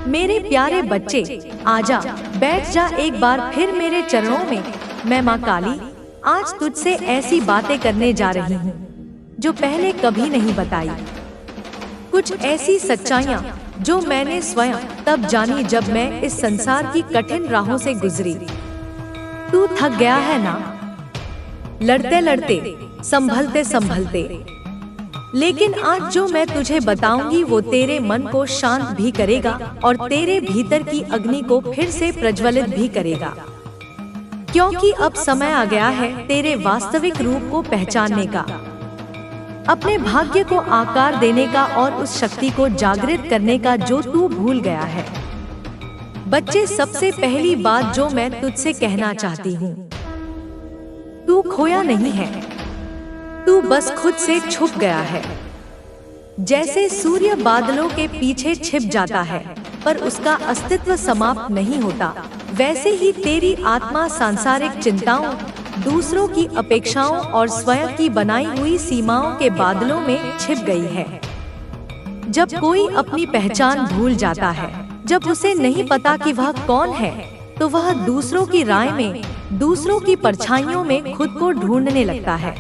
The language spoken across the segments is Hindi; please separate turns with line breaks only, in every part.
मेरे प्यारे बच्चे, आजा, बैठ जा एक बार फिर मेरे चरणों में। मैं माँ काली आज तुझसे ऐसी बातें करने जा रही हूँ जो पहले कभी नहीं बताई। कुछ ऐसी सच्चाइयाँ जो मैंने स्वयं तब जानी जब मैं इस संसार की कठिन राहों से गुजरी। तू थक गया है ना, लड़ते लड़ते, संभलते संभलते, लेकिन आज जो मैं तुझे बताऊंगी वो तेरे मन को शांत भी करेगा और तेरे भीतर की अग्नि को फिर से प्रज्वलित भी करेगा। क्योंकि अब समय आ गया है तेरे वास्तविक रूप को पहचानने का, अपने भाग्य को आकार देने का और उस शक्ति को जागृत करने का जो तू भूल गया है। बच्चे, सबसे पहली बात जो मैं तुझसे कहना चाहती हूँ, तू खोया नहीं है, तू बस खुद से छुप गया है। जैसे सूर्य बादलों के पीछे छिप जाता है पर उसका अस्तित्व समाप्त नहीं होता, वैसे ही तेरी आत्मा सांसारिक चिंताओं, दूसरों की अपेक्षाओं और स्वयं की बनाई हुई सीमाओं के बादलों में छिप गई है। जब कोई अपनी पहचान भूल जाता है, जब उसे नहीं पता कि वह कौन है, तो वह दूसरों की राय में, दूसरों की परछाइयों में खुद को ढूंढने लगता है।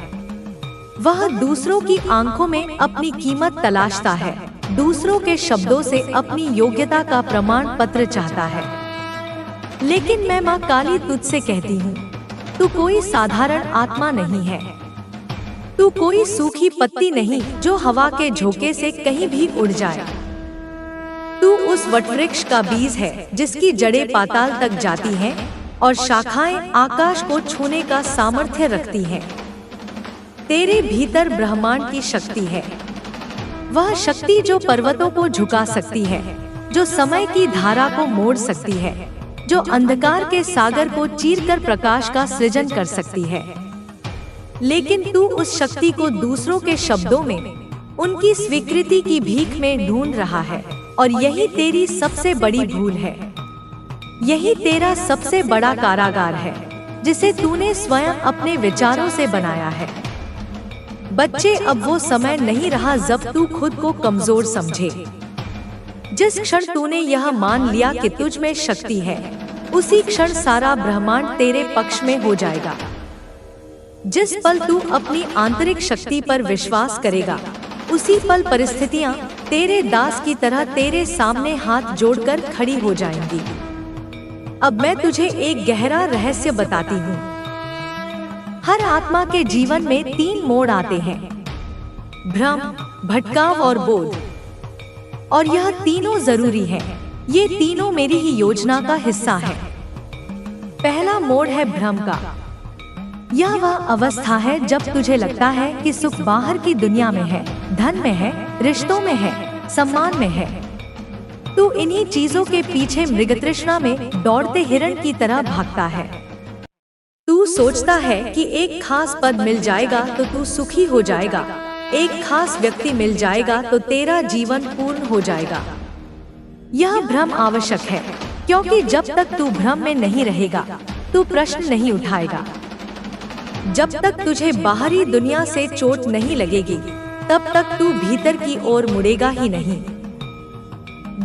वह दूसरों की आंखों में अपनी कीमत तलाशता है, दूसरों के शब्दों से अपनी योग्यता का प्रमाण पत्र चाहता है। लेकिन मैं माँ काली तुझसे कहती हूँ, तू कोई साधारण आत्मा नहीं है। तू कोई सूखी पत्ती नहीं जो हवा के झोंके से कहीं भी उड़ जाए। तू उस वटवृक्ष का बीज है जिसकी जड़ें पाताल तक जाती हैं और शाखाएं आकाश को छूने का सामर्थ्य रखती हैं। तेरे भीतर ब्रह्मांड की शक्ति है, वह शक्ति जो पर्वतों को झुका सकती है, जो समय की धारा को मोड़ सकती है, जो अंधकार के सागर को चीरकर प्रकाश का सृजन कर सकती है। लेकिन तू उस शक्ति को दूसरों के शब्दों में, उनकी स्वीकृति की भीख में ढूंढ रहा है, और यही तेरी सबसे बड़ी भूल है। यही तेरा सबसे बड़ा कारागार है जिसे तूने स्वयं अपने विचारों से बनाया है। बच्चे, अब वो समय नहीं रहा जब तू खुद को कमजोर समझे। जिस क्षण तूने यह मान लिया कि तुझ में शक्ति है, उसी क्षण सारा ब्रह्मांड तेरे पक्ष में हो जाएगा। जिस पल तू अपनी आंतरिक शक्ति पर विश्वास करेगा, उसी पल परिस्थितियां तेरे दास की तरह तेरे सामने हाथ जोड़कर खड़ी हो जाएंगी। अब मैं तुझे एक गहरा रहस्य बताती हूँ। हर आत्मा के जीवन में 3 मोड़ आते हैं, भ्रम, भटकाव और बोध, और यह तीनों जरूरी है। ये तीनों मेरी ही योजना का हिस्सा है। पहला मोड़ है भ्रम का। यह वह अवस्था है जब तुझे लगता है कि सुख बाहर की दुनिया में है, धन में है, रिश्तों में है, सम्मान में है। तू इन्हीं चीजों के पीछे मृगतृष्णा में दौड़ते हिरण की तरह भागता है। तू सोचता है कि एक खास पद मिल जाएगा तो तू सुखी हो जाएगा, एक खास व्यक्ति मिल जाएगा तो तेरा जीवन पूर्ण हो जाएगा। यह भ्रम आवश्यक है, क्योंकि जब तक तू भ्रम में नहीं रहेगा, तू प्रश्न नहीं उठाएगा। जब तक तुझे बाहरी दुनिया से चोट नहीं लगेगी, तब तक तू भीतर की ओर मुड़ेगा ही नहीं।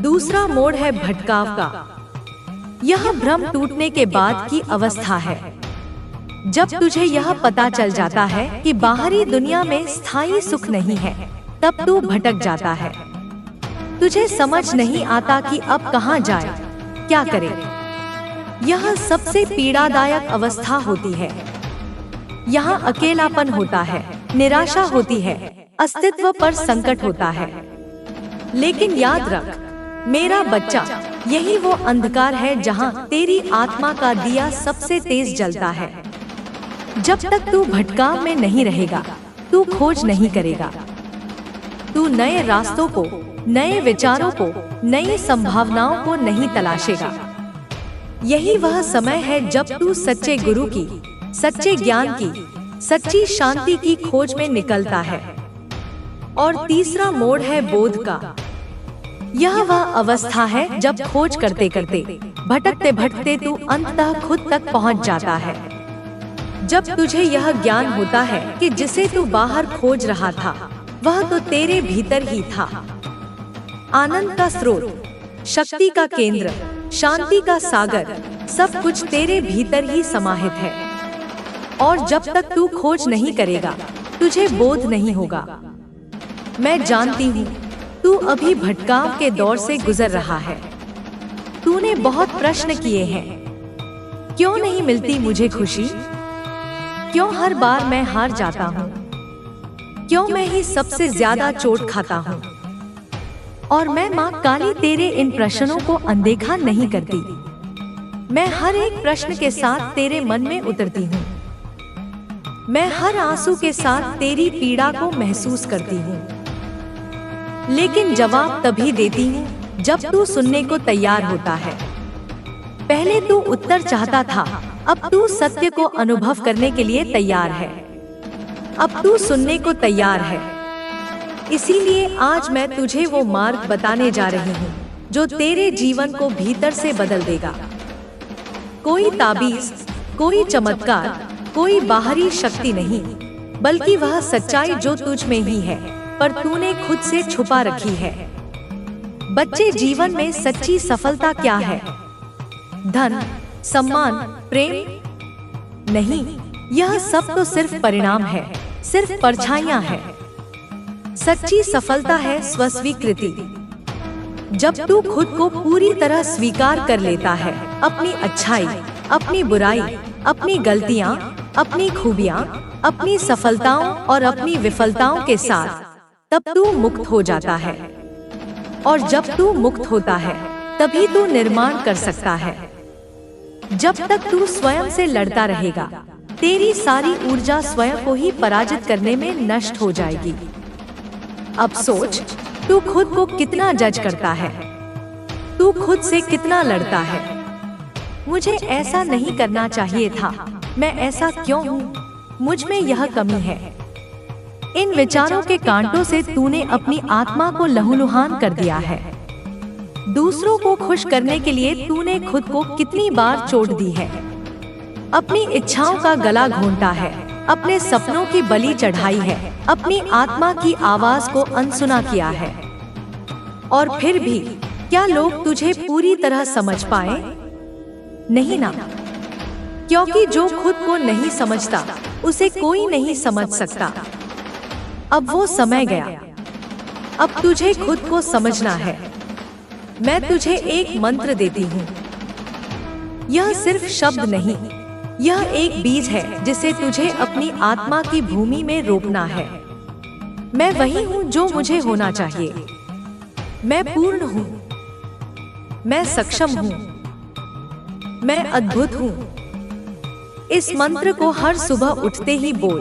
दूसरा मोड़ है भटकाव का। यह भ्रम टूटने के बाद की अवस्था है, जब तुझे यह पता चल जाता है कि बाहरी दुनिया में स्थायी सुख नहीं है, तब तू भटक जाता है। तुझे समझ नहीं आता कि अब कहाँ जाए, क्या करे। यह सबसे पीड़ादायक अवस्था होती है। यहाँ अकेलापन होता है, निराशा होती है, अस्तित्व पर संकट होता है। लेकिन याद रख मेरा बच्चा, यही वो अंधकार है जहाँ तेरी आत्मा का दिया सबसे तेज जलता है। जब तक तू भटकाव में नहीं रहेगा, तू खोज नहीं करेगा। तू नए रास्तों को, नए विचारों को, नई संभावनाओं को नहीं तलाशेगा। यही वह समय है जब तू सच्चे गुरु की, सच्चे ज्ञान की, सच्ची शांति की खोज में निकलता है। और तीसरा मोड़ है बोध का। यह वह अवस्था है जब खोज करते करते, भटकते भटकते तू अंततः खुद तक पहुंच जाता है। जब तुझे यह ज्ञान होता है कि जिसे तू बाहर खोज रहा था, वह तो तेरे भीतर ही था। आनंद का स्रोत, शक्ति का केंद्र, शांति का सागर, सब कुछ तेरे भीतर ही समाहित है। और जब तक तू खोज नहीं करेगा, तुझे बोध नहीं होगा। मैं जानती हूँ तू अभी भटकाव के दौर से गुजर रहा है। तूने बहुत प्रश्न किए हैं, क्यों नहीं मिलती मुझे खुशी, क्यों हर बार मैं हार जाता हूँ, क्यों मैं ही सबसे ज्यादा चोट खाता हूँ। और मैं माँ काली तेरे इन प्रश्नों को अनदेखा नहीं करती। मैं हर एक प्रश्न के साथ तेरे मन में उतरती हूँ। मैं हर आंसू के साथ तेरी पीड़ा को महसूस करती हूँ, लेकिन जवाब तभी देती हूँ जब तू सुनने को तैयार होता है। पहले तू उत्तर चाहता था, अब तू सत्य को अनुभव करने के लिए तैयार है। अब तू सुनने को तैयार है। इसीलिए आज मैं तुझे वो मार्ग बताने जा रही हूँ जो तेरे जीवन को भीतर से बदल देगा। कोई ताबीज, कोई चमत्कार, कोई बाहरी शक्ति नहीं, बल्कि वह सच्चाई जो तुझ में ही है, पर तूने खुद से छुपा रखी है। बच्चे, जीवन में सच्ची सफलता क्या है? धन, सम्मान, प्रेम? नहीं, यह सब तो सिर्फ परिणाम है, सिर्फ परछाइयां हैं। सच्ची सफलता है स्वस्वीकृति। जब तू खुद को पूरी तरह स्वीकार कर लेता है, अपनी अच्छाई, अपनी बुराई, अपनी गलतियां, अपनी खूबियां, अपनी सफलताओं और अपनी विफलताओं के साथ, तब तू मुक्त हो जाता है। और जब तू मुक्त होता है, तभी तू निर्माण कर सकता है। जब तक तू स्वयं से लड़ता रहेगा, तेरी सारी ऊर्जा स्वयं को ही पराजित करने में नष्ट हो जाएगी। अब सोच, तू खुद को कितना जज करता है, तू खुद से कितना लड़ता है। मुझे ऐसा नहीं करना चाहिए था, मैं ऐसा क्यों हूँ, मुझ में यह कमी है। इन विचारों के कांटों से तूने अपनी आत्मा को लहूलुहान कर दिया है। दूसरों को खुश करने के लिए तूने खुद को कितनी बार चोट दी है। अपनी इच्छाओं का गला घोंटा है, अपने सपनों की बलि चढ़ाई है, अपनी आत्मा की आवाज को अनसुना किया है। और फिर भी क्या लोग तुझे पूरी तरह समझ पाए? नहीं ना, क्योंकि जो खुद को नहीं समझता, उसे कोई नहीं समझ सकता। अब वो समय गया, अब तुझे खुद को समझना है। मैं तुझे एक मंत्र देती हूँ। यह सिर्फ शब्द नहीं, यह एक बीज है जिसे तुझे अपनी आत्मा की भूमि में रोपना है। मैं वही हूँ जो मुझे होना चाहिए। मैं पूर्ण हूँ, मैं सक्षम हूँ, मैं अद्भुत हूँ। इस मंत्र को हर सुबह उठते ही बोल,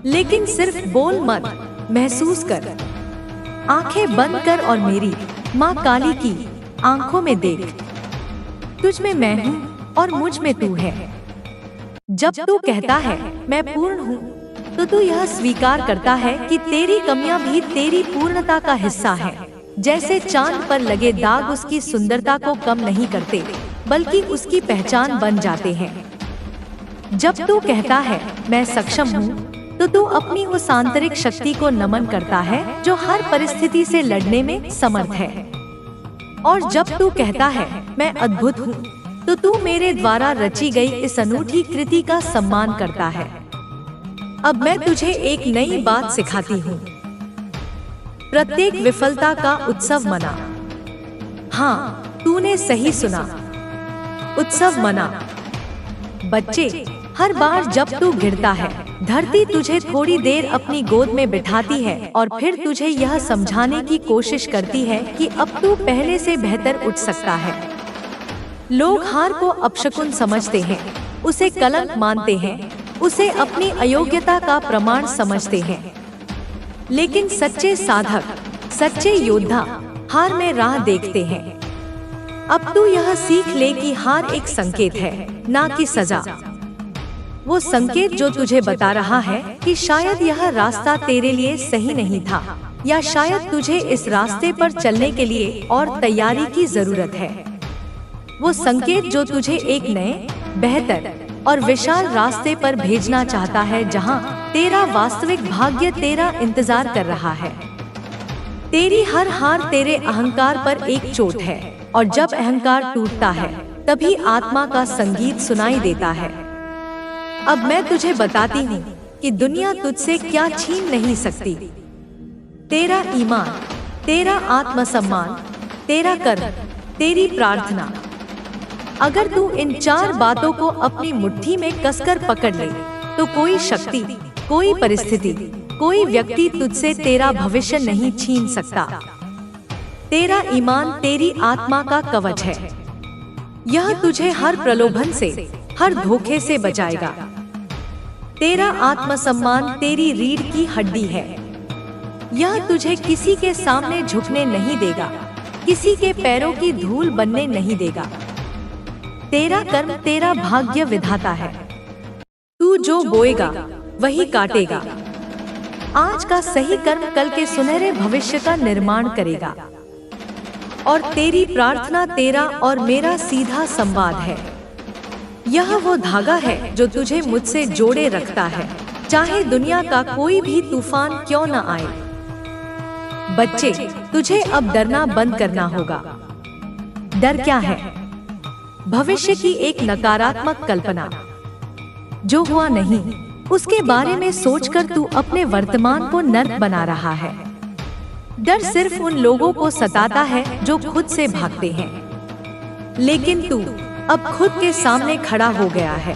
लेकिन सिर्फ बोल मत, महसूस कर। आंखें बंद कर और मेरी माँ काली की आंखों में देख। तुझ में मैं हूँ और मुझ में तू है। जब तू कहता है मैं पूर्ण हूँ, तो तू यह स्वीकार करता है कि तेरी कमियां भी तेरी पूर्णता का हिस्सा है। जैसे चांद पर लगे दाग उसकी सुंदरता को कम नहीं करते, बल्कि उसकी पहचान बन जाते हैं। जब तू कहता है मैं सक्षम हूँ, तो तू अपनी उस आंतरिक शक्ति को नमन करता है जो हर परिस्थिति से लड़ने में समर्थ है। और जब तू कहता है मैं अद्भुत हूँ, तो तू मेरे द्वारा रची गई इस अनूठी कृति का सम्मान करता है। अब मैं तुझे एक नई बात सिखाती हूँ। प्रत्येक विफलता का उत्सव मना। हाँ, तूने सही सुना, उत्सव मना। बच्चे, हर बार जब तू गिरता है, धरती तुझे थोड़ी देर अपनी गोद में बिठाती है और फिर तुझे यह समझाने की कोशिश करती है कि अब तू पहले से बेहतर उठ सकता है। लोग हार को अपशकुन समझते हैं, उसे कलंक मानते हैं, उसे अपनी अयोग्यता का प्रमाण समझते हैं। लेकिन सच्चे साधक, सच्चे योद्धा हार में राह देखते हैं। अब तू यह सीख ले कि हार एक संकेत है, ना कि सजा। वो संकेत जो तुझे बता रहा है कि शायद यह रास्ता तेरे लिए सही नहीं था, या शायद तुझे इस रास्ते पर चलने के लिए और तैयारी की जरूरत है। वो संकेत जो तुझे एक नए, बेहतर और विशाल रास्ते पर भेजना चाहता है, जहां तेरा वास्तविक भाग्य तेरा इंतजार कर रहा है। तेरी हर हार तेरे अहंकार पर एक चोट है, और जब अहंकार टूटता है तभी आत्मा का संगीत सुनाई देता है। अब मैं तुझे बताती हूँ कि दुनिया तुझसे क्या छीन नहीं सकती। तेरा ईमान, तेरा आत्मसम्मान, तेरा कर्म, तेरी प्रार्थना। अगर तू इन 4 बातों को अपनी मुट्ठी में कसकर पकड़ ले तो कोई शक्ति, कोई परिस्थिति, कोई व्यक्ति तुझसे तेरा भविष्य नहीं छीन सकता। तेरा ईमान तेरी आत्मा का कवच है। यह तुझे हर प्रलोभन से, हर धोखे से बचाएगा। तेरा आत्मसम्मान तेरी रीढ़ की हड्डी है। यह तुझे किसी के सामने झुकने नहीं देगा, किसी के पैरों की धूल बनने नहीं देगा। तेरा कर्म तेरा भाग्य विधाता है। तू जो बोएगा वही काटेगा। आज का सही कर्म कल के सुनहरे भविष्य का निर्माण करेगा। और तेरी प्रार्थना तेरा और मेरा सीधा संवाद है। यह वो धागा है जो तुझे मुझसे जोड़े रखता है, चाहे दुनिया का कोई भी तूफान क्यों न आए। बच्चे, तुझे अब डरना बंद करना होगा। डर क्या है? भविष्य की एक नकारात्मक कल्पना। जो हुआ नहीं उसके बारे में सोचकर तू अपने वर्तमान को नर्क बना रहा है। डर सिर्फ उन लोगों को सताता है जो खुद से भागते हैं, लेकिन तू अब खुद के सामने खड़ा हो गया है।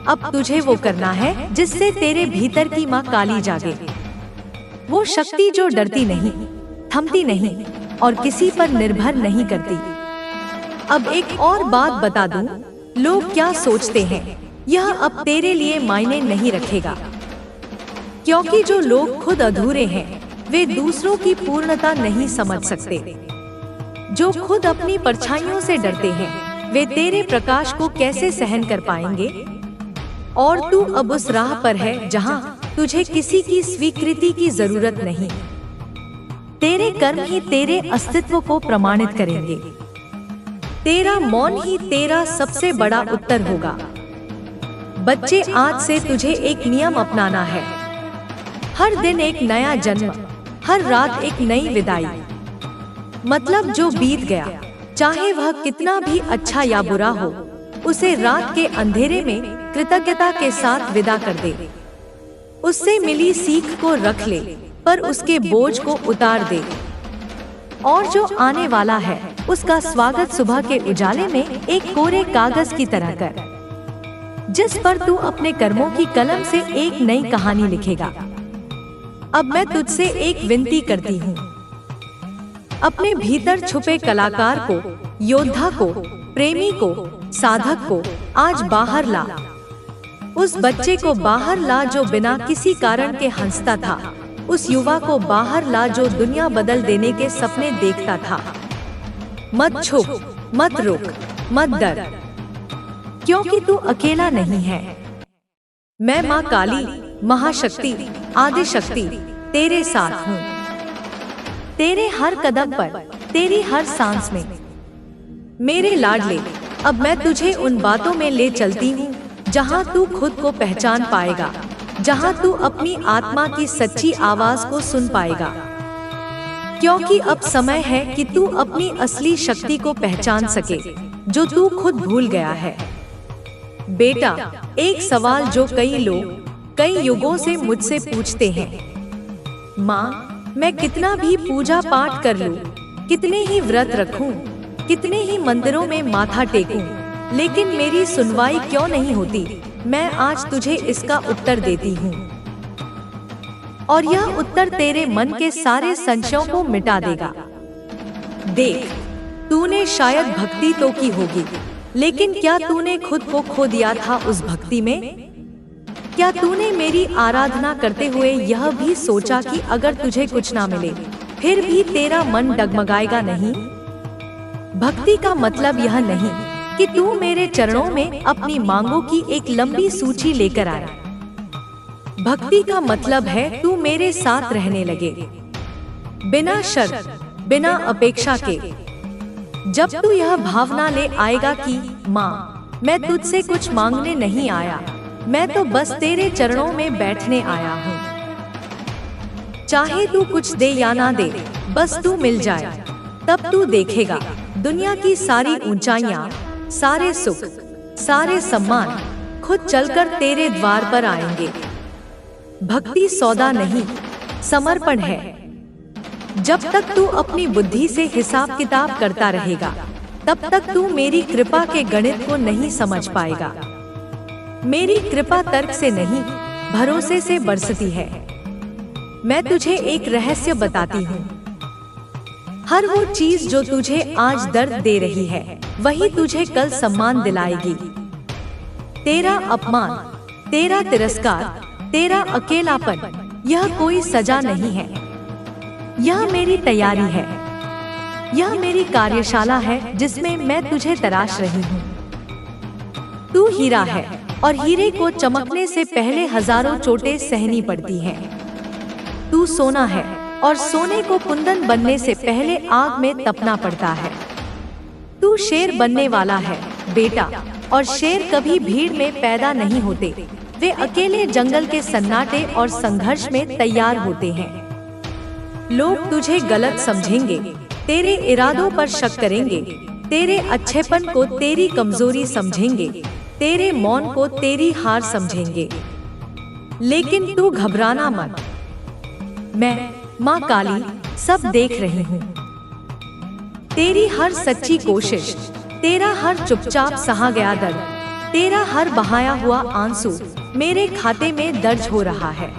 अब तुझे वो करना है जिससे तेरे भीतर की माँ काली जागे। वो शक्ति जो डरती नहीं, थमती नहीं और किसी पर निर्भर नहीं करती। अब एक और बात बता दूं, लोग क्या सोचते हैं यह अब तेरे लिए मायने नहीं रखेगा, क्योंकि जो लोग खुद अधूरे हैं वे दूसरों की पूर्णता नहीं समझ सकते। जो खुद अपनी परछाइयों से डरते हैं वे तेरे प्रकाश को कैसे सहन कर पाएंगे। और तू अब उस राह पर है जहां तुझे किसी की स्वीकृति की जरूरत नहीं। तेरे कर्म ही तेरे अस्तित्व को प्रमाणित करेंगे। तेरा मौन ही तेरा सबसे बड़ा उत्तर होगा। बच्चे, आज से तुझे एक नियम अपनाना है। हर दिन एक नया जन्म, हर रात एक नई विदाई। मतलब जो बीत गया, चाहे वह कितना भी अच्छा या बुरा हो, उसे रात के अंधेरे में कृतज्ञता के साथ विदा कर दे। उससे मिली सीख को रख ले, पर उसके बोझ को उतार दे। और जो आने वाला है उसका स्वागत सुबह के उजाले में एक कोरे कागज की तरह कर, जिस पर तू अपने कर्मों की कलम से एक नई कहानी लिखेगा। अब मैं तुझसे एक विनती करती हूँ। अपने भीतर छुपे कलाकार को, योद्धा को, प्रेमी को, साधक को आज बाहर ला। उस बच्चे को बाहर ला जो बिना किसी कारण के हंसता था। उस युवा को बाहर ला जो दुनिया बदल देने के सपने देखता था। मत छुप, मत रुक, मत डर, क्योंकि तू अकेला नहीं है। मैं माँ काली, महाशक्ति, आदिशक्ति तेरे साथ हूँ। तेरे हर कदम पर, तेरी हर सांस में। मेरे लाडले, अब मैं तुझे उन बातों में ले चलती हूँ जहाँ तू खुद को पहचान पाएगा, जहाँ तू अपनी आत्मा की सच्ची आवाज को सुन पाएगा। क्योंकि अब समय है कि तू अपनी असली शक्ति को पहचान सके, जो तू खुद भूल गया है। बेटा, एक सवाल जो कई लोग कई युगों से मुझसे पूछते हैं, माँ, मैं कितना भी पूजा पाठ कर लूं, कितने ही व्रत रखूं, कितने ही मंदिरों में माथा टेकूं, लेकिन मेरी सुनवाई क्यों नहीं होती। मैं आज तुझे इसका उत्तर देती हूँ, और यह उत्तर तेरे मन के सारे संशयों को मिटा देगा। देख, तूने शायद भक्ति तो की होगी, लेकिन क्या तूने खुद को खो दिया था उस भक्ति में? क्या तूने मेरी आराधना करते हुए यह भी सोचा कि अगर तुझे कुछ ना मिले फिर भी तेरा मन डगमगाएगा नहीं? भक्ति का मतलब यह नहीं कि तू मेरे चरणों में अपनी मांगों की एक लंबी सूची लेकर आए। भक्ति का मतलब है तू मेरे साथ रहने लगे, बिना शर्त, बिना अपेक्षा के। जब तू यह भावना ले आएगा कि माँ, मैं तुझसे कुछ मांगने नहीं आया, मैं तो बस तेरे चरणों में बैठने आया हूँ। चाहे तू कुछ दे या ना दे, बस तू मिल जाए, तब तू देखेगा दुनिया की सारी ऊंचाइयां, सारे सुख, सारे सम्मान खुद चलकर तेरे द्वार पर आएंगे। भक्ति सौदा नहीं, समर्पण है। जब तक तू अपनी बुद्धि से हिसाब किताब करता रहेगा, तब तक तू मेरी कृपा के गणित को नहीं समझ पाएगा। मेरी कृपा तर्क से नहीं, भरोसे से बरसती है। मैं तुझे एक रहस्य बताती हूँ। हर वो चीज जो तुझे आज दर्द दे रही है, वही तुझे कल सम्मान दिलाएगी। तेरा अपमान, तेरा तिरस्कार, तेरा अकेलापन, यह कोई सजा नहीं है। यह मेरी तैयारी है। यह मेरी कार्यशाला है जिसमें मैं तुझे तराश रही हूँ। तू हीरा है और हीरे को चमकने से पहले हजारों चोटें सहनी पड़ती हैं। तू सोना है और सोने को कुंदन बनने से पहले आग में तपना पड़ता है। तू शेर बनने वाला है बेटा, और शेर कभी भीड़ में पैदा नहीं होते, वे अकेले जंगल के सन्नाटे और संघर्ष में तैयार होते हैं। लोग तुझे गलत समझेंगे, तेरे इरादों पर शक करेंगे, तेरे अच्छेपन को तेरी कमजोरी समझेंगे, तेरे मौन को तेरी हार समझेंगे। लेकिन तू घबराना मत, मैं माँ काली सब देख रही हूँ। तेरी हर सच्ची कोशिश, तेरा हर चुपचाप सहा गया दर्द, तेरा हर बहाया हुआ आंसू मेरे खाते में दर्ज हो रहा है।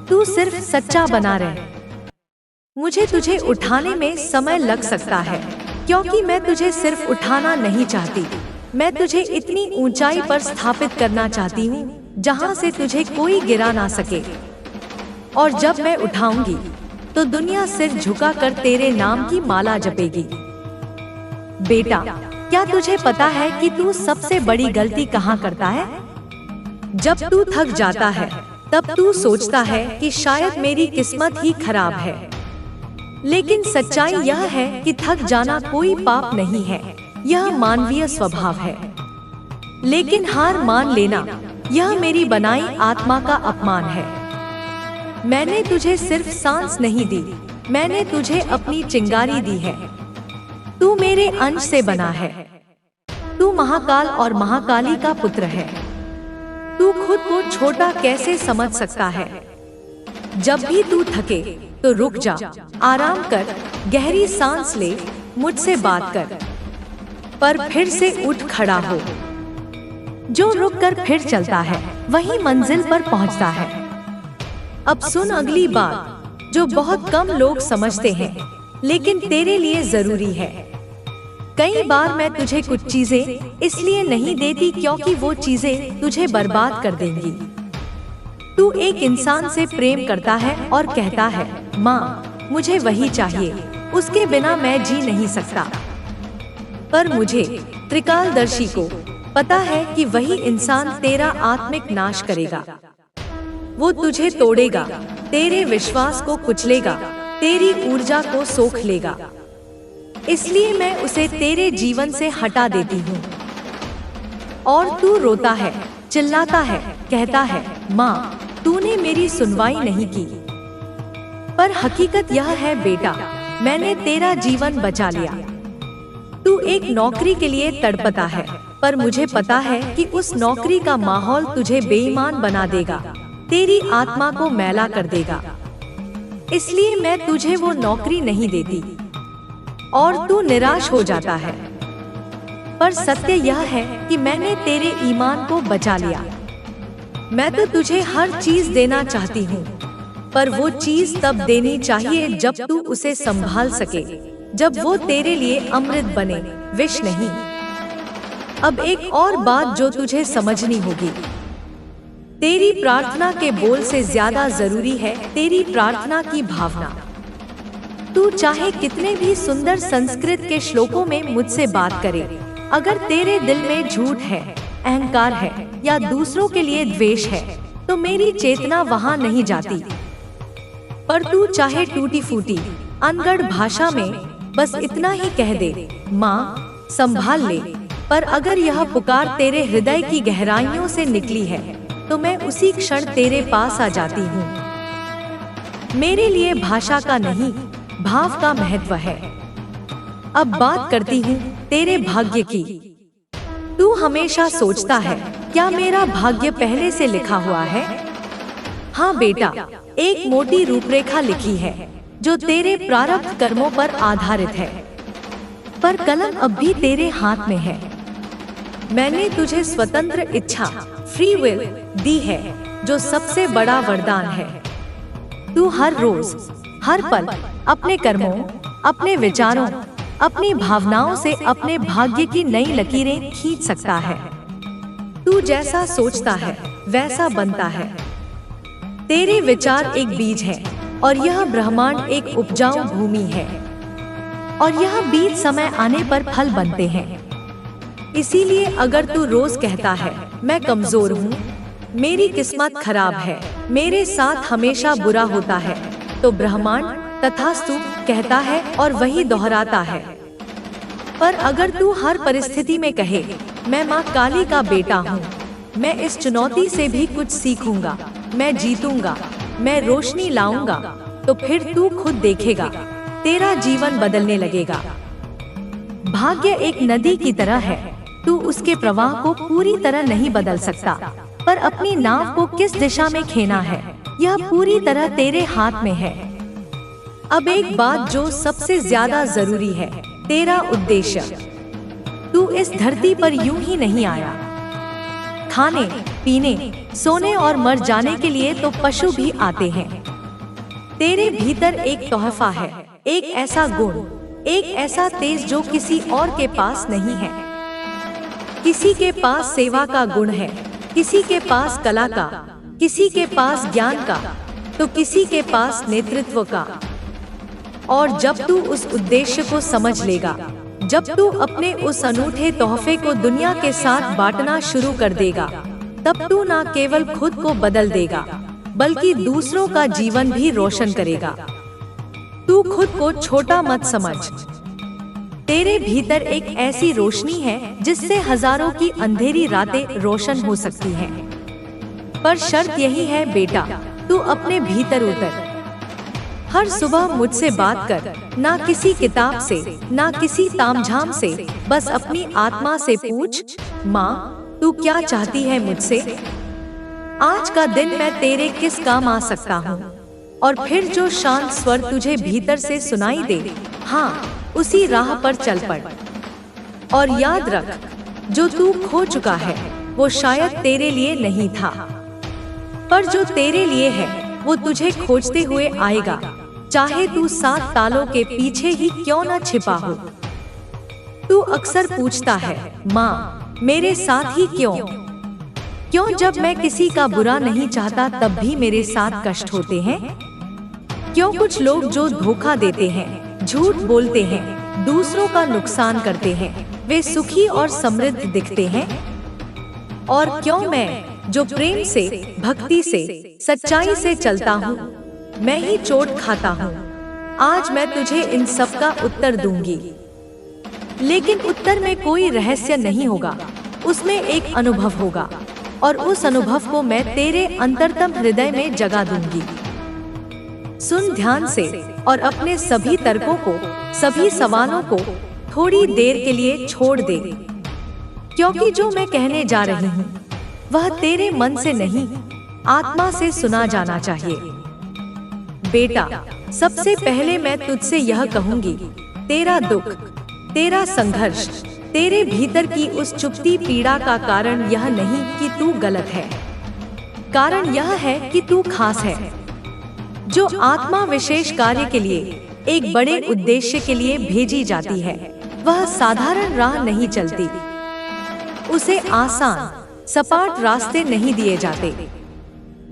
तू सिर्फ सच्चा बना रहे। मुझे तुझे उठाने में समय लग सकता है, क्योंकि मैं तुझे सिर्फ उठाना नहीं चाहती, मैं तुझे इतनी ऊंचाई पर स्थापित करना चाहती हूँ जहाँ से तुझे कोई गिरा ना सके। और जब मैं उठाऊंगी तो दुनिया सिर झुकाकर तेरे नाम की माला जपेगी। बेटा, क्या तुझे पता है कि तू सबसे बड़ी गलती कहाँ करता है? जब तू थक जाता है, तब तू सोचता है कि शायद मेरी किस्मत ही खराब है। लेकिन सच्चाई यह है कि थक जाना कोई पाप नहीं है, यह मानवीय स्वभाव है। लेकिन हार मान लेना, यह मेरी बनाई आत्मा का अपमान है। मैंने तुझे सिर्फ सांस नहीं दी, मैंने तुझे अपनी चिंगारी दी है। तू मेरे अंश से बना है। तू महाकाल और महाकाली का पुत्र है। तू खुद को छोटा कैसे समझ सकता है? जब भी तू थके तो रुक जा, आराम कर, गहरी सांस ले, मुझसे बात कर, पर फिर से उठ खड़ा हो। जो रुक कर फिर चलता है, वही मंजिल पर पहुंचता है। अब सुन अगली बात, जो बहुत कम लोग समझते हैं, लेकिन तेरे लिए जरूरी है। कई बार मैं तुझे कुछ चीजें इसलिए नहीं देती क्योंकि वो चीजें तुझे बर्बाद कर देंगी। तू एक इंसान से प्रेम करता है और कहता है, माँ मुझे वही चाहिए, उसके बिना मैं जी नहीं सकता। पर मुझे, त्रिकालदर्शी को पता है कि वही इंसान तेरा आत्मिक नाश करेगा। वो तुझे तोड़ेगा, तेरे विश्वास को कुचलेगा, तेरी ऊर्जा को सोख लेगा। इसलिए मैं उसे तेरे जीवन से हटा देती हूँ। और तू रोता है, चिल्लाता है, कहता है, माँ तूने मेरी सुनवाई नहीं की। पर हकीकत यह है बेटा, मैंने तेरा जीवन बचा लिया। तू एक नौकरी के लिए तड़पता है, पर मुझे पता है कि उस नौकरी का माहौल तुझे बेईमान बना देगा, तेरी आत्मा को मैला कर देगा। इसलिए मैं तुझे वो नौकरी नहीं देती और तू निराश हो जाता है। पर सत्य यह है कि मैंने तेरे ईमान को बचा लिया। मैं तो तुझे हर चीज देना चाहती हूँ, पर वो चीज तब देनी चाहिए जब तू उसे संभाल सके, जब वो तेरे लिए अमृत बने, विष नहीं। अब एक और बात जो तुझे समझनी होगी, तेरी प्रार्थना के बोल से ज्यादा जरूरी है तेरी प्रार्थना की भावना। तू चाहे कितने भी सुंदर संस्कृत के श्लोकों में मुझसे बात करे, अगर तेरे दिल में झूठ है, अहंकार है या दूसरों के लिए द्वेष है, तो मेरी चेतना वहां नहीं जाती। पर तू चाहे टूटी फूटी अनगढ़ भाषा में बस इतना ही कह दे, माँ संभाल ले, पर अगर यह पुकार तेरे हृदय की गहराइयों से निकली है, तो मैं उसी क्षण तेरे पास आ जाती हूँ। मेरे लिए भाषा का नहीं, भाव का महत्व है। अब बात करती हूँ तेरे भाग्य की। तू हमेशा सोचता है, क्या मेरा भाग्य पहले से लिखा हुआ है? हाँ बेटा, एक मोटी रूपरेखा लिखी है जो तेरे प्रारब्ध कर्मों पर आधारित है, पर कलम अब भी तेरे हाथ में है। मैंने तुझे स्वतंत्र इच्छा, फ्री विल दी है, जो सबसे बड़ा वरदान है। तू हर रोज, हर पल अपने कर्मों, अपने विचारों, अपनी भावनाओं से अपने भाग्य की नई लकीरें खींच सकता है। तू जैसा सोचता है वैसा बनता है। तेरे विचार एक बीज है और यह ब्रह्मांड एक उपजाऊ भूमि है, और यह बीज समय आने पर फल बनते हैं। इसीलिए अगर तू रोज कहता है, मैं कमजोर हूँ, मेरी किस्मत खराब है, मेरे साथ हमेशा बुरा होता है, तो ब्रह्मांड तथास्तु कहता है और वही दोहराता है। पर अगर तू हर परिस्थिति में कहे, मैं माँ काली का बेटा हूँ, मैं इस चुनौती से भी कुछ सीखूंगा, मैं जीतूंगा, मैं रोशनी लाऊंगा, तो फिर तू खुद देखेगा, तेरा जीवन बदलने लगेगा। भाग्य एक नदी की तरह है, तू उसके प्रवाह को पूरी तरह नहीं बदल सकता, पर अपनी नाव को किस दिशा में खेना है, यह पूरी तरह तेरे हाथ में है। अब एक बात जो सबसे ज्यादा जरूरी है, तेरा उद्देश्य। तू इस धरती पर यूं ही नहीं आया। खाने, पीने, सोने और मर जाने के लिए तो पशु भी आते हैं। तेरे भीतर एक तोहफा है, एक ऐसा गुण, एक ऐसा तेज जो किसी और के पास नहीं है। किसी के पास सेवा का गुण है, किसी के पास कला का, किसी के पास ज्ञान का, तो किसी के पास नेतृत्व का। और जब तू उस उद्देश्य को समझ लेगा, जब तू अपने उस अनूठे तोहफे को दुनिया के साथ बांटना शुरू कर देगा, तब तू न केवल खुद को बदल देगा, बल्कि दूसरों का जीवन भी रोशन करेगा। तू खुद को छोटा मत समझ। तेरे भीतर एक ऐसी रोशनी है जिससे हजारों की अंधेरी रातें रोशन हो सकती हैं। पर शर्त यही है बेटा, तू अपने भीतर उतर। हर सुबह मुझसे बात कर, ना किसी किताब से, ना किसी तामझाम से, बस अपनी आत्मा से पूछ, माँ तू क्या चाहती है मुझसे? आज का दिन मैं तेरे किस काम आ सकता हूँ? और फिर जो शांत स्वर तुझे भीतर से सुनाई दे, हाँ, उसी राह पर चल पड़। और याद रख, जो तू खो चुका है वो शायद तेरे लिए नहीं था, पर जो तेरे लिए है वो तुझे खोजते हुए आएगा, चाहे तू 7 तालों के पीछे ही क्यों न छिपा हो। तू अक्सर पूछता है, माँ मेरे साथ ही क्यों? क्यों जब मैं किसी का बुरा नहीं चाहता तब भी मेरे साथ कष्ट होते हैं? क्यों कुछ लोग जो धोखा देते हैं, झूठ बोलते हैं, दूसरों का नुकसान करते हैं, वे सुखी और समृद्ध दिखते हैं? और क्यों मैं जो प्रेम से, भक्ति से, सच्चाई से चलता हूँ, मैं ही चोट खाता हूँ? आज मैं तुझे इन सब का उत्तर दूंगी, लेकिन उत्तर में कोई रहस्य नहीं होगा, उसमें एक अनुभव होगा, और उस अनुभव को मैं तेरे अंतरतम हृदय में जगा दूंगी। सुन ध्यान से और अपने सभी तर्कों को, सभी सवालों को थोड़ी देर के लिए छोड़ दे, क्योंकि जो मैं कहने जा रही हूँ वह तेरे मन से नहीं, आत्मा से सुना जाना चाहिए। बेटा, सबसे पहले मैं तुझसे यह कहूंगी, तेरा दुख, तेरा संघर्ष, तेरे भीतर की उस चुपती पीड़ा का कारण यह नहीं कि तू गलत है। कारण यह है कि तू खास है। जो आत्मा विशेष कार्य के लिए, एक बड़े उद्देश्य के लिए भेजी जाती है, वह साधारण राह नहीं चलती। उसे आसान, सपाट रास्ते नहीं दिए जाते।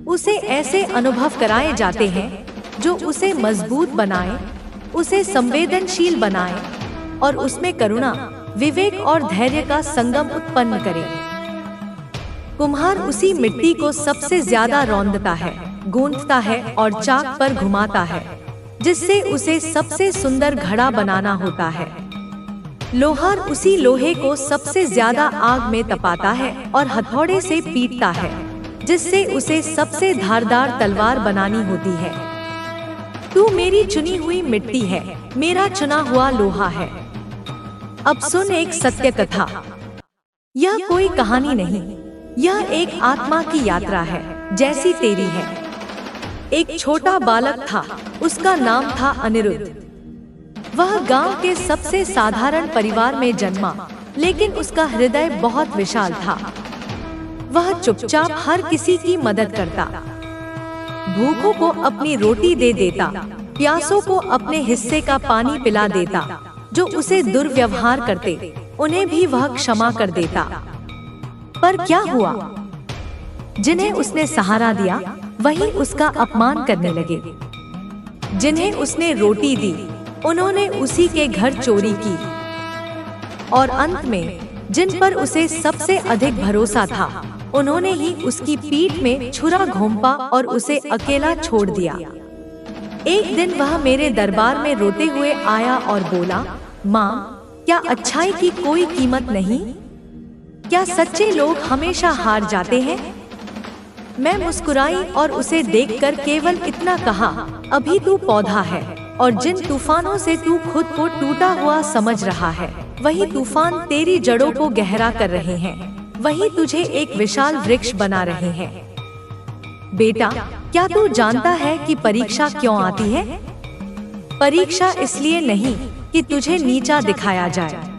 उसे ऐसे अनुभव कराए जाते हैं जो उसे मजबूत बनाए, उसे संवेदनशील बनाए और उसमें करुणा, विवेक और धैर्य का संगम उत्पन्न करे। कुम्हार उसी मिट्टी को सबसे ज्यादा रौंदता है, गूंथता है और चाक पर घुमाता है, जिससे उसे सबसे सुंदर घड़ा बनाना होता है। लोहार उसी लोहे को सबसे ज्यादा आग में तपाता है और हथौड़े से पीटता है, जिससे उसे सबसे धारदार तलवार बनानी होती है। तू मेरी चुनी हुई मिट्टी है, मेरा चुना हुआ लोहा है। अब सुन एक सत्य कथा। यह कोई कहानी नहीं, यह एक आत्मा की यात्रा है, जैसी तेरी है। एक छोटा बालक था, उसका नाम था अनिरुद्ध। वह गांव के सबसे साधारण परिवार में जन्मा, लेकिन उसका हृदय बहुत विशाल था। वह चुपचाप हर किसी की मदद करता, भूखों को अपनी रोटी दे देता, प्यासों को अपने हिस्से का पानी पिला देता। जो उसे दुर्व्यवहार करते, उन्हें भी वह क्षमा कर देता। पर क्या हुआ? जिन्हें उसने सहारा दिया, वही उसका अपमान करने लगे। जिन्हें उसने रोटी दी, उन्होंने उसी के घर चोरी की। और अंत में जिन पर उसे सबसे अधिक भरोसा था, उन्होंने ही उसकी पीठ में छुरा घोंपा और उसे अकेला छोड़ दिया। एक दिन वह मेरे दरबार में रोते हुए आया और बोला, माँ, क्या अच्छाई की कोई कीमत नहीं? क्या सच्चे लोग हमेशा हार जाते हैं? मैं मुस्कुराई और उसे देखकर केवल इतना कहा, अभी तू पौधा है, और जिन तूफानों से तू खुद को टूटा हुआ समझ रहा है, वही तूफान तेरी जड़ों को गहरा कर रहे हैं, वही तुझे एक विशाल वृक्ष बना रहे हैं। बेटा, क्या तू जानता है कि परीक्षा क्यों आती है? परीक्षा इसलिए नहीं कि तुझे नीचा दिखाया जाए।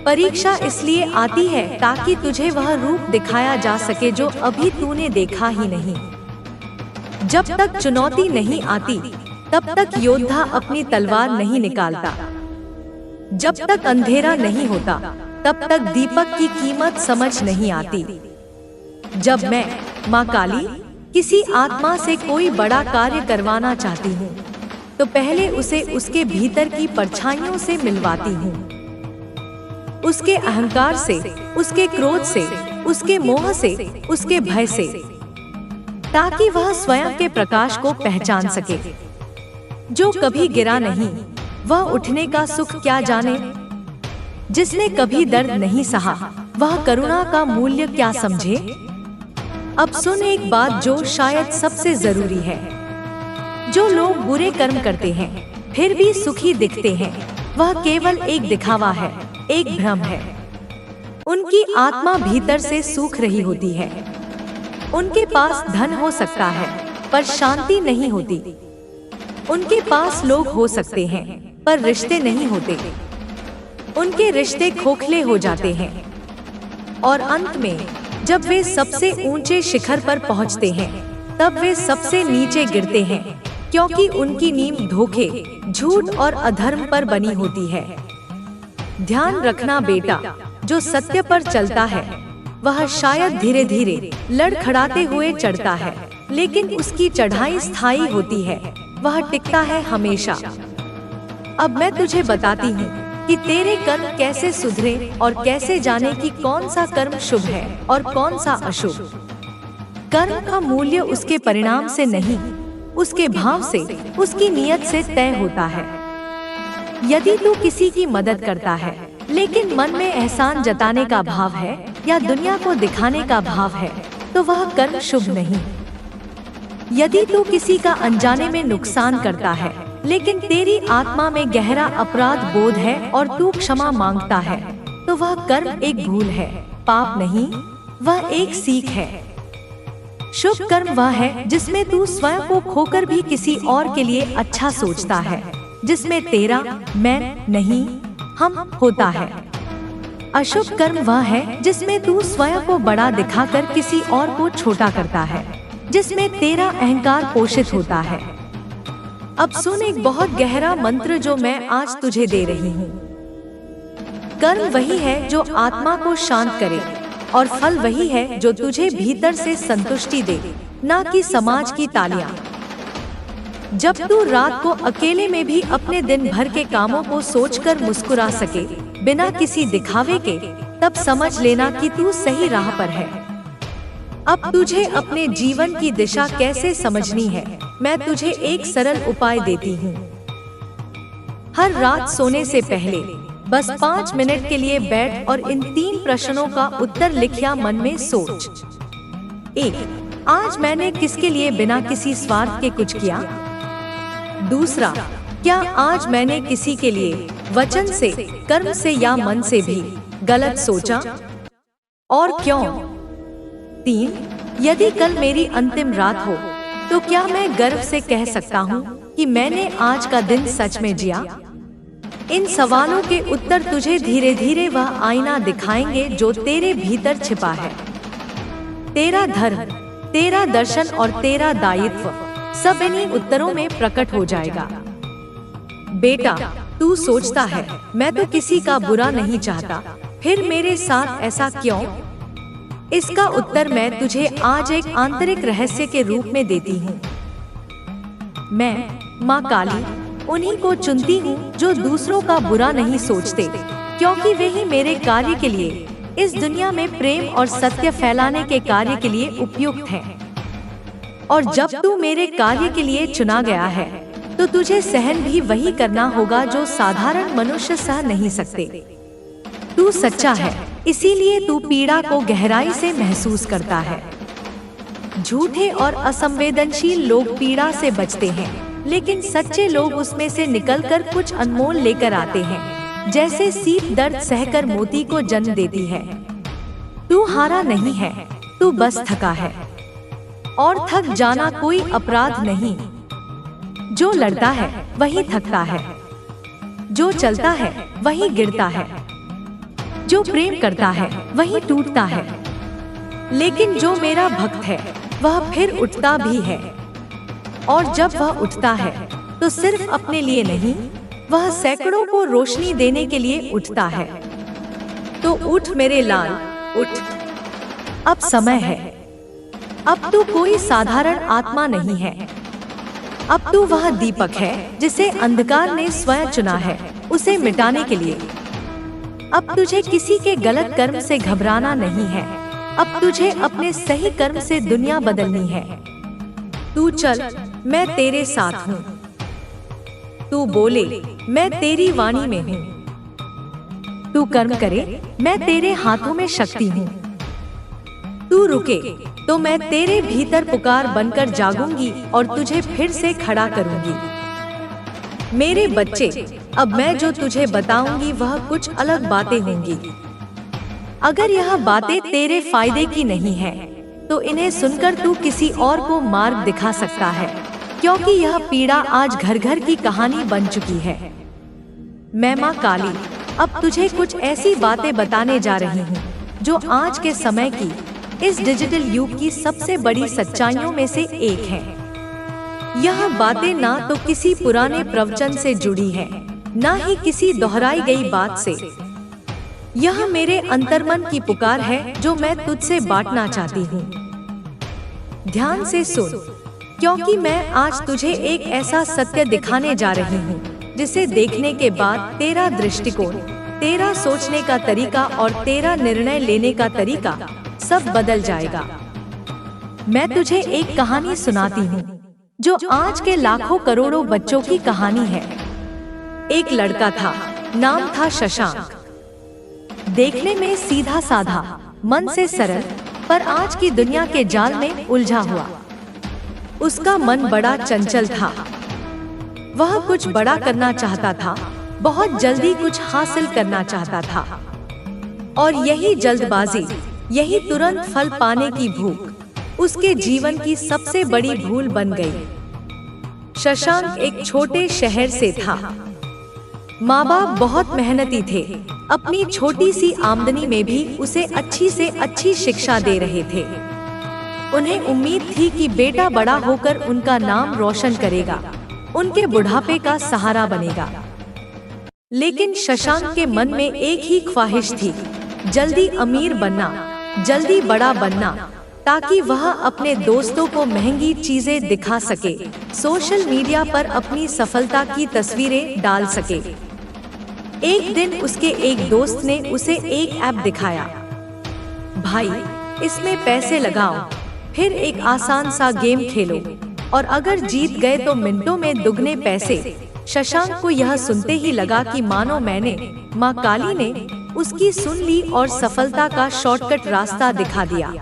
परीक्षा इसलिए आती है ताकि तुझे वह रूप दिखाया जा सके जो अभी तूने देखा ही नहीं। जब तक चुनौती नहीं आती, तब तक योद्धा अपनी तलवार नहीं निकालता। जब तक अंधेरा नहीं होता, तब तक दीपक की कीमत समझ नहीं आती। जब मैं, माँ काली, किसी आत्मा से कोई बड़ा कार्य करवाना चाहती हूँ, तो पहले उसे उसके भीतर की परछाइयों से मिलवाती हूँ। उसके अहंकार से, उसके क्रोध से, उसके मोह से, उसके भय से, ताकि वह स्वयं के प्रकाश को पहचान सके। जो कभी गिरा नहीं, वह उठने का सुख क्या जाने? जिसने कभी दर्द नहीं सहा, वह करुणा का मूल्य क्या समझे? अब सुन एक बात जो शायद सबसे जरूरी है। जो लोग बुरे कर्म करते हैं, फिर भी सुखी दिखते हैं, वह केवल एक दिखावा है, एक भ्रम है। उनकी आत्मा भीतर से सूख रही होती है। उनके पास धन हो सकता है, पर शांति नहीं होती। उनके पास लोग हो सकते हैं, पर रिश्ते नहीं होते। उनके रिश्ते खोखले हो जाते हैं, और अंत में जब वे सबसे ऊंचे शिखर पर पहुंचते हैं, तब वे सबसे नीचे गिरते हैं, क्योंकि उनकी नींव धोखे, झूठ और अधर्म पर बनी होती है। ध्यान रखना बेटा, जो सत्य पर चलता है, वह शायद धीरे धीरे लड़खड़ाते हुए चढ़ता है, लेकिन उसकी चढ़ाई स्थायी होती है, वह टिकता है हमेशा। अब मैं तुझे बताती हूँ कि तेरे कर्म कैसे सुधरे और कैसे जाने कि कौन सा कर्म शुभ है और कौन सा अशुभ। कर्म का मूल्य उसके परिणाम से नहीं, उसके भाव से, उसकी नियत से तय होता है। यदि तू किसी की मदद करता है, लेकिन मन में एहसान जताने का भाव है या दुनिया को दिखाने का भाव है, तो वह कर्म शुभ नहीं। यदि तू किसी का अनजाने में नुकसान करता है, लेकिन तेरी आत्मा में गहरा अपराध बोध है और तू क्षमा मांगता है, तो वह कर्म एक भूल है, पाप नहीं, वह एक सीख है। शुभ कर्म वह है जिसमें तू स्वयं को खोकर भी किसी और के लिए अच्छा सोचता है, जिसमें तेरा मैं नहीं, हम होता है। अशुभ कर्म वह है जिसमें तू स्वयं को बड़ा दिखाकर किसी और को छोटा करता है, जिसमें तेरा अहंकार पोषित होता है। अब सुन एक बहुत गहरा मंत्र जो मैं आज तुझे दे रही हूँ। कर्म वही है जो आत्मा को शांत करे, और फल वही है जो तुझे भीतर से संतुष्टि दे, ना कि समाज की तालियां। जब तू रात को अकेले में भी अपने दिन भर के कामों को सोचकर मुस्कुरा सके, बिना किसी दिखावे के, तब समझ लेना कि तू सही राह पर है। अब तुझे अपने जीवन की दिशा कैसे समझनी है, मैं तुझे एक सरल उपाय देती हूँ। हर रात सोने से पहले बस 5 मिनट के लिए बैठ और इन 3 प्रश्नों का उत्तर लिख या मन में सोच। 1. आज मैंने किसके लिए बिना किसी स्वार्थ के कुछ किया? दूसरा, क्या आज मैंने किसी के लिए वचन से, कर्म से या मन से भी गलत सोचा, और क्यों? 3, यदि कल मेरी अंतिम रात हो तो क्या मैं गर्व से कह सकता हूँ कि मैंने आज का दिन सच में जिया? इन सवालों के उत्तर तुझे धीरे धीरे वह आईना दिखाएंगे जो तेरे भीतर छिपा है। तेरा धर्म, तेरा दर्शन और तेरा दायित्व सब इन्हीं उत्तरों में प्रकट हो जाएगा। बेटा, तू सोचता है मैं तो किसी का बुरा नहीं चाहता, फिर मेरे साथ ऐसा क्यों? इसका उत्तर मैं तुझे आज एक आंतरिक रहस्य के रूप में देती हूँ। मैं, माँ काली, उन्हीं को चुनती हूँ जो दूसरों का बुरा नहीं सोचते, क्योंकि वे ही मेरे कार्य के लिए, इस दुनिया में प्रेम और सत्य फैलाने के कार्य के लिए उपयुक्त हैं। और जब तू मेरे कार्य के लिए चुना गया है तो तुझे सहन भी वही करना होगा जो साधारण मनुष्य सह नहीं सकते। तू सच्चा है, इसीलिए तू पीड़ा को गहराई से महसूस करता है। झूठे और असंवेदनशील लोग पीड़ा से बचते हैं, लेकिन सच्चे लोग उसमें से निकलकर कुछ अनमोल लेकर आते हैं, जैसे सीप दर्द सहकर मोती को जन्म देती है। तू हारा नहीं है, तू बस थका है, और थक जाना कोई अपराध नहीं। जो लड़ता है वही थकता है, जो चलता है वही गिरता है, जो प्रेम करता है वही टूटता है, लेकिन जो मेरा भक्त है वह फिर उठता भी है। और जब वह उठता है तो सिर्फ अपने लिए नहीं, वह सैकड़ों को रोशनी देने के लिए उठता है। तो उठ मेरे लाल, उठ, अब समय है। अब तू कोई साधारण आत्मा नहीं है, अब तू वह दीपक है जिसे अंधकार ने स्वयं चुना है उसे मिटाने के लिए। अब तुझे किसी के गलत कर्म से घबराना नहीं है, अब तुझे अपने सही कर्म से दुनिया बदलनी है। तू चल, मैं तेरे साथ हूँ। तू बोले, मैं तेरी वाणी में हूँ। तू कर्म करे, मैं तेरे हाथों में शक्ति हूँ। तू रुके तो मैं तेरे भीतर पुकार बनकर जागूंगी और तुझे फिर से खड़ा करूंगी। मेरे बच्चे, अब मैं जो तुझे बताऊंगी वह कुछ अलग बातें होंगी। अगर यह बातें तेरे फायदे की नहीं है तो इन्हें सुनकर तू किसी और को मार्ग दिखा सकता है, क्योंकि यह पीड़ा आज घर घर की कहानी बन चुकी है। मैं माँ काली अब तुझे कुछ ऐसी बातें बताने जा रही हूँ जो आज के समय की, इस डिजिटल युग की सबसे बड़ी सच्चाइयों में से एक है। यह बातें ना तो किसी पुराने प्रवचन से जुड़ी है, ना ही किसी दोहराई गई बात से। यह मेरे अंतर्मन की पुकार है जो मैं तुझसे बांटना चाहती हूँ। ध्यान से सुन, क्योंकि मैं आज तुझे एक ऐसा सत्य दिखाने जा रही हूँ जिसे देखने के बाद तेरा दृष्टिकोण, तेरा सोचने का तरीका और तेरा निर्णय लेने का तरीका सब बदल जाएगा। मैं तुझे एक कहानी सुनाती हूँ जो आज के लाखों करोड़ों बच्चों की कहानी है। एक लड़का था, नाम था शशांक। देखने में सीधा साधा, मन से सरल, पर आज की दुनिया के जाल में उलझा हुआ। उसका मन बड़ा चंचल था। वह कुछ बड़ा करना चाहता था, बहुत जल्दी कुछ हासिल करना चाहता था, और यही जल्दबाजी, यही तुरंत फल पाने की भूख उसके जीवन की सबसे बड़ी भूल बन गई। शशांक एक छोटे शहर से था। माँ बाप बहुत मेहनती थे, अपनी छोटी सी आमदनी में भी उसे अच्छी से अच्छी शिक्षा दे रहे थे। उन्हें उम्मीद थी कि बेटा बड़ा होकर उनका नाम रोशन करेगा, उनके बुढ़ापे का सहारा बनेगा। लेकिन शशांक के मन में एक ही ख्वाहिश थी, जल्दी अमीर बनना, जल्दी बड़ा बनना, ताकि वह अपने दोस्तों को महंगी चीजें दिखा सके, सोशल मीडिया पर अपनी सफलता की तस्वीरें डाल सके। एक दिन उसके एक दोस्त ने उसे एक ऐप दिखाया। भाई, इसमें पैसे लगाओ, फिर एक आसान सा गेम खेलो, और अगर जीत गए तो मिनटों में दुगने पैसे। शशांक को यह सुनते ही लगा कि मानो मैंने, माँ काली ने उसकी सुन ली और सफलता का शॉर्टकट रास्ता दिखा दिया।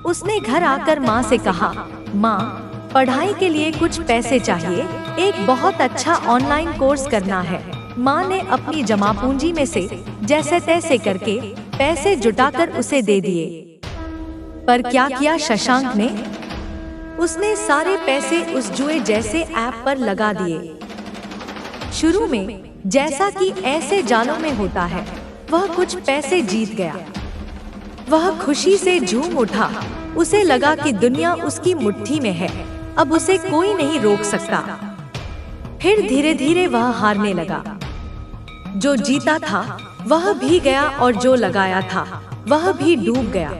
उसने घर आकर माँ से कहा, माँ, पढ़ाई के लिए कुछ पैसे चाहिए, एक बहुत अच्छा ऑनलाइन कोर्स करना है। माँ ने अपनी जमा पूंजी में से जैसे तैसे करके पैसे जुटाकर उसे दे दिए। पर क्या किया शशांक ने? उसने सारे पैसे उस जुए जैसे ऐप पर लगा दिए। शुरू में जैसा कि ऐसे जालों में होता है, वह कुछ पैसे जीत गया। वह खुशी से झूम उठा। उसे लगा कि दुनिया उसकी मुट्ठी में है, अब उसे कोई नहीं रोक सकता। फिर धीरे धीरे वह हारने लगा। जो जीता था वह भी गया और जो लगाया था वह भी डूब गया।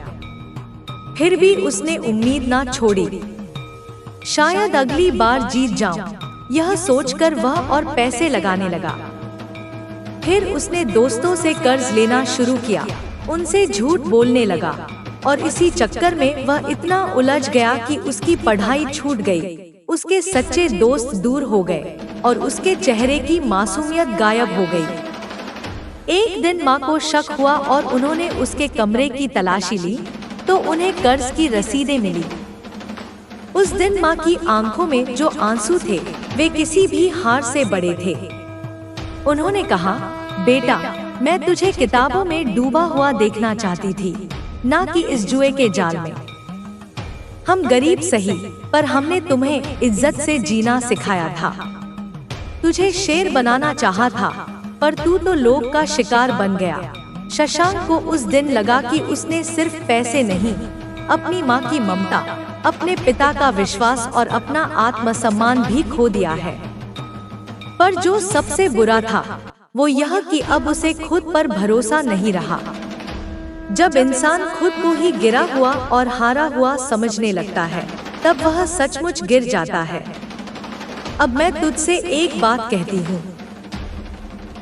फिर भी उसने उम्मीद ना छोड़ी। शायद अगली बार जीत जाऊं, यह सोचकर वह और पैसे लगाने लगा। फिर उसने दोस्तों से कर्ज लेना शुरू किया, उनसे झूठ बोलने लगा और इसी चक्कर में वह इतना उलझ गया कि उसकी पढ़ाई छूट गई। उसके सच्चे दोस्त दूर हो गए और उसके चेहरे की मासूमियत गायब हो गई। एक दिन माँ को शक हुआ और उन्होंने उसके कमरे की तलाशी ली तो उन्हें कर्ज की रसीदें मिली। उस दिन माँ की आंखों में जो आंसू थे वे किसी भी हार से बड़े थे। उन्होंने कहा, बेटा, मैं तुझे किताबों में डूबा हुआ देखना चाहती थी, ना कि इस जुए के जाल में। हम गरीब सही, पर हमने तुम्हें इज्जत से जीना सिखाया था। तुझे शेर बनाना चाहा था, पर तू तो लोभ का शिकार बन गया। शशांक को उस दिन लगा कि उसने सिर्फ पैसे नहीं, अपनी माँ की ममता, अपने पिता का विश्वास और अपना आत्मसम्मान भी खो दिया है। पर जो सबसे बुरा था वो यह कि अब उसे खुद पर भरोसा नहीं रहा। जब इंसान खुद को ही गिरा हुआ और हारा हुआ समझने लगता है, तब वह सचमुच गिर जाता है। अब मैं तुझसे एक बात कहती हूँ,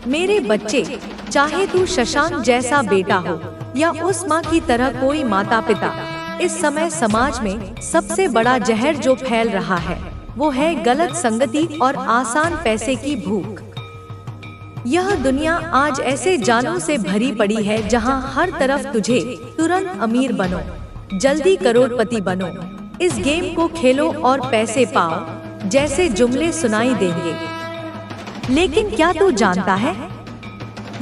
मेरे बच्चे, चाहे तू शशांक जैसा बेटा हो या उस माँ की तरह कोई माता पिता, इस समय समाज में सबसे बड़ा जहर जो फैल रहा है वो है गलत संगति और आसान पैसे की भूख। यह दुनिया आज ऐसे जालों से भरी पड़ी है जहां हर तरफ तुझे तुरंत अमीर बनो, जल्दी करोड़पति बनो, इस गेम को खेलो और पैसे पाओ जैसे जुमले सुनाई देंगे। लेकिन क्या तू जानता है,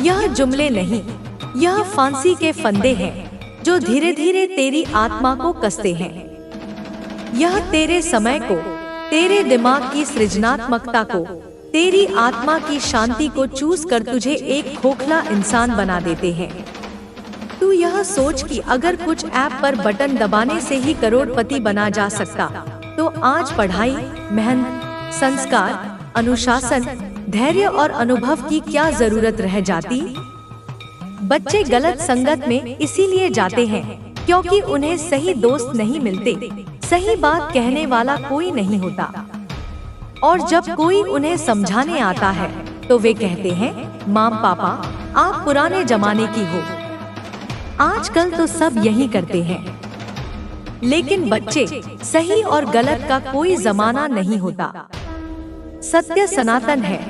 यह जुमले नहीं, यह फांसी के फंदे हैं जो धीरे धीरे तेरी आत्मा को कसते हैं। यह तेरे समय को, तेरे दिमाग की सृजनात्मकता को, तेरी आत्मा की शांति को चूस कर तुझे एक खोखला इंसान बना देते हैं। तू यह सोच कि अगर कुछ ऐप पर बटन दबाने से ही करोड़पति बना जा सकता, तो आज पढ़ाई, मेहनत, संस्कार, अनुशासन, धैर्य और अनुभव की क्या जरूरत रह जाती। बच्चे गलत संगत में इसीलिए जाते हैं क्योंकि उन्हें सही दोस्त नहीं मिलते, सही बात कहने वाला कोई नहीं होता। और जब कोई उन्हें समझाने आता है तो वे कहते हैं, माँ पापा, आप पुराने जमाने की हो, आजकल तो सब यही करते हैं। लेकिन बच्चे, सही और गलत का कोई जमाना नहीं होता। सत्य सनातन है।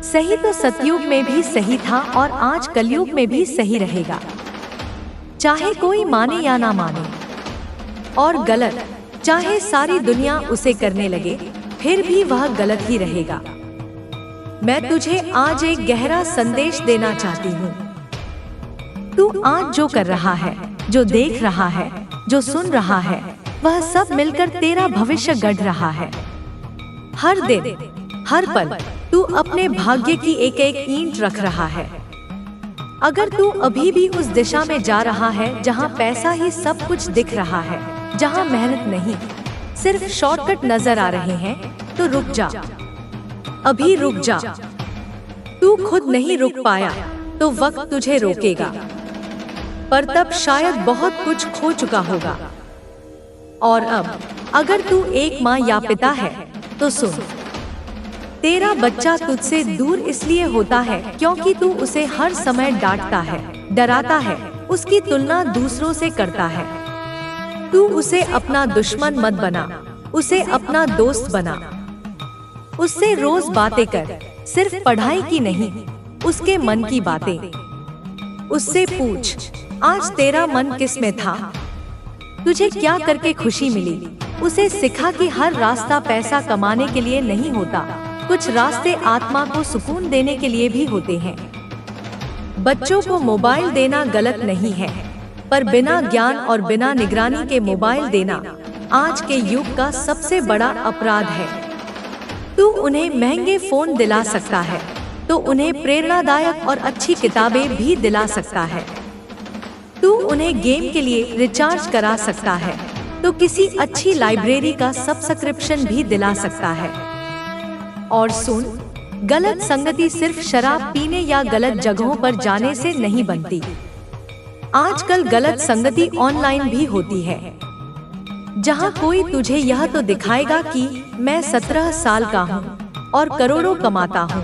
सही तो सतयुग में भी सही था और आज कलयुग में भी सही रहेगा, चाहे कोई माने या ना माने। और गलत, चाहे सारी दुनिया उसे करने लगे, फिर भी वह गलत ही रहेगा। मैं तुझे आज एक गहरा संदेश देना चाहती हूँ। तू आज जो कर रहा है, जो देख रहा है, जो सुन रहा है, वह सब मिलकर तेरा भविष्य गढ़ रहा है। हर दिन, हर पल तू अपने भाग्य की एक एक ईंट रख रहा है। अगर तू अभी भी उस दिशा में जा रहा है जहाँ पैसा ही सब कुछ दिख रहा है, जहाँ मेहनत नहीं, सिर्फ शॉर्टकट नजर आ रहे हैं, तो रुक जा, अभी रुक जा। तू खुद नहीं रुक पाया तो वक्त तुझे रोकेगा, पर तब शायद बहुत कुछ खो चुका होगा। और अब अगर तू एक माँ या पिता है तो सुन, तेरा बच्चा तुझसे दूर इसलिए होता है क्योंकि तू उसे हर समय डांटता है, डराता है, उसकी तुलना दूसरों से करता है। तू उसे अपना दुश्मन मत बना, उसे अपना दोस्त बना। उससे रोज बातें कर, सिर्फ पढ़ाई की नहीं, उसके मन की बातें। उससे पूछ, आज तेरा मन किस में था, तुझे क्या करके खुशी मिली, उसे सिखा कि हर रास्ता पैसा कमाने के लिए नहीं होता, कुछ रास्ते आत्मा को सुकून देने के लिए भी होते हैं। बच्चों को मोबाइल देना गलत नहीं है, पर बिना ज्ञान और बिना निगरानी के मोबाइल देना आज के युग का सबसे बड़ा अपराध है। तू उन्हें महंगे फोन दिला सकता है, तो उन्हें प्रेरणादायक और अच्छी किताबें भी दिला सकता है। तू उन्हें गेम के लिए रिचार्ज करा सकता है, तो किसी अच्छी लाइब्रेरी का सब्सक्रिप्शन भी दिला सकता है। और सुन, गलत संगति सिर्फ शराब पीने या गलत जगहों पर जाने से नहीं बनती। आजकल गलत संगति ऑनलाइन भी होती है, जहां कोई तुझे यह तो दिखाएगा कि मैं 17 साल का हूं और करोड़ों कमाता हूं,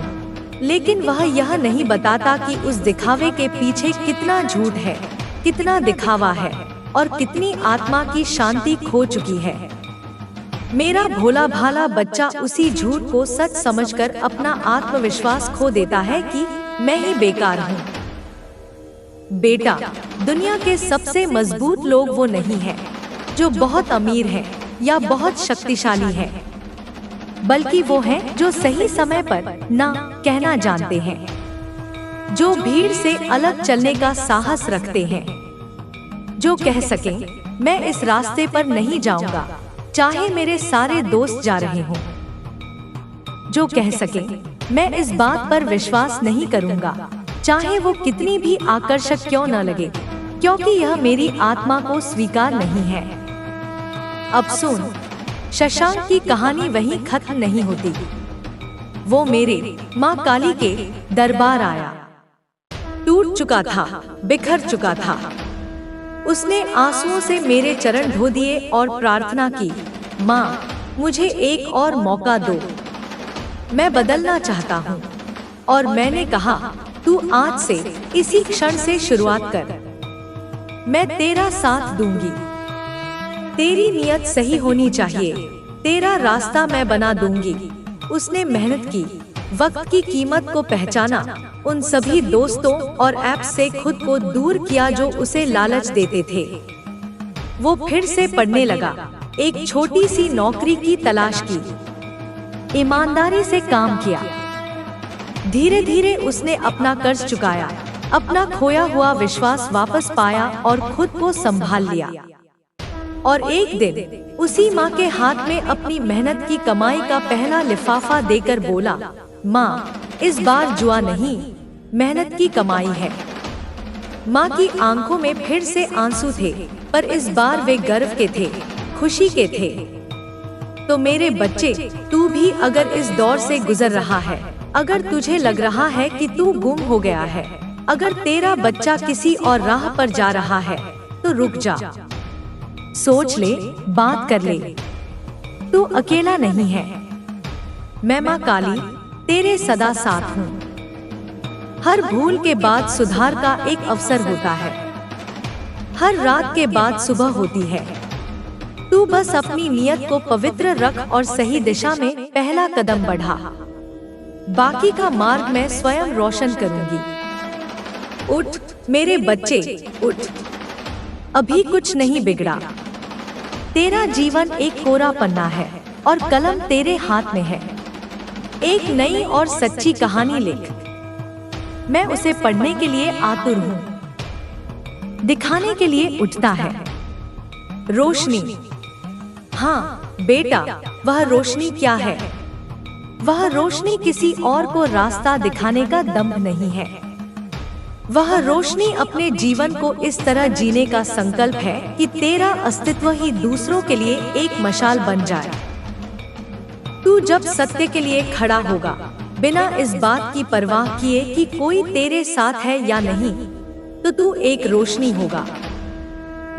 लेकिन वह यह नहीं बताता कि उस दिखावे के पीछे कितना झूठ है, कितना दिखावा है और कितनी आत्मा की शांति खो चुकी है। मेरा भोला भाला बच्चा उसी झूठ को सच समझकर अपना आत्मविश्वास खो देता है कि मैं ही बेकार हूँ। बेटा, दुनिया के सबसे मजबूत लोग वो नहीं है जो बहुत अमीर है या बहुत शक्तिशाली है, बल्कि वो हैं जो सही समय पर ना कहना जानते हैं, जो भीड़ से अलग चलने का साहस रखते हैं, जो कह सकें मैं इस रास्ते पर नहीं जाऊंगा चाहे मेरे सारे दोस्त जा रहे हों, जो कह सकें मैं इस बात पर विश्वास नहीं करूंगा चाहे वो कितनी भी आकर्षक क्यों न लगे, क्योंकि यह मेरी आत्मा को स्वीकार नहीं है। अब सुन, शशांक की कहानी वहीं खत्म नहीं होती। वो मेरे माँ काली के दरबार आया। टूट चुका था, बिखर चुका था। उसने आंसुओं से मेरे चरण धो दिए और प्रार्थना की, माँ मुझे एक और मौका दो, मैं बदलना चाहता हूँ। और मैंने कहा, तू आज से इसी क्षण से शुरुआत कर, मैं तेरा साथ दूंगी। तेरी नियत सही होनी चाहिए, तेरा रास्ता मैं बना दूंगी। उसने मेहनत की, वक्त की कीमत को पहचाना, उन सभी दोस्तों और ऐप्स से खुद को दूर किया जो उसे लालच देते थे। वो फिर से पढ़ने लगा, एक छोटी सी नौकरी की तलाश की, ईमानदारी से काम किया। धीरे धीरे उसने अपना कर्ज चुकाया, अपना खोया हुआ विश्वास वापस पाया और खुद को संभाल लिया। और एक दिन उसी माँ के हाथ में अपनी मेहनत की कमाई का पहला लिफाफा देकर बोला, माँ इस बार जुआ नहीं, मेहनत की कमाई है। माँ की आंखों में फिर से आंसू थे, पर इस बार वे गर्व के थे, खुशी के थे। तो मेरे बच्चे, तू भी अगर इस दौर से गुजर रहा है, अगर तुझे लग रहा है कि तू गुम हो गया है, अगर तेरा बच्चा किसी और राह पर जा रहा है, तो रुक जा, सोच ले, बात कर ले। तू अकेला नहीं है, मैं माँ काली तेरे सदा साथ हूँ। हर भूल के बाद सुधार का एक अवसर होता है, हर रात के बाद सुबह होती है। तू बस अपनी नियत को पवित्र रख और सही दिशा में पहला कदम बढ़ा, बाकी का मार्ग मैं स्वयं रोशन करूंगी। उठ मेरे बच्चे, उठ, अभी कुछ नहीं बिगड़ा। तेरा जीवन एक कोरा पन्ना है और कलम तेरे हाथ में है। एक नई और सच्ची कहानी लिख, मैं उसे पढ़ने के लिए आतुर हूँ। दिखाने के लिए उठता है रोशनी। हाँ बेटा, वह रोशनी क्या है? वह रोशनी किसी और को रास्ता दिखाने का दम्भ नहीं है। वह रोशनी अपने जीवन को इस तरह जीने का संकल्प है कि तेरा अस्तित्व ही दूसरों के लिए एक मशाल बन जाए। तू जब सत्य के लिए खड़ा होगा, बिना इस बात की परवाह किए कि कोई तेरे साथ है या नहीं, तो तू एक रोशनी होगा।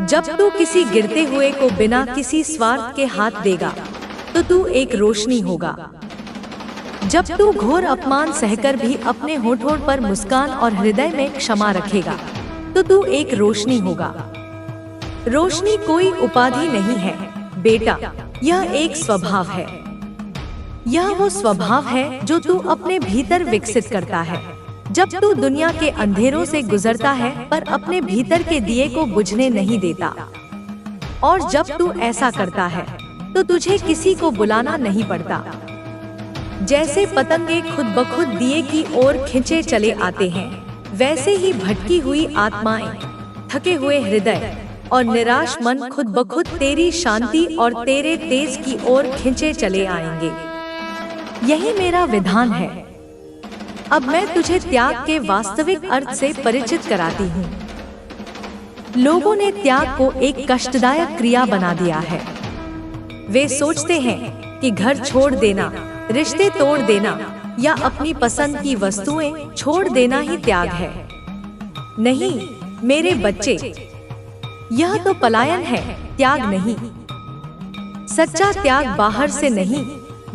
जब तू किसी गिरते हुए को बिना किसी स्वार्थ के हाथ देगा, तो तू एक रोशनी होगा। जब तू घोर अपमान सहकर भी अपने होठों पर मुस्कान और हृदय में क्षमा रखेगा, तो तू एक रोशनी होगा। रोशनी कोई उपाधि नहीं है बेटा, यह एक स्वभाव है। यह वो स्वभाव है जो तू अपने भीतर विकसित करता है जब तू दुनिया के अंधेरों से गुजरता है पर अपने भीतर के दिए को बुझने नहीं देता। और जब तू ऐसा करता है, तो तुझे किसी को बुलाना नहीं पड़ता। जैसे पतंगे खुद ब खुद दिए की ओर खिंचे चले आते हैं, वैसे ही भटकी हुई आत्माएं, थके हुए हृदय और निराश मन खुद ब खुद तेरी शांति और तेरे तेज की ओर खिंचे चले आएंगे। यही मेरा विधान है। अब मैं तुझे त्याग के वास्तविक अर्थ से परिचित कराती हूँ। लोगों ने त्याग को एक कष्टदायक क्रिया बना दिया है। वे सोचते हैं कि घर छोड़ देना, रिश्ते तोड़ देना या अपनी पसंद की वस्तुएं छोड़ देना ही त्याग है। नहीं मेरे बच्चे, यह तो पलायन है, त्याग नहीं। सच्चा त्याग बाहर से नहीं,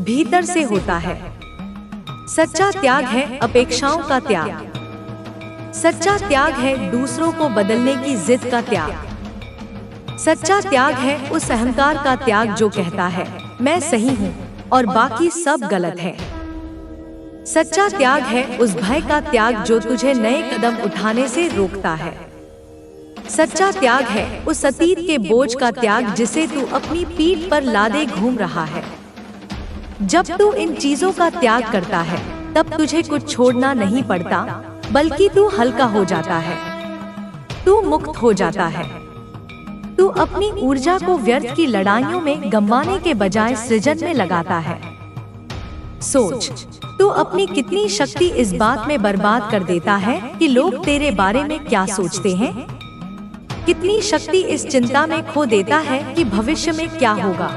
भीतर से होता है। सच्चा त्याग है अपेक्षाओं का त्याग। सच्चा त्याग है दूसरों को बदलने की जिद का त्याग। सच्चा त्याग है उस अहंकार का त्याग जो कहता है मैं सही हूँ और बाकी सब गलत है। सच्चा त्याग है उस भय का त्याग जो तुझे नए कदम उठाने से रोकता है। सच्चा त्याग है उस अतीत के बोझ का त्याग जिसे तू अपनी पीठ पर लादे घूम रहा है। जब तू इन चीजों का त्याग करता है, तब तुझे कुछ छोड़ना नहीं पड़ता, बल्कि तू हल्का हो जाता है, तू मुक्त हो जाता है। तू अपनी ऊर्जा को व्यर्थ की लड़ाइयों में गंवाने के बजाय सृजन में लगाता है। सोच, तू अपनी कितनी शक्ति इस बात में बर्बाद कर देता है कि लोग तेरे बारे में क्या सोचते हैं। कितनी शक्ति इस चिंता में खो देता है कि भविष्य में क्या होगा,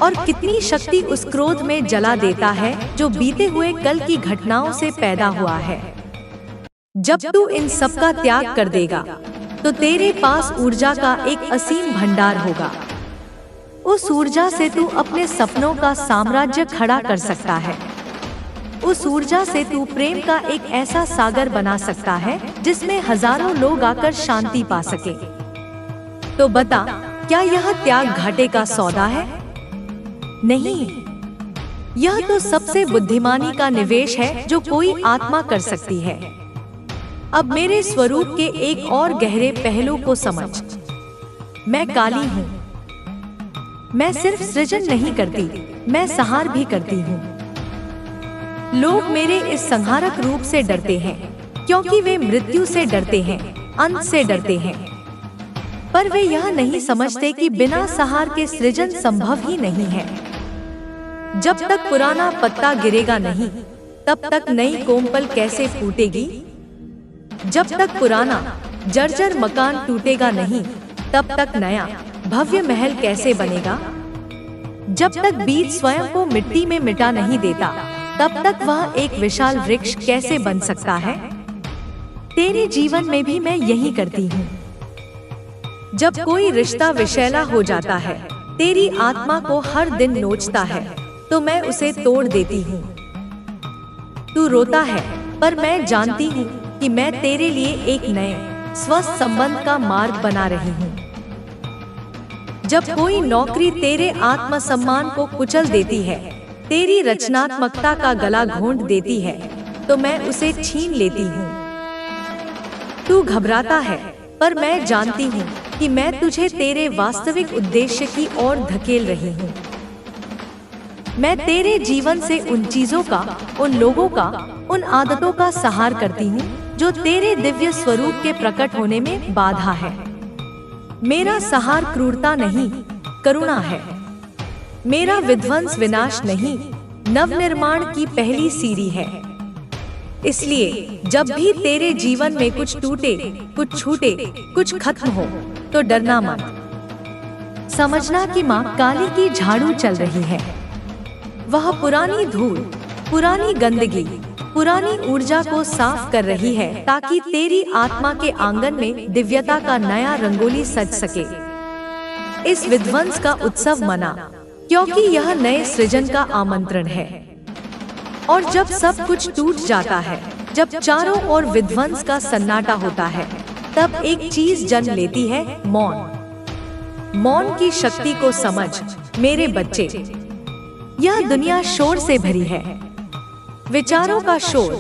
और कितनी शक्ति उस क्रोध में जला देता है जो बीते हुए कल की घटनाओं से पैदा हुआ है। जब तू इन सब का त्याग कर देगा, तो तेरे पास ऊर्जा का एक असीम भंडार होगा। उस ऊर्जा से तू अपने सपनों का साम्राज्य खड़ा कर सकता है। उस ऊर्जा से तू प्रेम का एक ऐसा सागर बना सकता है जिसमें हजारों लोग आकर शांति पा सके। तो बता, क्या यह त्याग घाटे का सौदा है? नहीं, यह तो सबसे बुद्धिमानी का निवेश है जो कोई आत्मा कर सकती है। अब मेरे स्वरूप के एक और गहरे पहलू को समझ। मैं काली हूँ। मैं सिर्फ सृजन नहीं करती, मैं संहार भी करती हूँ। लोग मेरे इस संहारक रूप से डरते हैं, क्योंकि वे मृत्यु से डरते हैं, अंत से डरते हैं। पर वे यह नहीं समझते कि बिना संहार के सृजन संभव ही नहीं है। जब तक पुराना पत्ता गिरेगा नहीं, तब तक नई कोमपल कैसे फूटेगी? जब तक पुराना जर्जर मकान टूटेगा नहीं, तब तक नया भव्य महल कैसे बनेगा? जब तक बीज स्वयं को मिट्टी में मिटा नहीं देता, तब तक वह एक विशाल वृक्ष कैसे बन सकता है? तेरे जीवन में भी मैं यही करती हूँ। जब कोई रिश्ता विषैला हो जाता है, तेरी आत्मा को हर दिन नोचता है, तो मैं उसे तोड़ देती हूँ। तू रोता है, पर मैं जानती हूँ कि मैं तेरे लिए एक नए स्वस्थ संबंध का मार्ग बना रही हूँ। जब कोई नौकरी तेरे आत्मसम्मान को कुचल देती है, तेरी रचनात्मकता का गला घोंट देती है, तो मैं उसे छीन लेती हूँ। तू घबराता है, पर मैं जानती हूँ कि मैं तुझे तेरे वास्तविक उद्देश्य की ओर धकेल रही हूँ। मैं तेरे जीवन से उन चीजों का, उन लोगों का, उन आदतों का संहार करती हूँ जो तेरे दिव्य स्वरूप के प्रकट होने में बाधा है। मेरा संहार क्रूरता नहीं, करुणा है। मेरा विध्वंस विनाश नहीं, नवनिर्माण की पहली सीढ़ी है। इसलिए जब भी तेरे जीवन में कुछ टूटे, कुछ छूटे, कुछ खत्म हो, तो डरना मत। समझना कि माँ काली की झाड़ू चल रही है। वह पुरानी धूल, पुरानी गंदगी, पुरानी ऊर्जा को साफ कर रही है, ताकि तेरी आत्मा के आंगन में दिव्यता का नया रंगोली सज सके। इस विध्वंस का उत्सव मना, क्योंकि यह नए सृजन का आमंत्रण है। और जब सब कुछ टूट जाता है, जब चारों ओर विध्वंस का सन्नाटा होता है, तब एक चीज जन्म लेती है, मौन। मौन की शक्ति को समझ मेरे बच्चे। यह दुनिया शोर से भरी है। विचारों का शोर,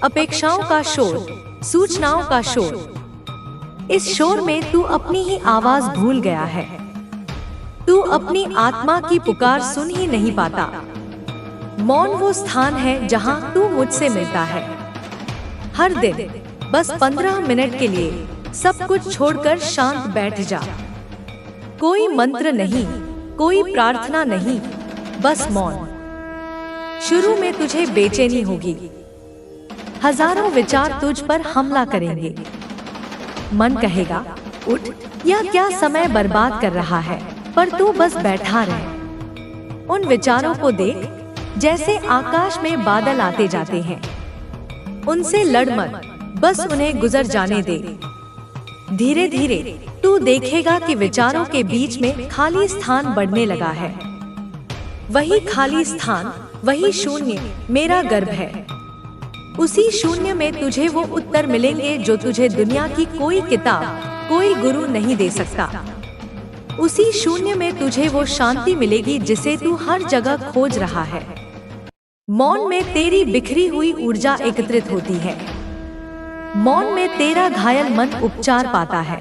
अपेक्षाओं का शोर, सूचनाओं का शोर। इस शोर में तू अपनी ही आवाज भूल गया है। तू अपनी आत्मा की पुकार सुन ही नहीं पाता। मौन वो स्थान है जहाँ तू मुझसे मिलता है। हर दिन बस 15 मिनट के लिए सब कुछ छोड़कर शांत बैठ जा। कोई मंत्र नहीं, कोई प्रार्थना नहीं, बस मौन। शुरू में तुझे बेचैनी होगी, हजारों विचार तुझ पर हमला करेंगे। मन कहेगा उठ, यह क्या समय बर्बाद कर रहा है, पर तू बस बैठा रहे। उन विचारों को देख जैसे आकाश में बादल आते जाते हैं। उनसे लड़ मत, बस उन्हें गुजर जाने दे। धीरे धीरे तू देखेगा कि विचारों के बीच में खाली स्थान बढ़ने लगा है। वही खाली स्थान, वही शून्य मेरा गर्भ है। उसी शून्य में तुझे वो उत्तर मिलेंगे जो तुझे दुनिया की कोई किताब, कोई गुरु नहीं दे सकता। उसी शून्य में तुझे वो शांति मिलेगी जिसे तू हर जगह खोज रहा है। मौन में तेरी बिखरी हुई ऊर्जा एकत्रित होती है। मौन में तेरा घायल मन उपचार पाता है।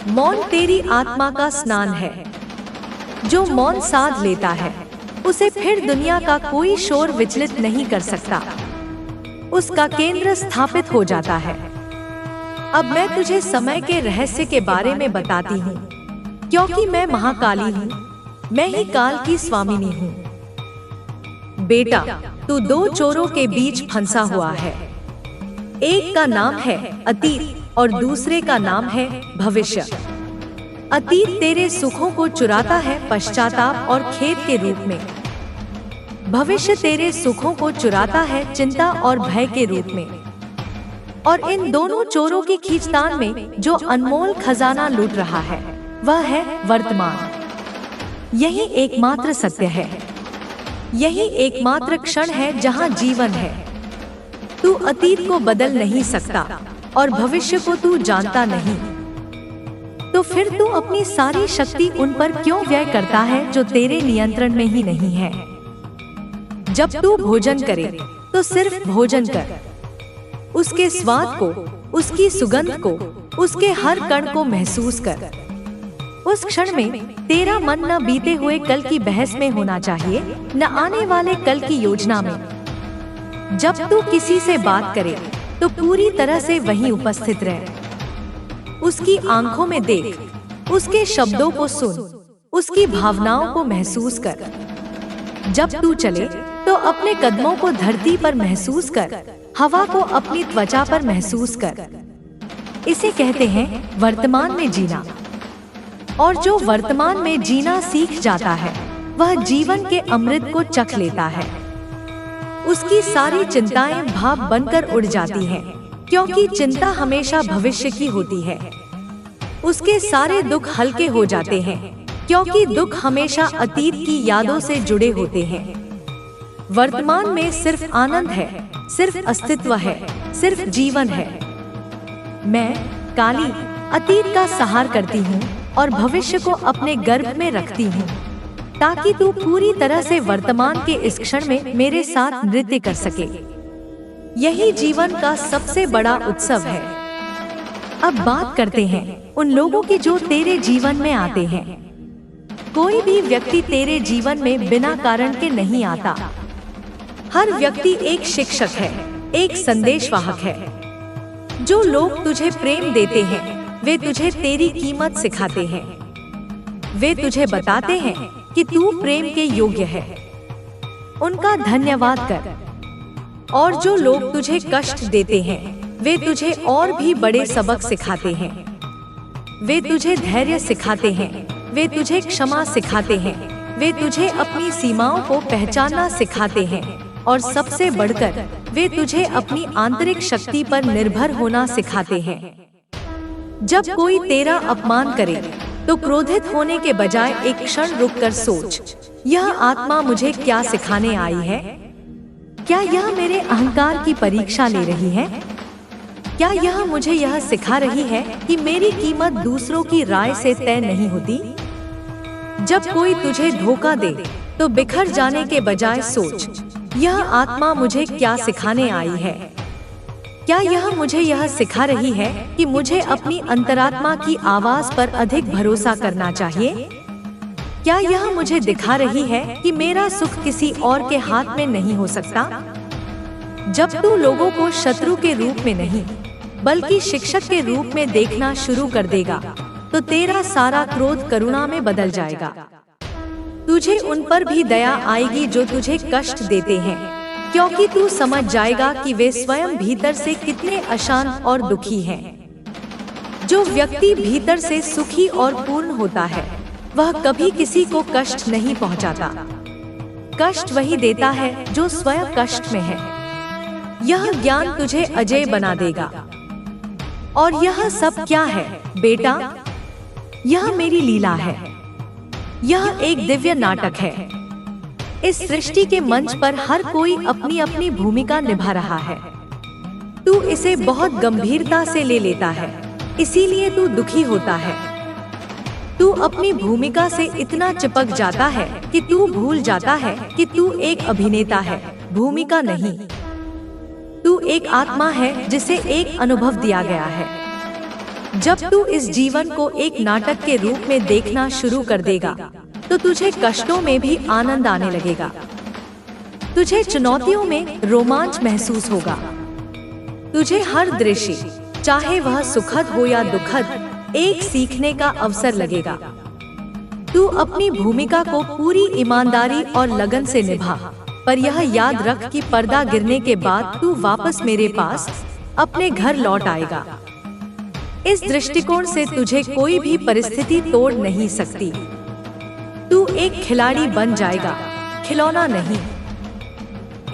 मौन तेरी आत्मा का स्नान है। जो मौन साध लेता है उसे फिर दुनिया का कोई शोर विचलित नहीं कर सकता। उसका केंद्र स्थापित हो जाता है। अब मैं तुझे समय के रहस्य के बारे में बताती हूँ, क्योंकि मैं महाकाली हूँ, मैं ही काल की स्वामिनी हूँ। बेटा, तू दो चोरों के बीच फंसा हुआ है। एक का नाम है अतीत और दूसरे का नाम है भविष्य। अतीत तेरे सुखों को चुराता है पश्चाताप और खेद के रूप में। भविष्य तेरे सुखों को चुराता है चिंता और भय के रूप में। और इन दोनों चोरों की खींचतान में जो अनमोल खजाना लूट रहा है वह है वर्तमान। यही एकमात्र सत्य है। यही एकमात्र क्षण है जहाँ जीवन है। तू अतीत को बदल नहीं सकता और भविष्य को तू जानता नहीं। तो फिर तू अपनी सारी शक्ति उन पर क्यों व्यय करता है जो तेरे नियंत्रण में ही नहीं है। जब तू भोजन करे तो सिर्फ भोजन कर। उसके स्वाद को, उसकी सुगंध को, उसके हर कण को महसूस कर। उस क्षण में तेरा मन न बीते हुए कल की बहस में होना चाहिए, न आने वाले कल की योजना में। जब तू किसी से बात करे तो पूरी तरह से वहीं उपस्थित रहे। उसकी आंखों में देख, उसके शब्दों को सुन, उसकी भावनाओं को महसूस कर। जब तू चले तो अपने कदमों को धरती पर महसूस कर, हवा को अपनी त्वचा पर महसूस कर। इसे कहते हैं वर्तमान में जीना। और जो वर्तमान में जीना सीख जाता है वह जीवन के अमृत को चख लेता है। उसकी सारी चिंताएं भाप बनकर उड़ जाती हैं, क्योंकि चिंता हमेशा भविष्य की होती है। उसके सारे दुख हल्के हो जाते हैं, क्योंकि दुख हमेशा अतीत की यादों से जुड़े होते हैं। वर्तमान में सिर्फ आनंद है, सिर्फ अस्तित्व है, सिर्फ जीवन है। मैं काली अतीत का सहार करती हूँ और भविष्य को अपने गर्भ में रखती हूँ, ताकि तू पूरी तरह से वर्तमान के इस क्षण में मेरे साथ नृत्य कर सके। यही जीवन का सबसे बड़ा उत्सव है। अब बात करते हैं उन लोगों की जो तेरे जीवन में आते हैं। कोई भी व्यक्ति तेरे जीवन में बिना कारण के नहीं आता। हर व्यक्ति एक शिक्षक है, एक संदेशवाहक है। जो लोग तुझे प्रेम देते हैं वे तुझे तेरी कीमत सिखाते हैं। वे तुझे बताते हैं कि तू प्रेम के योग्य है। उनका धन्यवाद कर। और जो लोग तुझे कष्ट देते हैं वे तुझे और भी बड़े सबक सिखाते हैं। वे तुझे धैर्य सिखाते हैं, वे तुझे क्षमा सिखाते हैं, वे तुझे अपनी सीमाओं को पहचानना सिखाते हैं, और सबसे बढ़कर वे तुझे अपनी आंतरिक शक्ति पर निर्भर होना सिखाते हैं। जब कोई तेरा अपमान करे तो क्रोधित होने के बजाय एक क्षण रुककर सोच, यह आत्मा मुझे क्या सिखाने आई है? क्या यह मेरे अहंकार की परीक्षा ले रही है? क्या यह मुझे यह सिखा रही है कि मेरी कीमत दूसरों की राय से तय नहीं होती? जब कोई तुझे धोखा दे तो बिखर जाने के बजाय सोच, यह आत्मा मुझे क्या सिखाने आई है? क्या यह मुझे यह सिखा रही है कि मुझे अपनी अंतरात्मा की आवाज पर अधिक भरोसा करना चाहिए? क्या यह मुझे दिखा रही है कि मेरा सुख किसी और के हाथ में नहीं हो सकता? जब तू लोगों को शत्रु के रूप में नहीं बल्कि शिक्षक के रूप में देखना शुरू कर देगा तो तेरा सारा क्रोध करुणा में बदल जाएगा। तुझे उन पर भी दया आएगी जो तुझे कष्ट देते हैं, क्योंकि तू समझ जाएगा कि वे स्वयं भीतर से कितने अशांत और दुखी हैं। जो व्यक्ति भीतर से सुखी और पूर्ण होता है वह कभी किसी को कष्ट नहीं पहुंचाता। कष्ट वही देता है जो स्वयं कष्ट में है। यह ज्ञान तुझे अजय बना देगा। और यह सब क्या है बेटा? यह मेरी लीला है। यह एक दिव्य नाटक है। इस सृष्टि के मंच पर हर कोई अपनी अपनी भूमिका निभा रहा है। तू इसे बहुत गंभीरता से ले लेता है, इसीलिए तू दुखी होता है। तू अपनी भूमिका से इतना चिपक जाता है कि तू भूल जाता है कि तू एक अभिनेता है, भूमिका नहीं। तू एक आत्मा है जिसे एक अनुभव दिया गया है। जब तू इस जीवन को एक नाटक के रूप में देखना शुरू कर देगा तो तुझे कष्टों में भी आनंद आने लगेगा। तुझे चुनौतियों में रोमांच महसूस होगा। तुझे हर दृश्य, चाहे वह सुखद हो या दुखद, एक सीखने का अवसर लगेगा। तू अपनी भूमिका को पूरी ईमानदारी और लगन से निभा, पर यह याद रख कि पर्दा गिरने के बाद तू वापस मेरे पास अपने घर लौट आएगा। इस दृष्टिकोण से तुझे कोई भी परिस्थिति तोड़ नहीं सकती। तू एक खिलाड़ी बन जाएगा, खिलौना नहीं।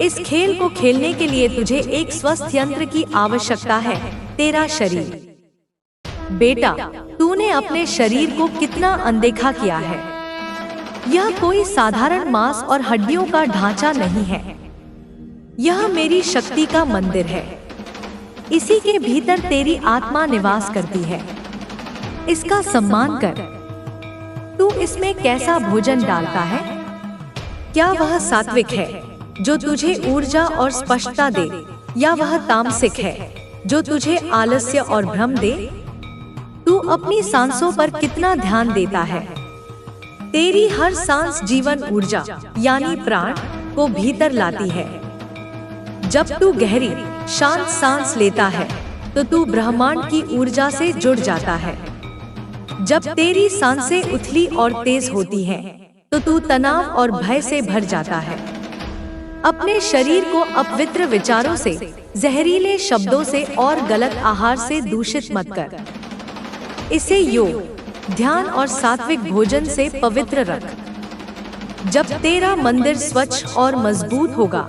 इस खेल को खेलने के लिए तुझे एक स्वस्थ यंत्र की आवश्यकता है, तेरा शरीर। बेटा, तूने अपने शरीर को कितना अनदेखा किया है। यह कोई साधारण मांस और हड्डियों का ढांचा नहीं है। यह मेरी शक्ति का मंदिर है। इसी के भीतर तेरी आत्मा निवास करती है। इसका सम्मान कर। तू इसमें कैसा भोजन डालता है? क्या वह सात्विक है जो तुझे ऊर्जा और स्पष्टता दे, या वह तामसिक है जो तुझे आलस्य और भ्रम दे? तू अपनी सांसों पर कितना ध्यान देता है? तेरी हर सांस जीवन ऊर्जा यानी प्राण को भीतर लाती है। जब तू गहरी शांत सांस लेता है तो तू ब्रह्मांड की ऊर्जा से जुड़ जाता है। जब तेरी सांसें उथली और तेज होती हैं, तो तू तनाव और भय से भर जाता है। अपने शरीर को अपवित्र विचारों से, जहरीले शब्दों से और गलत आहार से दूषित मत कर। इसे योग, ध्यान और सात्विक भोजन से पवित्र रख। जब तेरा मंदिर स्वच्छ और मजबूत होगा,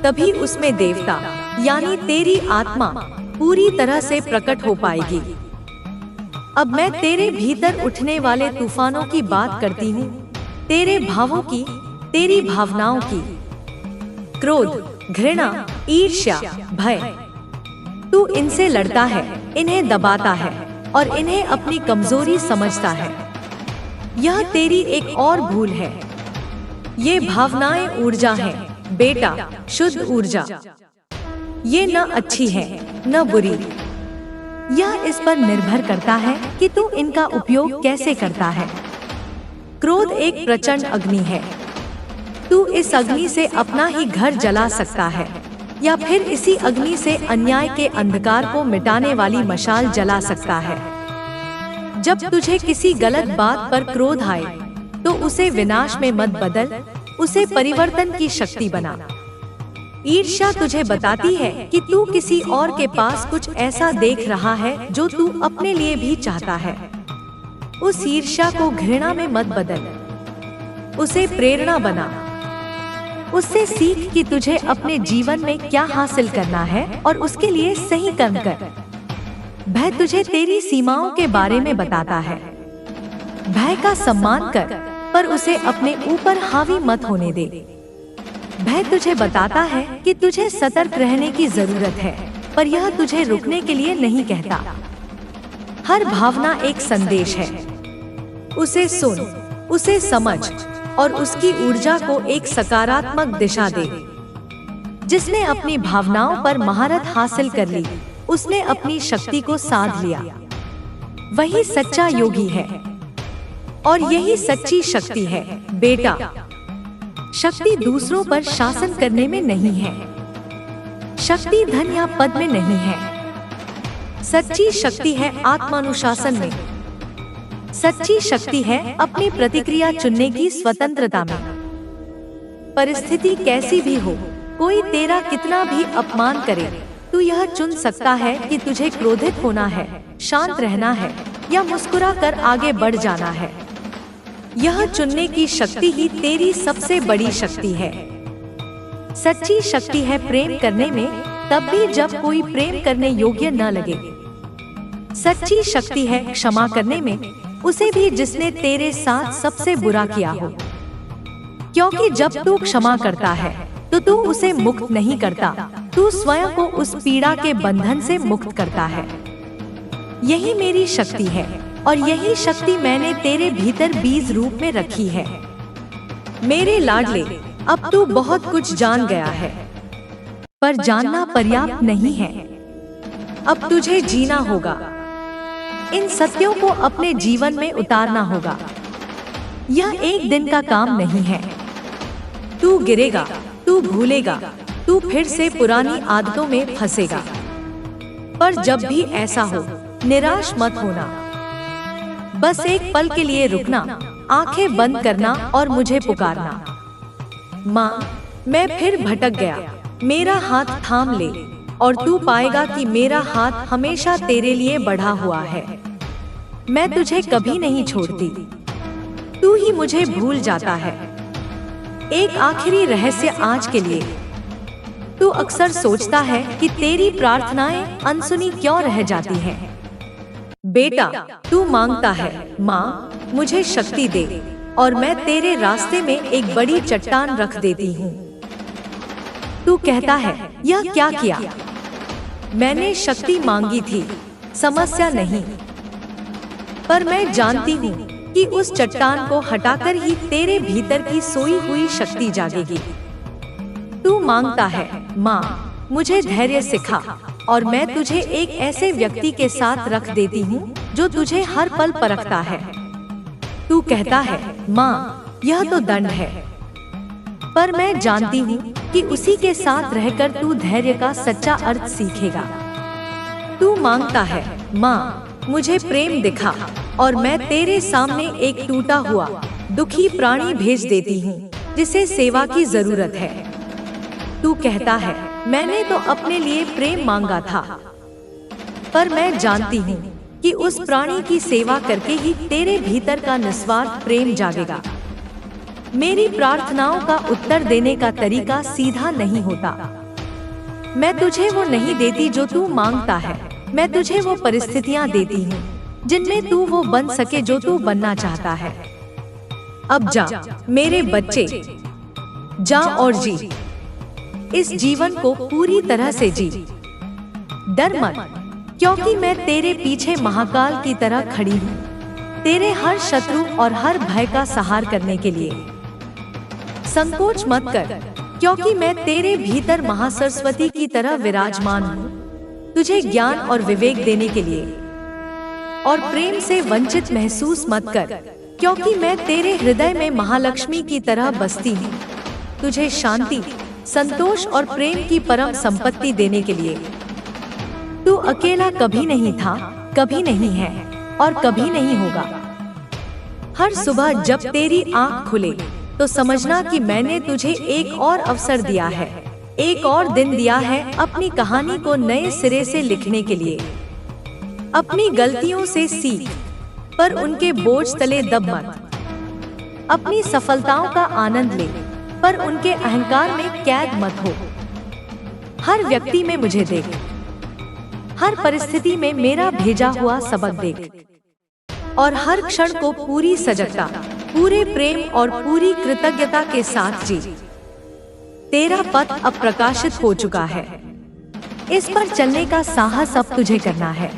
तभी उसमें देवता यानी तेरी आत्मा पूरी तरह से प्रकट हो पाएगी। अब मैं तेरे भीतर उठने वाले तूफानों की बात करती हूँ, तेरे भावों की, तेरी भावनाओं की। क्रोध, घृणा, ईर्ष्या, भय। तू इनसे लड़ता है, इन्हें दबाता है और इन्हें अपनी कमजोरी समझता है। यह तेरी एक और भूल है। ये भावनाएं ऊर्जा हैं, बेटा, शुद्ध ऊर्जा। ये न अच्छी है न बुरी। यह इस पर निर्भर करता है कि तू इनका उपयोग कैसे करता है। क्रोध एक प्रचंड अग्नि है। तू इस अग्नि से अपना ही घर जला सकता है, या फिर इसी अग्नि से अन्याय के अंधकार को मिटाने वाली मशाल जला सकता है। जब तुझे किसी गलत बात पर क्रोध आए, तो उसे विनाश में मत बदल, उसे परिवर्तन की शक्ति बना। ईर्ष्या तुझे बताती है कि तू किसी और के पास कुछ ऐसा देख रहा है जो तू अपने लिए भी चाहता है। उस ईर्ष्या को घृणा में मत बदल, उसे प्रेरणा बना। उससे सीख कि तुझे अपने जीवन में क्या हासिल करना है और उसके लिए सही कर्म कर। भय तुझे तेरी सीमाओं के बारे में बताता है। भय का सम्मान कर, पर उसे अपने ऊपर हावी मत होने दे। भय तुझे बताता है कि तुझे सतर्क रहने की जरूरत है, पर यह तुझे रुकने के लिए नहीं कहता। हर भावना एक संदेश है। उसे सुन, उसे समझ और उसकी ऊर्जा को एक सकारात्मक दिशा दे। जिसने अपनी भावनाओं पर महारत हासिल कर ली, उसने अपनी शक्ति को साध लिया। वही सच्चा योगी है। और यही सच्ची शक्ति है बेटा। शक्ति दूसरों पर शासन करने में नहीं है, शक्ति धन या पद में नहीं है। सच्ची शक्ति है आत्मानुशासन में। सच्ची शक्ति है अपनी प्रतिक्रिया चुनने की स्वतंत्रता में। परिस्थिति कैसी भी हो, कोई तेरा कितना भी अपमान करे, तू यह चुन सकता है कि तुझे क्रोधित होना है, शांत रहना है या मुस्कुरा कर आगे बढ़ जाना है। यह चुनने की शक्ति ही तेरी सबसे बड़ी शक्ति है। सच्ची शक्ति है प्रेम करने में, तब भी जब कोई प्रेम करने योग्य न लगे। सच्ची शक्ति है क्षमा करने में, उसे भी जिसने तेरे साथ सबसे बुरा किया हो। क्योंकि जब तू क्षमा करता है तो तू उसे मुक्त नहीं करता, तू स्वयं को उस पीड़ा के बंधन से मुक्त करता है। यही मेरी शक्ति है और यही शक्ति मैंने तेरे भीतर बीज रूप में रखी है। मेरे लाडले, अब तू बहुत कुछ जान गया है, पर जानना पर्याप्त नहीं है। अब तुझे जीना होगा, इन सत्यों को अपने जीवन में उतारना होगा। यह एक दिन का काम नहीं है। तू गिरेगा, तू भूलेगा, तू फिर से पुरानी आदतों में फंसेगा। पर जब भी ऐसा हो, निराश मत होना। बस एक पल के लिए रुकना, आंखें बंद करना और मुझे पुकारना। माँ, मैं फिर भटक गया, मेरा हाथ थाम ले और तू पाएगा कि मेरा हाथ हमेशा तेरे लिए बढ़ा हुआ है। मैं तुझे कभी नहीं छोड़ती, तू ही मुझे भूल जाता है। एक आखिरी रहस्य आज के लिए। तू अक्सर सोचता है कि तेरी प्रार्थनाएं अनसुनी क्यों रह जाती हैं। बेटा, तू मांगता है, माँ मुझे शक्ति दे, और मैं तेरे रास्ते में एक बड़ी चट्टान रख देती हूँ। तू कहता है, यह क्या किया? मैंने शक्ति मांगी थी, समस्या नहीं। पर मैं जानती हूँ कि उस चट्टान को हटाकर ही तेरे भीतर की सोई हुई शक्ति जागेगी। तू मांगता है, माँ मुझे धैर्य सिखा, और मैं तुझे एक ऐसे व्यक्ति के साथ रख देती हूँ जो तुझे हर पल परखता है। तू कहता है, माँ यह तो दंड है, पर मैं जानती हूँ कि उसी के साथ रहकर तू धैर्य का सच्चा अर्थ सीखेगा। तू मांगता है, माँ मुझे प्रेम दिखा, और मैं तेरे सामने एक टूटा हुआ दुखी प्राणी भेज देती हूँ जिसे सेवा की जरूरत है। तू कहता है, मैंने तो अपने लिए प्रेम मांगा था, पर मैं जानती हूँ कि उस प्राणी की सेवा करके ही तेरे भीतर का निस्वार्थ प्रेम जागेगा। मेरी प्रार्थनाओं का उत्तर देने का तरीका सीधा नहीं होता। मैं तुझे वो नहीं देती जो तू मांगता है, मैं तुझे वो परिस्थितियाँ देती हूँ जिनमें तू वो बन सके जो तू बनना चाहता है। अब जा मेरे बच्चे, जा और जी इस जीवन को पूरी तरह से जी। डर मत, क्योंकि मैं तेरे पीछे महाकाल की तरह खड़ी हूँ, तेरे हर शत्रु और हर भय का संहार करने के लिए। संकोच मत कर, क्योंकि मैं तेरे भीतर महासरस्वती की तरह विराजमान हूँ, तुझे ज्ञान और विवेक देने के लिए। और प्रेम से वंचित महसूस मत कर, क्योंकि मैं तेरे हृदय में महालक्ष्मी की तरह बसती हूँ, तुझे शांति, संतोष और प्रेम की परम संपत्ति देने के लिए। तू अकेला कभी नहीं था, कभी नहीं है और कभी नहीं होगा। हर सुबह जब तेरी आँख खुले तो समझना कि मैंने तुझे एक और अवसर दिया है, एक और दिन दिया है अपनी कहानी को नए सिरे से लिखने के लिए। अपनी गलतियों से सीख, पर उनके बोझ तले दब मत। अपनी सफलताओं का आनंद ले, पर उनके अहंकार में कैद मत हो। हर व्यक्ति में मुझे देख, हर परिस्थिति में मेरा भेजा हुआ सबक देख, और हर क्षण को पूरी सजगता, पूरे प्रेम और पूरी कृतज्ञता के साथ जी। तेरा पथ अब प्रकाशित हो चुका है, इस पर चलने का साहस अब तुझे करना है।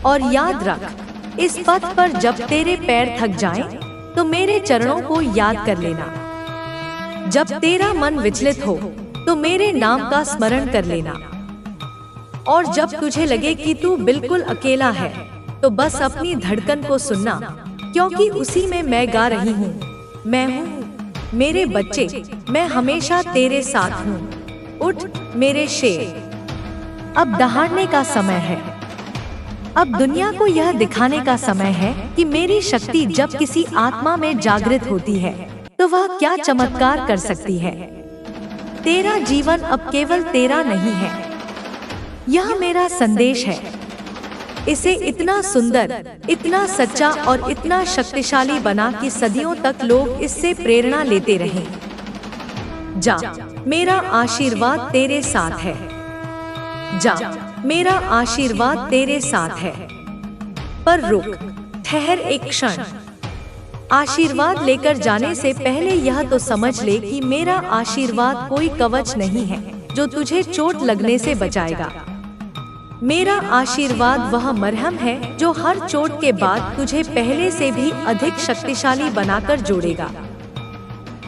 और याद रख, इस पथ पर जब तेरे पैर थक जाएं, तो मेरे चरणों को याद कर लेना। जब तेरा मन विचलित हो तो मेरे नाम का स्मरण कर लेना। और जब तुझे लगे कि तू बिल्कुल अकेला है, तो बस अपनी धड़कन को सुनना, क्योंकि उसी में मैं गा रही हूँ। मैं हूँ मेरे बच्चे, मैं हमेशा तेरे साथ हूँ। उठ मेरे शेर, अब दहाड़ने का समय है। अब दुनिया को यह दिखाने का समय है कि मेरी शक्ति जब किसी आत्मा में जागृत होती है तो वह क्या चमत्कार कर सकती है। तेरा जीवन अब केवल तेरा नहीं है। यह मेरा संदेश है। इसे इतना सुंदर, इतना सच्चा और इतना शक्तिशाली बना कि सदियों तक लोग इससे प्रेरणा लेते रहें। जा, मेरा आशीर्वाद तेरे साथ है। जा, मेरा आशीर्वाद तेरे साथ है। पर रुक, ठहर एक क्षण। आशीर्वाद लेकर जाने से पहले यह तो समझ ले कि मेरा आशीर्वाद कोई कवच नहीं है जो तुझे चोट लगने से बचाएगा। मेरा आशीर्वाद वह मरहम है जो हर चोट के बाद तुझे पहले से भी अधिक शक्तिशाली बनाकर जोड़ेगा।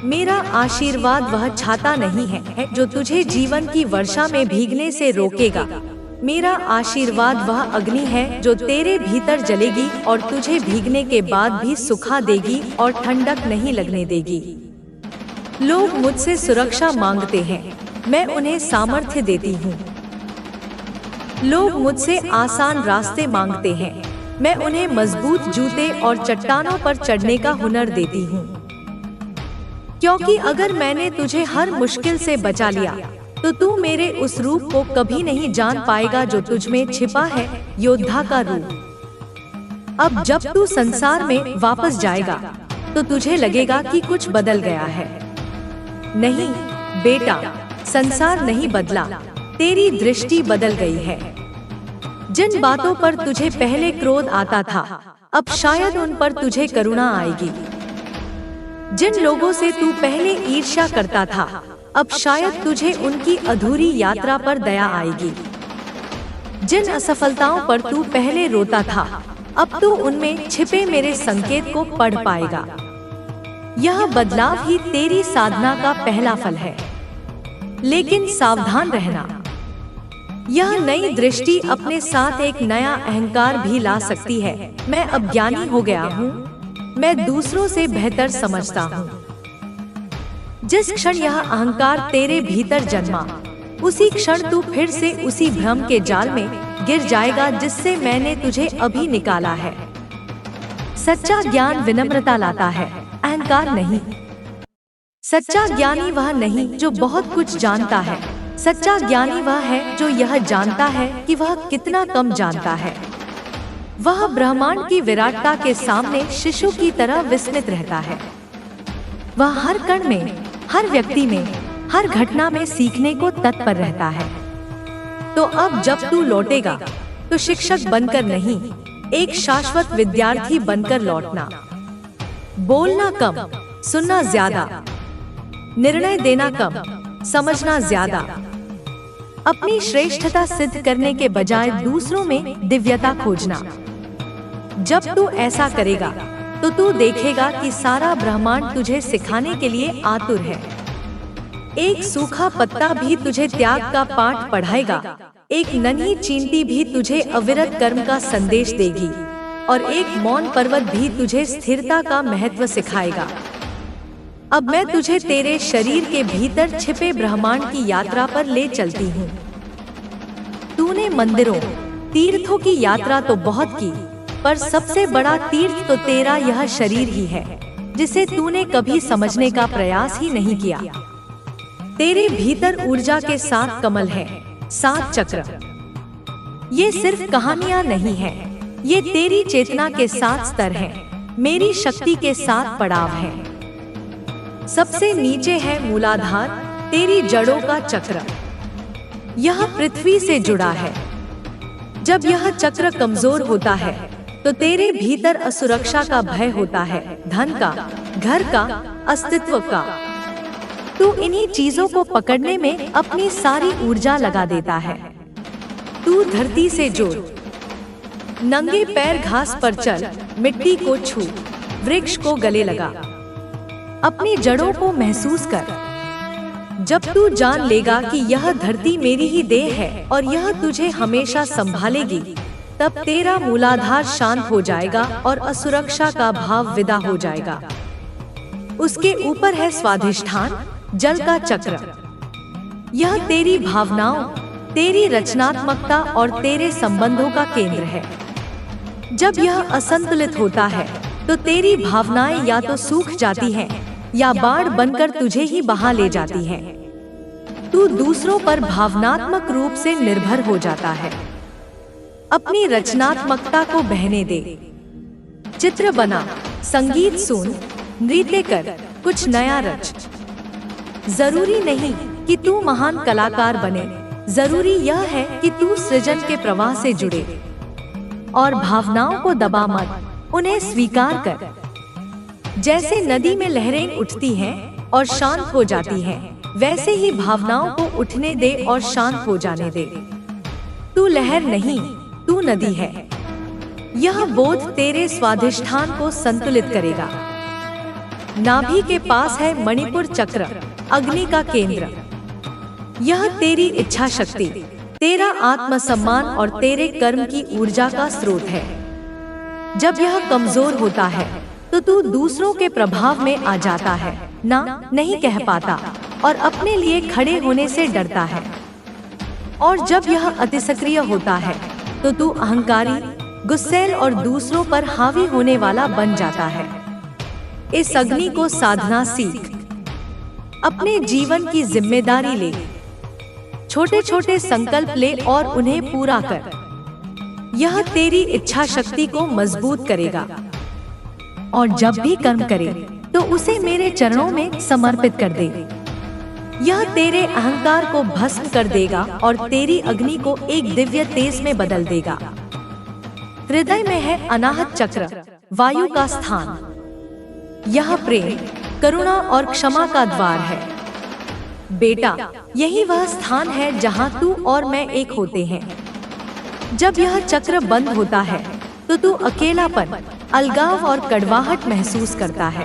मेरा आशीर्वाद वह छाता नहीं है जो तुझे जीवन की वर्षा में भीगने से रोकेगा। मेरा आशीर्वाद वह अग्नि है जो तेरे भीतर जलेगी और तुझे भीगने के बाद भी सुखा देगी और ठंडक नहीं लगने देगी। लोग मुझसे सुरक्षा मांगते हैं, मैं उन्हें सामर्थ्य देती हूँ। लोग मुझसे आसान रास्ते मांगते हैं, मैं उन्हें मजबूत जूते और चट्टानों पर चढ़ने का हुनर देती हूँ। क्योंकि अगर मैंने तुझे हर मुश्किल से बचा लिया तो तू मेरे उस रूप को कभी नहीं जान पाएगा जो तुझ में छिपा है, योद्धा का रूप। अब जब तू संसार में वापस जाएगा तो तुझे लगेगा कि कुछ बदल गया है। नहीं बेटा, संसार नहीं बदला, तेरी दृष्टि बदल गई है। जिन बातों पर तुझे पहले क्रोध आता था, अब शायद उन पर तुझे करुणा आएगी। जिन लोगों से तू पहले ईर्ष्या करता था, अब शायद तुझे उनकी अधूरी यात्रा पर दया आएगी। जिन असफलताओं पर तू पहले रोता था, अब तू उनमें छिपे मेरे संकेत को पढ़ पाएगा। यह बदलाव ही तेरी साधना का पहला फल है। लेकिन सावधान रहना, यह नई दृष्टि अपने साथ एक नया अहंकार भी ला सकती है। मैं अब ज्ञानी हो गया हूँ, मैं दूसरों से बेहतर समझता हूँ। जिस क्षण यह अहंकार तेरे भीतर जन्मा, उसी क्षण तू फिर से उसी भ्रम के जाल में गिर जाएगा जिससे मैंने तुझे अभी निकाला है। सच्चा ज्ञान विनम्रता लाता है, अहंकार नहीं। सच्चा ज्ञानी वह नहीं जो बहुत कुछ जानता है, सच्चा ज्ञानी वह है जो यह जानता है कि वह कितना कम जानता है। वह ब्रह्मांड की विराटता के सामने शिशु की तरह विस्मित रहता है। वह हर कण में, हर व्यक्ति में, हर घटना में सीखने को तत्पर रहता है। तो अब जब तू लौटेगा तो शिक्षक बनकर नहीं, एक शाश्वत विद्यार्थी बनकर लौटना। बोलना कम, सुनना ज्यादा, निर्णय देना कम, समझना ज्यादा। अपनी श्रेष्ठता सिद्ध करने के बजाय दूसरों में दिव्यता खोजना। जब तू ऐसा करेगा तो तू देखेगा कि सारा ब्रह्मांड तुझे सिखाने के लिए आतुर है। एक सूखा पत्ता भी तुझे त्याग का पाठ पढ़ाएगा, एक नन्ही चींटी भी तुझे अविरत कर्म का संदेश देगी और एक मौन पर्वत भी तुझे स्थिरता का महत्व सिखाएगा। अब मैं तुझे तेरे शरीर के भीतर छिपे ब्रह्मांड की यात्रा पर ले चलती हूँ। तूने मंदिरों, तीर्थों की यात्रा तो बहुत की, पर सबसे बड़ा तीर्थ तो तेरा यह शरीर ही है, जिसे तूने कभी समझने का प्रयास ही नहीं किया। तेरे भीतर ऊर्जा के 7 कमल हैं, 7 चक्र। ये सिर्फ कहानियां नहीं हैं, ये तेरी चेतना के 7 स्तर हैं, मेरी शक्ति के 7 पड़ाव हैं। सबसे नीचे है मूलाधार, तेरी जड़ों का चक्र। यह पृथ्वी से जुड़ा है। जब यह चक्र कमजोर होता है तो तेरे भीतर असुरक्षा का भय होता है, धन का, घर का, अस्तित्व का। तू इन्हीं चीजों को पकड़ने में अपनी सारी ऊर्जा लगा देता है। तू धरती से जोड़, नंगे पैर घास पर चल, मिट्टी को छू, वृक्ष को गले लगा, अपनी जड़ों को महसूस कर। जब तू जान लेगा कि यह धरती मेरी ही देह है और यह तुझे हमेशा संभालेगी, तब तेरा मूलाधार शांत हो जाएगा और असुरक्षा का भाव विदा हो जाएगा। उसके ऊपर है स्वाधिष्ठान, जल का चक्र। यह तेरी भावनाओं, तेरी रचनात्मकता और तेरे संबंधों का केंद्र है। जब यह असंतुलित होता है तो तेरी भावनाएं या तो सूख जाती हैं या बाढ़ बनकर तुझे ही बहा ले जाती हैं। तू दूसरों पर भावनात्मक रूप से निर्भर हो जाता है। अपनी रचनात्मकता को बहने दे। चित्र बना, संगीत सुन, नृत्य कर, कुछ नया रच। जरूरी नहीं कि तू महान कलाकार बने, जरूरी यह है कि तू सृजन के प्रवाह से जुड़े। और भावनाओं को दबा मत, उन्हें स्वीकार कर। जैसे नदी में लहरें उठती हैं और शांत हो जाती हैं, वैसे ही भावनाओं को उठने दे और शांत हो जाने दे। तू लहर नहीं, तू नदी है। यह बोध तेरे स्वाधिष्ठान को संतुलित करेगा। नाभि के पास है मणिपुर चक्र, अग्नि का केंद्र। यह तेरी इच्छा शक्ति, तेरा आत्मसम्मान और तेरे कर्म की ऊर्जा का स्रोत है। जब यह कमजोर होता है तो तू दूसरों के प्रभाव में आ जाता है, ना नहीं कह पाता और अपने लिए खड़े होने से डरता है। और जब यह अतिसक्रिय होता है तो तू अहंकारी, गुस्सैल और दूसरों पर हावी होने वाला बन जाता है। इस अग्नि को साधना सीख। अपने जीवन की जिम्मेदारी ले। छोटे छोटे संकल्प ले और उन्हें पूरा कर। यह तेरी इच्छा शक्ति को मजबूत करेगा। और जब भी कर्म करे तो उसे मेरे चरणों में समर्पित कर दे। यह तेरे अहंकार को भस्म कर देगा और तेरी अग्नि को एक दिव्य तेज में बदल देगा। हृदय में है अनाहत चक्र, वायु का स्थान। यह प्रेम, करुणा और क्षमा का द्वार है। बेटा, यही वह स्थान है जहाँ तू और मैं एक होते हैं। जब यह चक्र बंद होता है तो तू अकेलापन, अलगाव और कड़वाहट महसूस करता है।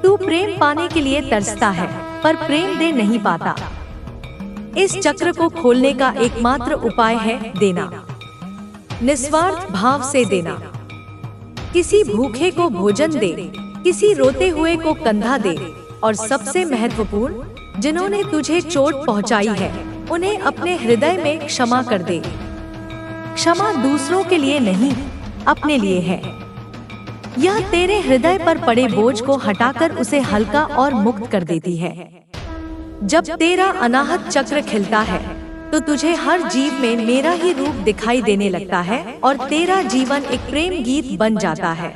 तू प्रेम पाने के लिए तरसता है पर प्रेम दे नहीं पाता। इस चक्र को खोलने का एकमात्र उपाय है देना। निस्वार्थ भाव से देना। किसी भूखे को भोजन दे, किसी रोते हुए को कंधा दे, और सबसे महत्वपूर्ण, जिन्होंने तुझे चोट पहुंचाई है उन्हें अपने हृदय में क्षमा कर दे। क्षमा दूसरों के लिए नहीं, अपने लिए है। यह तेरे हृदय पर पड़े बोझ को हटाकर उसे हल्का और मुक्त कर देती है। जब तेरा अनाहत चक्र खिलता है तो तुझे हर जीव में मेरा ही रूप दिखाई देने लगता है और तेरा जीवन एक प्रेम गीत बन जाता है।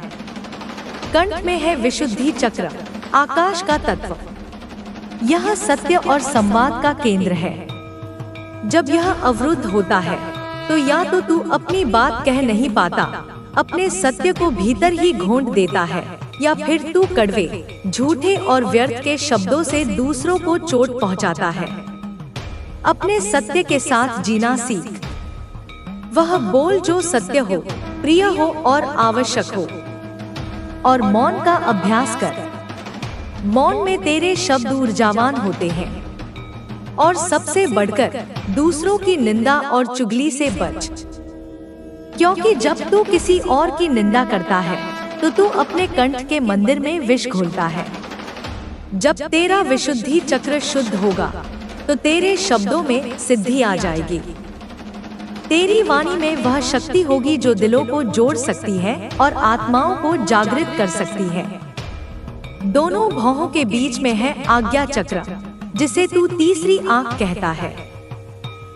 कंठ में है विशुद्धि चक्र, आकाश का तत्व। यह सत्य और संवाद का केंद्र है। जब यह अवरुद्ध होता है तो या तो तू अपनी बात कह नहीं पाता, अपने सत्य को भीतर ही घोंट देता है, या फिर तू कड़वे, झूठे और व्यर्थ के शब्दों से दूसरों को चोट पहुंचाता है। अपने सत्य के साथ जीना सीख। वह बोल जो सत्य हो, प्रिय हो और आवश्यक हो। और मौन का अभ्यास कर। मौन में तेरे शब्द ऊर्जावान होते हैं। और सबसे बढ़कर दूसरों की निंदा और चुगली से बच, क्योंकि जब तू किसी और की निंदा करता है तो तू अपने कंठ के मंदिर में विष घोलता है। जब तेरा विशुद्धि चक्र शुद्ध होगा तो तेरे शब्दों में सिद्धि आ जाएगी। तेरी वाणी में वह शक्ति होगी जो दिलों को जोड़ सकती है और आत्माओं को जागृत कर सकती है। दोनों भौहों के बीच में है आज्ञा चक्र, जिसे तू तीसरी आंख कहता है।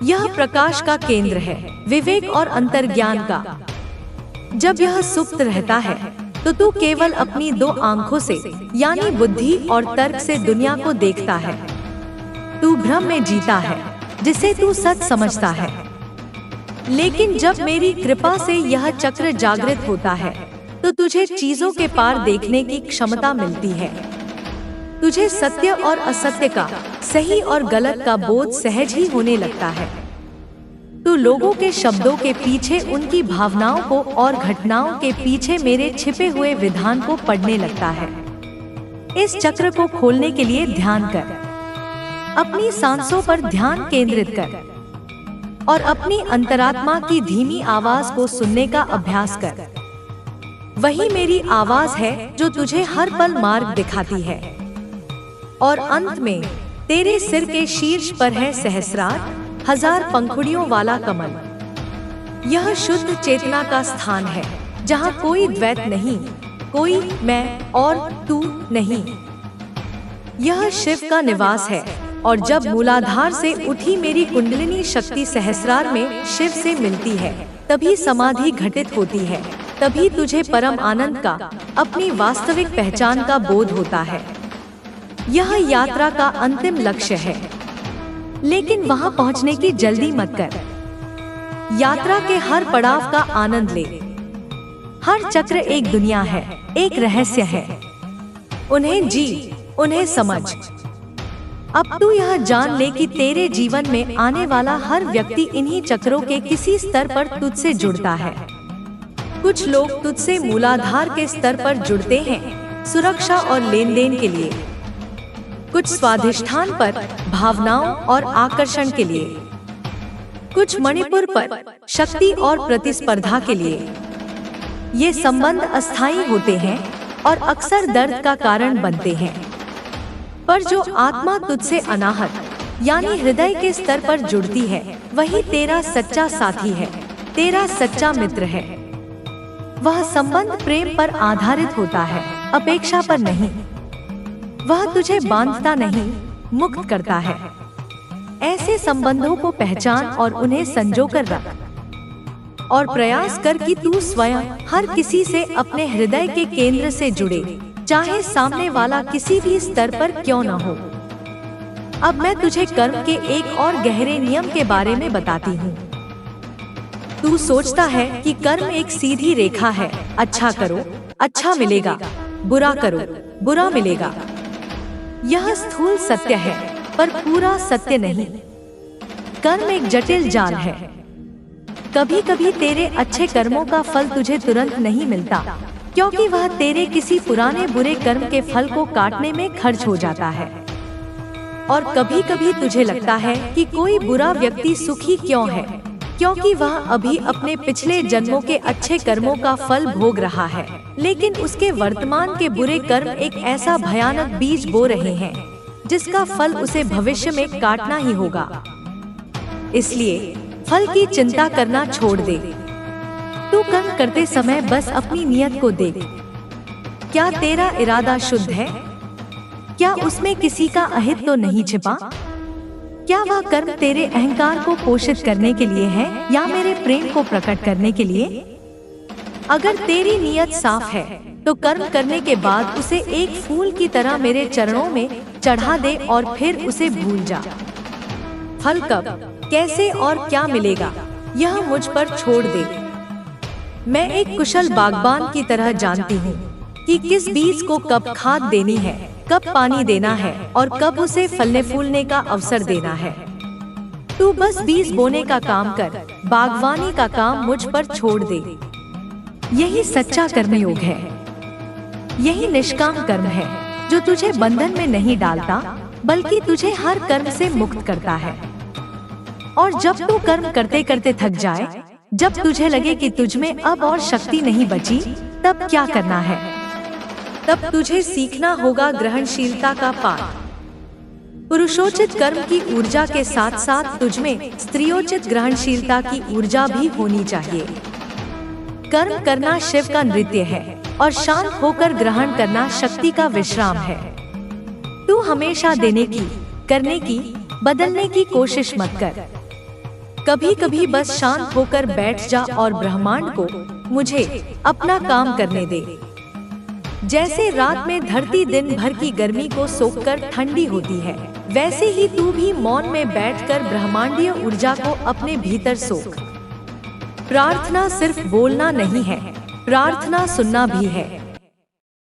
यह प्रकाश का केंद्र है, विवेक और अंतर्ज्ञान का। जब यह सुप्त रहता है तो तू केवल अपनी दो आंखों से, यानी बुद्धि और तर्क से दुनिया को देखता है। तू भ्रम में जीता है, जिसे तू सच समझता है। लेकिन जब मेरी कृपा से यह चक्र जागृत होता है तो तुझे चीजों के पार देखने की क्षमता मिलती है। तुझे सत्य और असत्य का, सही और गलत का बोध सहज ही होने लगता है। तू लोगों के शब्दों के पीछे उनकी भावनाओं को और घटनाओं के पीछे मेरे छिपे हुए विधान को पढ़ने लगता है। इस चक्र को खोलने के लिए ध्यान कर। अपनी सांसों पर ध्यान केंद्रित कर। और अपनी अंतरात्मा की धीमी आवाज को सुनने का अभ्यास कर। वही मेरी आवाज है जो तुझे हर पल मार्ग दिखाती है। और अंत में तेरे सिर के शीर्ष पर है सहस्रार, 1000 पंखुड़ियों वाला कमल। यह शुद्ध चेतना का स्थान है, जहाँ कोई द्वैत नहीं, कोई मैं और तू नहीं। यह शिव का निवास है। और जब मूलाधार से उठी मेरी कुंडलिनी शक्ति सहस्रार में शिव से मिलती है, तभी समाधि घटित होती है। तभी तुझे परम आनंद का, अपनी वास्तविक पहचान का बोध होता है। यह यात्रा का अंतिम लक्ष्य है, लेकिन वहां पहुंचने की जल्दी मत कर। यात्रा के हर पड़ाव का आनंद ले। हर चक्र एक दुनिया है, एक रहस्य है। उन्हें जी, उन्हें समझ। अब तू यह जान ले कि तेरे जीवन में आने वाला हर व्यक्ति इन्हीं चक्रों के किसी स्तर पर तुझसे जुड़ता है। कुछ लोग तुझसे मूलाधार के स्तर पर जुड़ते हैं, सुरक्षा और लेन देन के लिए। कुछ स्वाधिष्ठान पर, भावनाओं और आकर्षण के लिए। कुछ मणिपुर पर, शक्ति और प्रतिस्पर्धा के लिए। ये संबंध अस्थायी होते हैं और अक्सर दर्द का कारण बनते हैं। पर जो आत्मा तुझसे अनाहत, यानी हृदय के स्तर पर जुड़ती है, वही तेरा सच्चा साथी है, तेरा सच्चा मित्र है। वह संबंध प्रेम पर आधारित होता है, अपेक्षा पर नहीं। वह तुझे बांधता नहीं, मुक्त करता है। ऐसे संबंधों को पहचान और उन्हें संजो कर रख। और प्रयास कर कि तू स्वयं हर किसी से अपने हृदय के केंद्र से जुड़े, चाहे सामने वाला किसी भी स्तर पर क्यों न हो। अब मैं तुझे कर्म के एक और गहरे नियम के बारे में बताती हूँ। तू सोचता है कि कर्म एक सीधी रेखा है, अच्छा करो, अच्छा मिलेगा, बुरा करो, बुरा मिलेगा। यह स्थूल सत्य है, पर पूरा सत्य नहीं। कर्म एक जटिल जाल है। कभी कभी तेरे अच्छे कर्मों का फल तुझे तुरंत नहीं मिलता, क्योंकि वह तेरे किसी पुराने बुरे कर्म के फल को काटने में खर्च हो जाता है। और कभी कभी तुझे लगता है कि कोई बुरा व्यक्ति सुखी क्यों है, क्योंकि वह अभी अपने पिछले जन्मों के अच्छे कर्मों का फल भोग रहा है, लेकिन उसके वर्तमान के बुरे कर्म एक ऐसा भयानक बीज बो रहे हैं, जिसका फल उसे भविष्य में काटना ही होगा। इसलिए फल की चिंता करना छोड़ दे। तू कर्म करते समय बस अपनी नियत को देख। क्या तेरा इरादा शुद्ध है? क्या उसमें किसी का अहित तो नहीं छिपा? क्या वह कर्म तेरे अहंकार को पोषित करने के लिए है या मेरे प्रेम को प्रकट करने के लिए? अगर तेरी नियत साफ है, तो कर्म करने के बाद उसे एक फूल की तरह मेरे चरणों में चढ़ा दे और फिर उसे भूल जा। फल कब, कैसे और क्या मिलेगा, यह मुझ पर छोड़ दे। मैं एक कुशल बागबान की तरह जानती हूँ कि किस बीज को कब खाद देनी है, कब पानी देना है और कब उसे फलने फूलने का अवसर देना है। तू बस बीज बोने का काम कर, बागवानी का काम मुझ पर छोड़ दे। यही सच्चा कर्मयोग है। यही निष्काम कर्म है, जो तुझे बंधन में नहीं डालता, बल्कि तुझे हर कर्म से मुक्त करता है। और जब तू कर्म करते करते थक जाए, जब तुझे लगे कि तुझ में अब और शक्ति नहीं बची, तब क्या करना है? तब तुझे सीखना होगा ग्रहणशीलता का पाठ। पुरुषोचित कर्म की ऊर्जा के साथ साथ तुझ में स्त्रियोचित ग्रहणशीलता की ऊर्जा भी होनी चाहिए। कर्म करना शिव का नृत्य है और शांत होकर ग्रहण करना शक्ति का विश्राम है। तू हमेशा देने की, करने की, बदलने की कोशिश मत कर। कभी कभी बस शांत होकर बैठ जा और ब्रह्मांड को, मुझे अपना काम करने दे। जैसे रात में धरती दिन भर की गर्मी को सोखकर ठंडी होती है, वैसे ही तू भी मौन में बैठकर ब्रह्मांडीय ऊर्जा को अपने भीतर सोख। प्रार्थना सिर्फ बोलना नहीं है, प्रार्थना सुनना भी है।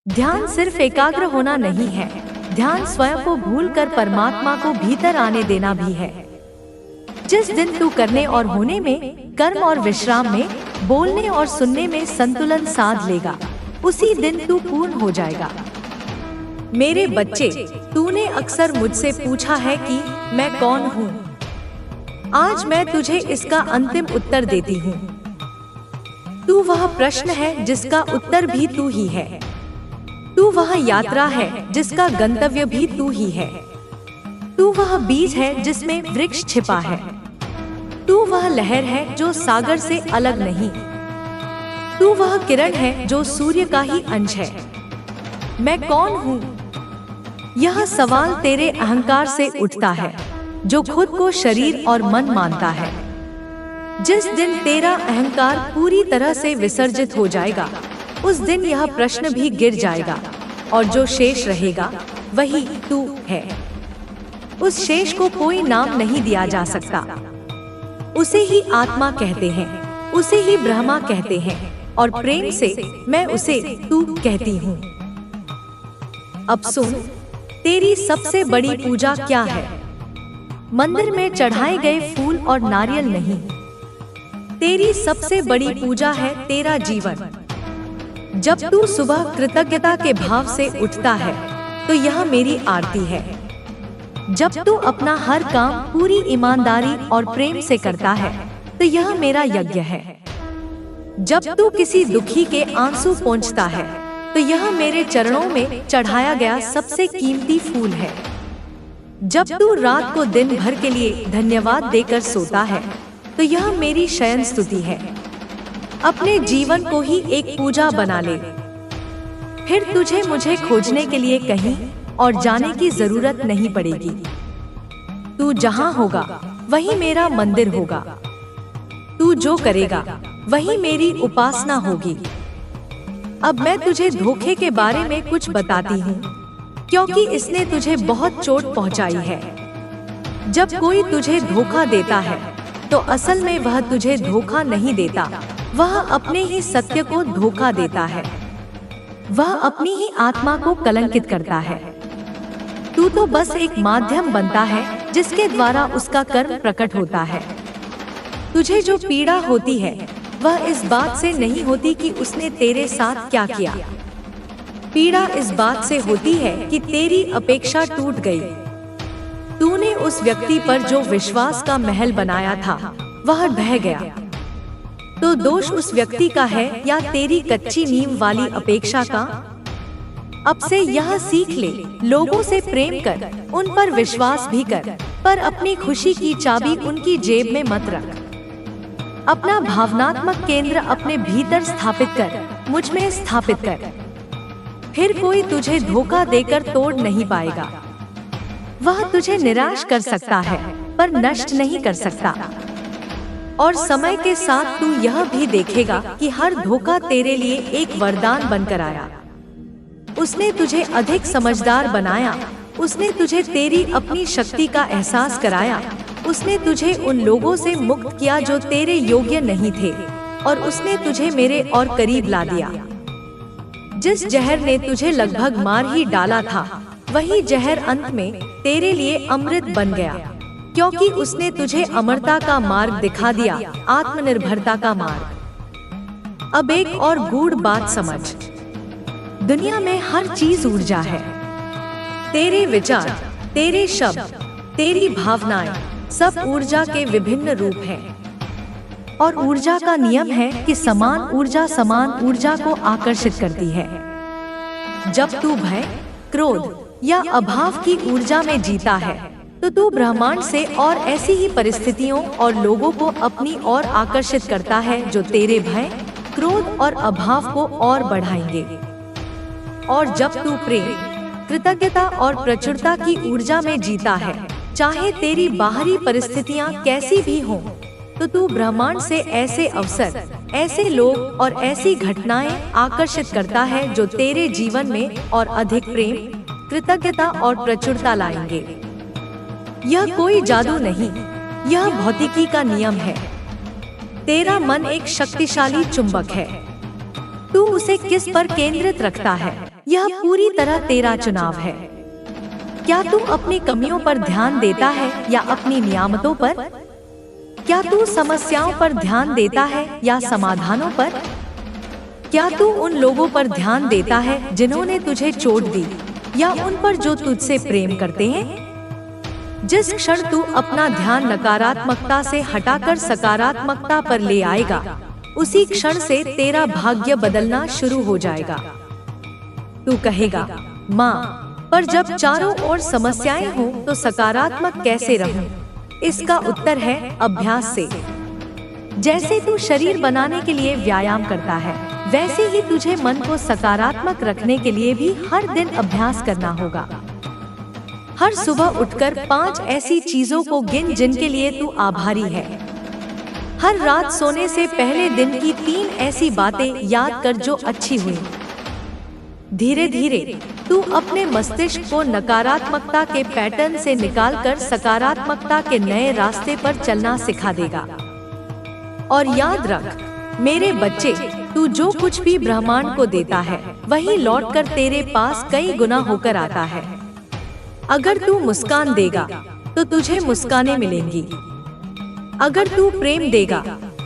ध्यान सिर्फ एकाग्र होना नहीं है, ध्यान स्वयं को भूलकर परमात्मा को भीतर आने देना भी है। जिस दिन तू करने और होने में, कर्म और विश्राम में, बोलने और सुनने में संतुलन साध लेगा, उसी दिन तू पूर्ण हो जाएगा। मेरे बच्चे, तूने अक्सर मुझसे पूछा है कि मैं कौन हूँ। आज मैं तुझे इसका अंतिम उत्तर देती हूँ। तू वह प्रश्न है जिसका उत्तर भी तू ही है। तू वह यात्रा है जिसका गंतव्य भी तू ही है। तू वह बीज है जिसमें वृक्ष छिपा है। तू वह लहर है जो सागर से अलग नहीं। तू वह किरण है जो सूर्य का ही अंश है। मैं कौन हूँ? यह सवाल तेरे अहंकार से उठता है, जो खुद को शरीर और मन मानता है। जिस दिन तेरा अहंकार पूरी तरह से विसर्जित हो जाएगा, उस दिन यह प्रश्न भी गिर जाएगा, और जो शेष रहेगा वही तू है। उस शेष को कोई नाम नहीं दिया जा सकता। उसे ही आत्मा कहते हैं, उसे ही ब्रह्मा कहते हैं, और प्रेम से मैं उसे तू कहती हूँ। अब सुन, तेरी सबसे बड़ी पूजा क्या है? मंदिर में चढ़ाए गए फूल और नारियल नहीं। तेरी सबसे बड़ी पूजा है तेरा जीवन। जब तू सुबह कृतज्ञता के भाव से उठता है, तो यह मेरी आरती है। जब तू अपना हर काम पूरी ईमानदारी और प्रेम से करता है, तो यह मेरा यज्ञ है। जब तू किसी दुखी के आंसू पोंछता है, तो यह मेरे चरणों में चढ़ाया गया सबसे कीमती फूल है। जब तू रात को दिन भर के लिए धन्यवाद देकर सोता है, तो यह मेरी शयन स्तुति है। अपने जीवन को ही एक पूजा बना ले। फिर तुझे मुझे खोजने के लिए कहीं और जाने की जरूरत नहीं पड़ेगी। तू जहाँ होगा वही मेरा मंदिर होगा। तू जो करेगा वही मेरी उपासना होगी। अब मैं तुझे धोखे के बारे में कुछ बताती हूँ, क्योंकि इसने तुझे बहुत चोट पहुँचाई है। जब कोई तुझे धोखा देता है, तो असल में वह तुझे धोखा नहीं देता, वह अपने ही सत्य को धोखा देता है। वह अपनी ही आत्मा को कलंकित करता है। तू तो बस एक माध्यम बनता है जिसके द्वारा उसका कर्म प्रकट होता है। तुझे जो पीड़ा होती है, वह इस बात से नहीं होती कि उसने तेरे साथ क्या किया। पीड़ा इस बात से होती है कि तेरी अपेक्षा टूट गई। तूने उस व्यक्ति पर जो विश्वास का महल बनाया था, वह ढह गया। तो दोष उस व्यक्ति का है या तेरी कच्ची नींव वाली अपेक्षा का? अब से यह सीख ले, लोगों से प्रेम कर, उन पर विश्वास भी कर, पर अपनी खुशी की चाबी उनकी जेब में मत रख। अपना भावनात्मक केंद्र अपने भीतर स्थापित कर, मुझ में स्थापित कर। फिर कोई तुझे धोखा देकर तोड़ नहीं पाएगा। वह तुझे निराश कर सकता है, पर नष्ट नहीं कर सकता। और समय के साथ तू यह भी देखेगा कि हर धोखा तेरे लिए एक वरदान बनकर आया। उसने तुझे अधिक समझदार बनाया। उसने तुझे तेरी अपनी शक्ति का एहसास कराया। उसने तुझे उन लोगों से मुक्त किया जो तेरे योग्य नहीं थे, और उसने तुझे मेरे और करीब ला दिया। जिस जहर ने तुझे लगभग मार ही डाला था, वही जहर अंत में तेरे लिए अमृत बन गया, क्योंकि उसने तुझे अमरता का मार्ग दिखा दिया, आत्मनिर्भरता का मार्ग। अब एक और गूढ़ बात समझ, दुनिया में हर चीज ऊर्जा है। तेरे विचार, तेरे शब्द, तेरी भावनाएं, सब ऊर्जा के विभिन्न रूप हैं। और ऊर्जा का नियम है कि समान ऊर्जा को आकर्षित करती है। जब तू भय, क्रोध या अभाव की ऊर्जा में जीता है, तो तू ब्रह्मांड से और ऐसी ही परिस्थितियों और लोगों को अपनी ओर आकर्षित करता है जो तेरे भय, क्रोध और अभाव को और बढ़ाएंगे। और जब तू प्रेम, कृतज्ञता और प्रचुरता की ऊर्जा में जीता है, चाहे तेरी बाहरी परिस्थितियां कैसी भी हों, तो तू ब्रह्मांड से ऐसे अवसर, ऐसे लोग और ऐसी घटनाएं आकर्षित करता है जो तेरे जीवन में और अधिक प्रेम, कृतज्ञता और प्रचुरता लाएंगे। यह कोई जादू नहीं, यह भौतिकी का नियम है। तेरा मन एक शक्तिशाली चुंबक है। तू उसे किस पर केंद्रित रखता है, यह पूरी तरह तेरा चुनाव है। क्या तू अपनी कमियों पर ध्यान देता है या अपनी नियामतों पर? क्या तू समस्याओं पर ध्यान देता है या समाधानों पर? क्या तू उन लोगों पर ध्यान देता है जिन्होंने तुझे चोट दी, या उन पर जो तुझसे प्रेम करते हैं? जिस क्षण तू अपना ध्यान नकारात्मकता से हटाकर सकारात्मकता पर ले आएगा, उसी क्षण से तेरा भाग्य बदलना शुरू हो जाएगा। तू कहेगा, माँ, पर जब चारों ओर समस्याएं हों तो सकारात्मक कैसे रहूं? इसका उत्तर है अभ्यास से। जैसे तू शरीर बनाने के लिए व्यायाम करता है, वैसे ही तुझे मन को सकारात्मक रखने के लिए भी हर दिन अभ्यास करना होगा। हर सुबह उठकर 5 ऐसी चीजों को गिन जिनके लिए तू आभारी है। हर रात सोने से पहले दिन की 3 ऐसी बातें याद कर जो अच्छी हुई। धीरे धीरे तू अपने मस्तिष्क को नकारात्मकता के पैटर्न से निकालकर सकारात्मकता के नए रास्ते पर चलना सिखा देगा। और याद रख मेरे बच्चे, तू जो कुछ भी ब्रह्मांड को देता है, वही लौटकर तेरे पास कई गुना होकर आता है। अगर तू मुस्कान देगा तो तुझे मुस्कानें मिलेंगी। अगर तू प्रेम देगा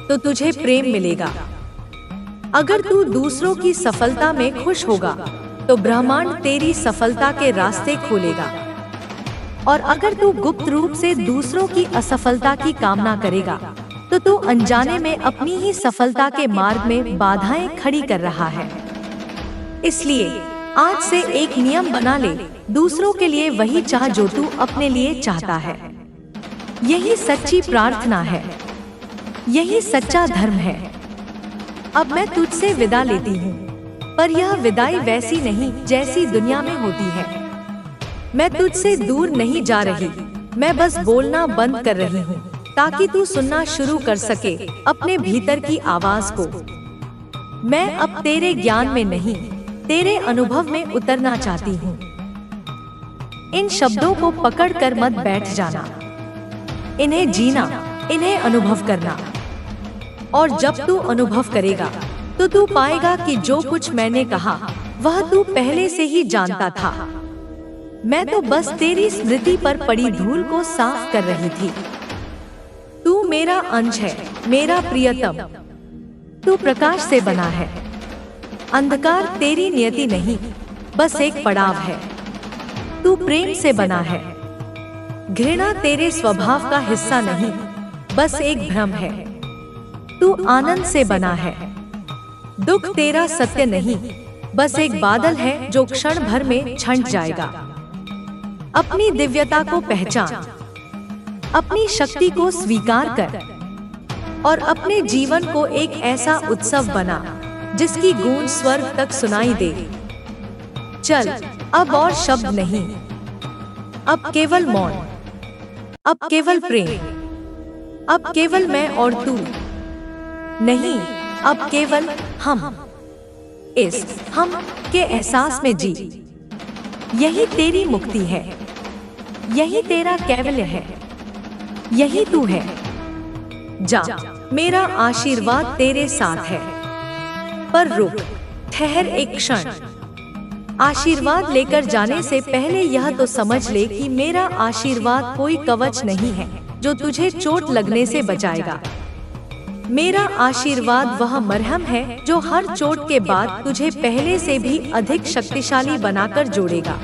तो तुझे प्रेम मिलेगा। अगर तू दूसरों की सफलता में खुश होगा तो ब्रह्मांड तेरी सफलता के रास्ते खोलेगा। और अगर तू गुप्त रूप से दूसरों की असफलता की कामना करेगा तो तू अनजाने में अपनी ही सफलता के मार्ग में बाधाएं खड़ी कर रहा है। इसलिए आज से एक नियम बना ले, दूसरों के लिए वही चाह जो तू अपने लिए चाहता है। यही सच्ची प्रार्थना है, यही सच्चा धर्म है। अब मैं तुझसे विदा लेती हूँ, पर यह विदाई वैसी नहीं जैसी दुनिया में होती है। मैं तुझसे दूर नहीं जा रही, मैं बस बोलना बंद कर रही हूँ ताकि तू सुनना शुरू कर सके अपने भीतर की आवाज को। मैं अब तेरे ज्ञान में नहीं, तेरे अनुभव में उतरना चाहती हूँ। इन शब्दों को पकड़कर मत बैठ जाना, इन्हें जीना, इन्हें अनुभव करना। और जब तू अनुभव करेगा तो तू पाएगा कि जो कुछ मैंने कहा वह तू पहले से ही जानता था। मैं तो बस तेरी स्मृति पर पड़ी धूल को साफ कर रही थी। तू मेरा अंश है, मेरा प्रियतम। तू प्रकाश से बना है। अंधकार तेरी नियति नहीं, बस एक पड़ाव है। तू प्रेम से बना है। घृणा तेरे स्वभाव का हिस्सा नहीं, बस एक भ्रम है। तू आनंद से बना है। दुख तेरा सत्य नहीं, बस एक बादल है जो क्षण भर में छंट जाएगा। अपनी दिव्यता को पहचान, अपनी शक्ति को स्वीकार कर और अपने जीवन को एक ऐसा उत्सव बना जिसकी गूंज स्वर्ग तक सुनाई दे। चल, अब और शब्द नहीं, अब केवल मौन, अब केवल प्रेम, अब केवल मैं और तू नहीं, अब केवल हम। इस हम के एहसास में जी। यही तेरी मुक्ति है, यही तेरा कैवल्य है, यही तू है। जा, मेरा आशीर्वाद तेरे साथ है। पर रुक, ठहर एक क्षण। आशीर्वाद लेकर जाने से पहले यह तो समझ ले कि मेरा आशीर्वाद कोई कवच नहीं है जो तुझे चोट लगने से बचाएगा। मेरा आशीर्वाद वह मरहम है जो हर चोट के बाद तुझे पहले से भी अधिक शक्तिशाली बनाकर जोड़ेगा।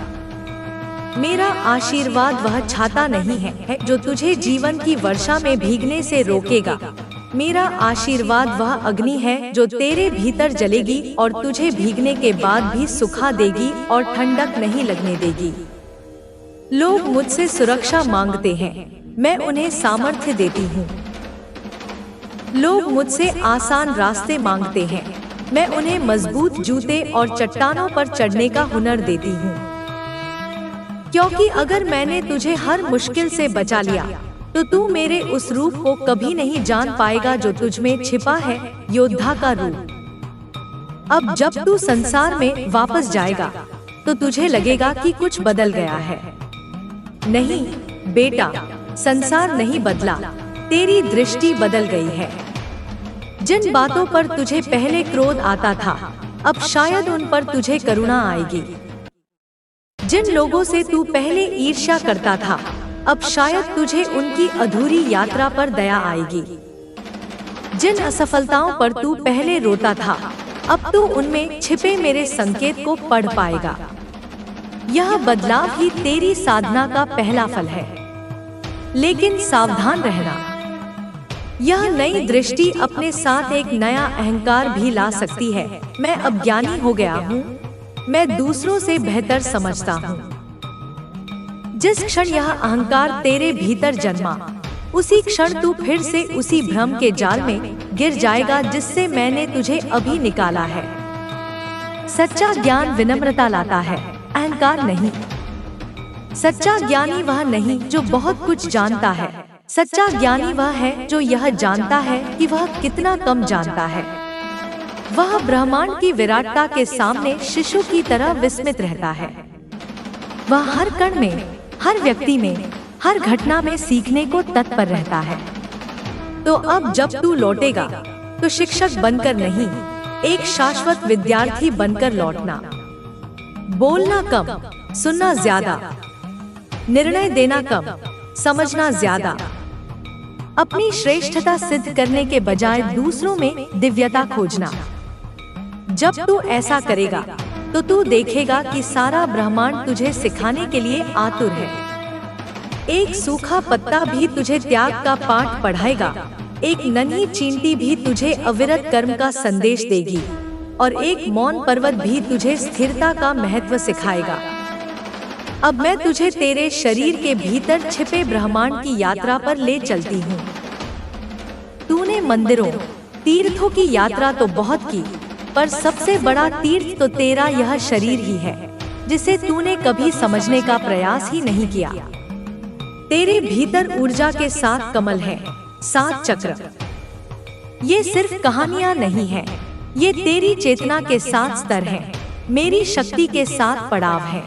मेरा आशीर्वाद वह छाता नहीं है जो तुझे जीवन की वर्षा में भीगने से रोकेगा। मेरा आशीर्वाद वह अग्नि है जो तेरे भीतर जलेगी और तुझे भीगने के बाद भी सुखा देगी और ठंडक नहीं लगने देगी। लोग मुझसे सुरक्षा मांगते हैं, मैं उन्हें सामर्थ्य देती हूँ। लोग मुझसे आसान रास्ते मांगते हैं, मैं उन्हें मजबूत जूते और चट्टानों पर चढ़ने का हुनर देती हूँ। क्योंकि अगर मैंने तुझे हर मुश्किल से बचा लिया तो तू मेरे उस रूप को कभी नहीं जान पाएगा जो तुझ में छिपा है, योद्धा का रूप। अब जब तू संसार में वापस जाएगा तो तुझे लगेगा कि कुछ बदल गया है। नहीं बेटा, संसार नहीं बदला, तेरी दृष्टि बदल गई है। जिन बातों पर तुझे पहले क्रोध आता था, अब शायद उन पर तुझे करुणा आएगी। जिन लोगों से तू पहले ईर्ष्या करता था, अब शायद तुझे उनकी अधूरी यात्रा पर दया आएगी। जिन असफलताओं पर तू पहले रोता था, अब तू उनमें छिपे मेरे संकेत को पढ़ पाएगा। यह बदलाव ही तेरी साधना का पहला फल है। लेकिन सावधान रहना, यह नई दृष्टि अपने साथ एक नया अहंकार भी ला सकती है। मैं अब ज्ञानी हो गया हूँ, मैं दूसरों से बेहतर समझता हूँ। जिस क्षण यह अहंकार तेरे भीतर जन्मा, उसी क्षण तू फिर से उसी भ्रम के जाल में गिर जाएगा जिससे मैंने तुझे अभी निकाला है। सच्चा ज्ञान विनम्रता लाता है, अहंकार नहीं। सच्चा ज्ञानी वह नहीं जो बहुत कुछ जानता है, सच्चा ज्ञानी वह है जो यह जानता है कि वह कितना कम जानता है। वह ब्रह्मांड की विराटता के सामने शिशु की तरह विस्मित रहता है। वह हर कण में, हर व्यक्ति में, हर घटना में सीखने को तत्पर रहता है। तो अब जब तू लौटेगा तो शिक्षक बनकर नहीं, एक शाश्वत विद्यार्थी बनकर लौटना। बोलना कम, सुनना ज्यादा, निर्णय देना कम, समझना ज्यादा। अपनी श्रेष्ठता सिद्ध करने के बजाय दूसरों में दिव्यता खोजना। जब तू ऐसा करेगा तो तू देखेगा कि सारा ब्रह्मांड तुझे सिखाने के लिए आतुर है। एक सूखा पत्ता भी तुझे त्याग का पाठ पढ़ाएगा, एक नन्ही चींटी भी तुझे अविरत कर्म का संदेश देगी, और एक मौन पर्वत भी तुझे स्थिरता का महत्व सिखाएगा। अब मैं तुझे तेरे शरीर के भीतर छिपे ब्रह्मांड की यात्रा पर ले चलती हूँ। तूने मंदिरों, तीर्थों की यात्रा तो बहुत की, पर सबसे बड़ा तीर्थ तो तेरा यह शरीर ही है, जिसे तूने कभी समझने का प्रयास ही नहीं किया। तेरे भीतर ऊर्जा के 7 कमल हैं, 7 चक्र। ये सिर्फ कहानियां नहीं हैं, ये तेरी चेतना के 7 स्तर हैं, मेरी शक्ति के 7 पड़ाव हैं।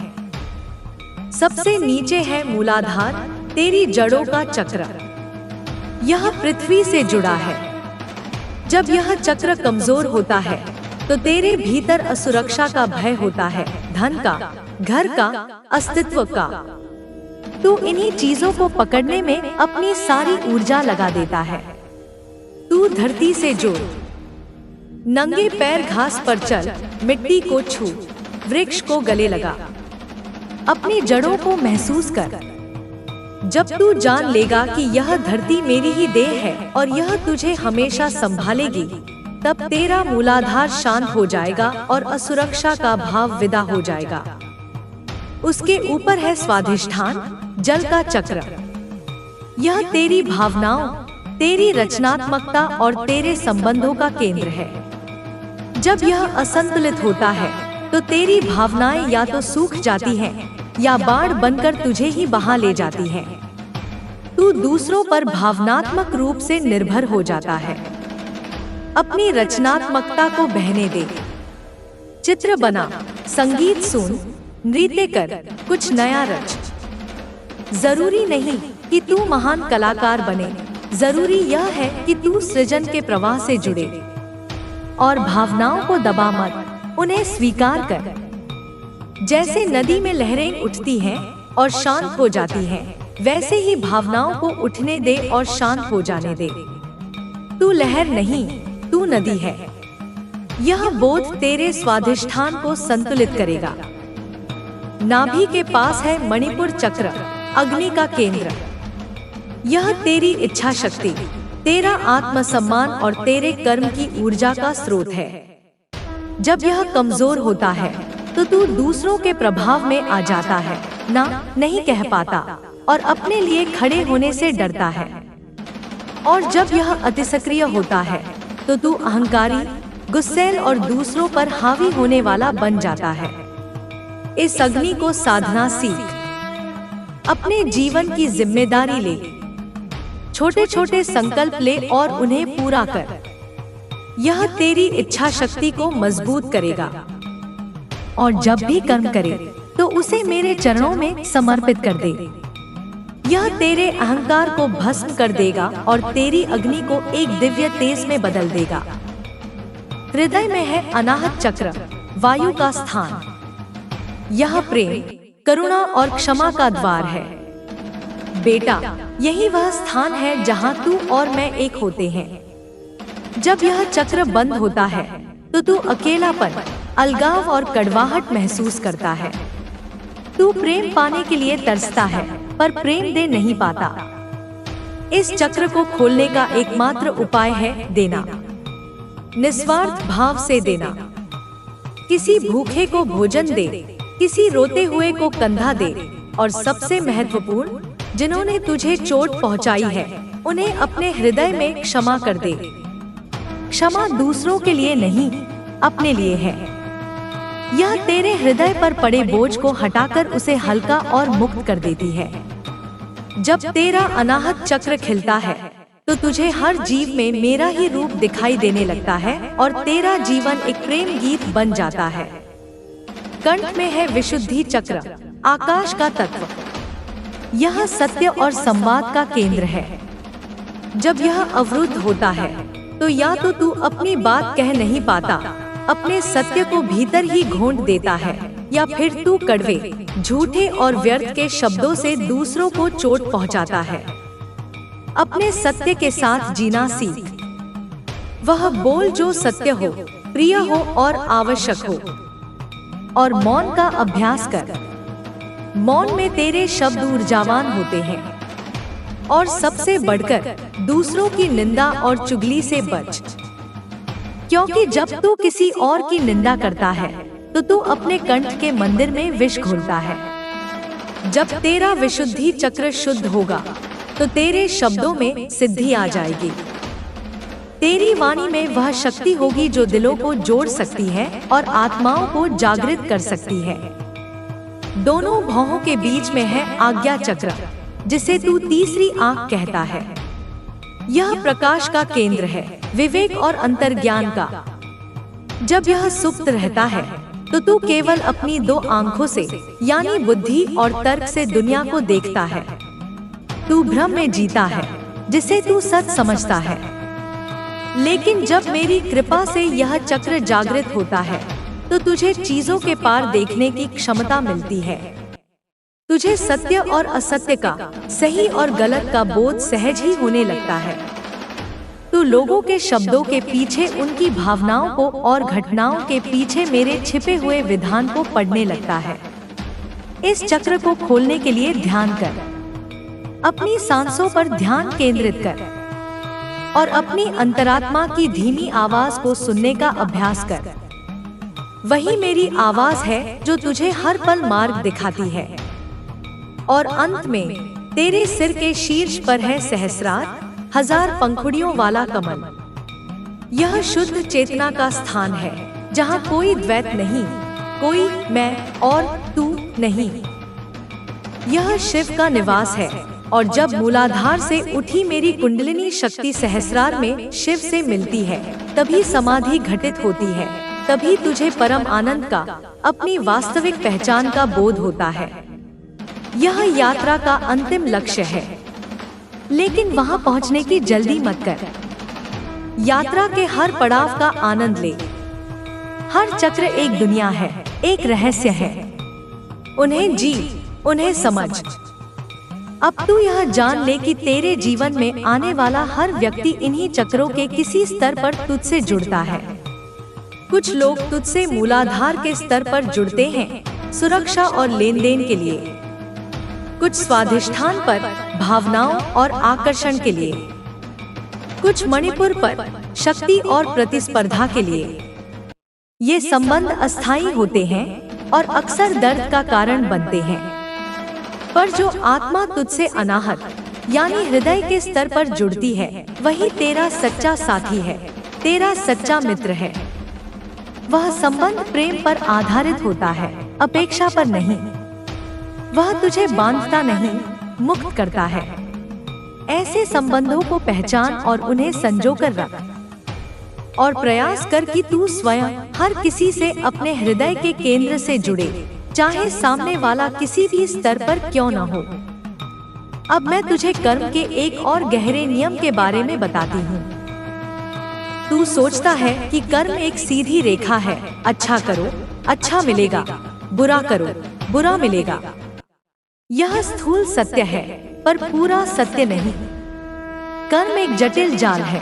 सबसे नीचे है मूलाधार, तेरी जड़ों का चक्र। यह पृथ्वी से जुड़ा है। जब यह चक्र कमजोर होता है तो तेरे भीतर असुरक्षा का भय होता है, धन का, घर का, अस्तित्व का। तू इन्हीं चीजों को पकड़ने में अपनी सारी ऊर्जा लगा देता है। तू धरती से जुड़, नंगे पैर घास पर चल, मिट्टी को छू, वृक्ष को गले लगा, अपनी जड़ों को महसूस कर। जब तू जान लेगा कि यह धरती मेरी ही देह है और यह तुझे हमेशा संभालेगी, तब तेरा मूलाधार शांत हो जाएगा और असुरक्षा का भाव विदा हो जाएगा। उसके ऊपर है स्वाधिष्ठान, जल का चक्र। यह तेरी भावनाओं, तेरी रचनात्मकता और तेरे संबंधों का केंद्र है। जब यह असंतुलित होता है तो तेरी भावनाएं या तो सूख जाती हैं या बाढ़ बनकर तुझे ही बहा ले जाती हैं। तू दूसरों पर भावनात्मक रूप से निर्भर हो जाता है। अपनी रचनात्मकता को बहने दे। चित्र बना, संगीत सुन, नृत्य कर, कुछ नया रच। जरूरी नहीं कि तू महान कलाकार बने, जरूरी यह है कि तू सृजन के प्रवाह से जुड़े। और भावनाओं को दबा मत, उन्हें स्वीकार कर। जैसे नदी में लहरें उठती हैं और शांत हो जाती हैं, वैसे ही भावनाओं को उठने दे और शांत हो जाने दे। तू लहर नहीं, तू नदी है। यह बोध तेरे स्वाधिष्ठान को संतुलित करेगा। नाभि के पास है मणिपुर चक्र, अग्नि का केंद्र। यह तेरी इच्छा शक्ति, तेरा आत्मसम्मान और तेरे कर्म की ऊर्जा का स्रोत है। जब यह कमजोर होता है तो तू दूसरों के प्रभाव में आ जाता है, ना नहीं कह पाता और अपने लिए खड़े होने से डरता है। और जब यह अतिसक्रिय होता है तो तू अहंकारी, गुस्सैल और दूसरों पर हावी होने वाला बन जाता है। इस अग्नि को साधना सीख। अपने जीवन की जिम्मेदारी ले, छोटे छोटे संकल्प ले और उन्हें पूरा कर। यह तेरी इच्छा शक्ति को मजबूत करेगा। और जब भी कर्म करे तो उसे मेरे चरणों में समर्पित कर दे। यह तेरे अहंकार को भस्म कर देगा और तेरी अग्नि को एक दिव्य तेज में बदल देगा। हृदय में है अनाहत चक्र, वायु का स्थान। यह प्रेम, करुणा और क्षमा का द्वार है। बेटा, यही वह स्थान है जहाँ तू और मैं एक होते हैं। जब यह चक्र बंद होता है तो तू अकेलापन, अलगाव और कड़वाहट महसूस करता है। तू प्रेम पाने के लिए तरसता है पर प्रेम दे नहीं पाता। इस चक्र को खोलने का एकमात्र उपाय है देना, निस्वार्थ भाव से देना। किसी भूखे को भोजन दे, किसी रोते हुए को कंधा दे, और सबसे महत्वपूर्ण, जिन्होंने तुझे चोट पहुंचाई है उन्हें अपने हृदय में क्षमा कर दे। क्षमा दूसरों के लिए नहीं, अपने लिए है। यह तेरे हृदय पर पड़े बोझ को हटाकर उसे हल्का और मुक्त कर देती है। जब तेरा अनाहत चक्र खिलता है तो तुझे हर जीव में मेरा ही रूप दिखाई देने लगता है और तेरा जीवन एक प्रेम गीत बन जाता है। कंठ में है विशुद्धि चक्र, आकाश का तत्व। यह सत्य और संवाद का केंद्र है। जब यह अवरुद्ध होता है तो या तो तू अपनी बात कह नहीं पाता, अपने सत्य को भीतर ही घोंट देता है, या फिर तू कड़वे, झूठे और व्यर्थ के शब्दों से दूसरों को चोट पहुंचाता है। अपने सत्य के साथ जीना सीख। वह बोल जो सत्य हो, प्रिय हो और आवश्यक हो, और मौन का अभ्यास कर। मौन में तेरे शब्द ऊर्जावान होते हैं। और सबसे बढ़कर दूसरों की निंदा और चुगली से बच, क्योंकि जब तू किसी और की निंदा करता है तो तू अपने कंठ के मंदिर में विष घोलता है। जब तेरा विशुद्धि चक्र शुद्ध होगा तो तेरे शब्दों में सिद्धि आ जाएगी। तेरी वाणी में वह शक्ति होगी जो दिलों को जोड़ सकती है और आत्माओं को जागृत कर सकती है। दोनों भौहों के बीच में है आज्ञा चक्र, जिसे तू तीसरी आंख कहता है। यह प्रकाश का केंद्र है, विवेक और अंतर्ज्ञान का। जब यह सुप्त रहता है तो तू केवल अपनी दो आंखों से, यानी बुद्धि और तर्क से दुनिया को देखता है। तू भ्रम में जीता है, जिसे तू सच समझता है। लेकिन जब मेरी कृपा से यह चक्र जागृत होता है तो तुझे चीजों के पार देखने की क्षमता मिलती है। तुझे सत्य और असत्य का, सही और गलत का बोध सहज ही होने लगता है। तू लोगों के शब्दों के पीछे उनकी भावनाओं को और घटनाओं के पीछे मेरे छिपे हुए विधान को पढ़ने लगता है। इस चक्र को खोलने के लिए ध्यान कर। अपनी सांसों पर ध्यान केंद्रित कर और अपनी अंतरात्मा की धीमी आवाज को सुनने का अभ्यास कर। वही मेरी आवाज है जो तुझे हर पल मार्ग दिखाती है। और अंत में तेरे सिर के शीर्ष पर है सहस्रार, 1000 पंखुड़ियों वाला कमल। यह शुद्ध चेतना का स्थान है, जहाँ कोई द्वैत नहीं, कोई मैं और तू नहीं। यह शिव का निवास है। और जब मूलाधार से उठी मेरी कुंडलिनी शक्ति सहस्रार में शिव से मिलती है, तभी समाधि घटित होती है। तभी तुझे परम आनंद का, अपनी वास्तविक पहचान का बोध होता है। यह यात्रा का अंतिम लक्ष्य है, लेकिन वहां पहुंचने की जल्दी मत कर। यात्रा के हर पड़ाव का आनंद ले। हर चक्र एक दुनिया है, एक रहस्य है। उन्हें जी, उन्हें समझ। अब तू यह जान ले कि तेरे जीवन में आने वाला हर व्यक्ति इन्हीं चक्रों के किसी स्तर पर तुझसे जुड़ता है। कुछ लोग तुझसे मूलाधार के स्तर पर जुड़ते हैं, सुरक्षा और लेन देन के लिए। कुछ स्वाधिष्ठान पर, भावनाओं और आकर्षण के लिए। कुछ मणिपुर पर, शक्ति और प्रतिस्पर्धा के लिए। ये संबंध अस्थायी होते हैं और अक्सर दर्द का कारण बनते हैं। पर जो आत्मा तुझसे अनाहत, यानी हृदय के स्तर पर जुड़ती है, वही तेरा सच्चा साथी है, तेरा सच्चा मित्र है। वह संबंध प्रेम पर आधारित होता है, अपेक्षा पर नहीं। वह तुझे बांधता नहीं, मुक्त करता है। ऐसे संबंधों को पहचान और उन्हें संजोकर रख। और प्रयास कर कि तू स्वयं हर किसी से अपने हृदय के केंद्र से जुड़े, चाहे सामने वाला किसी भी स्तर पर क्यों न हो। अब मैं तुझे कर्म के एक और गहरे नियम के बारे में बताती हूँ। तू सोचता है कि कर्म एक सीधी रेखा है, अच्छा करो, अच्छा मिलेगा, बुरा करो, बुरा मिलेगा। यह स्थूल सत्य है, पर पूरा सत्य नहीं। कर्म एक जटिल जाल है।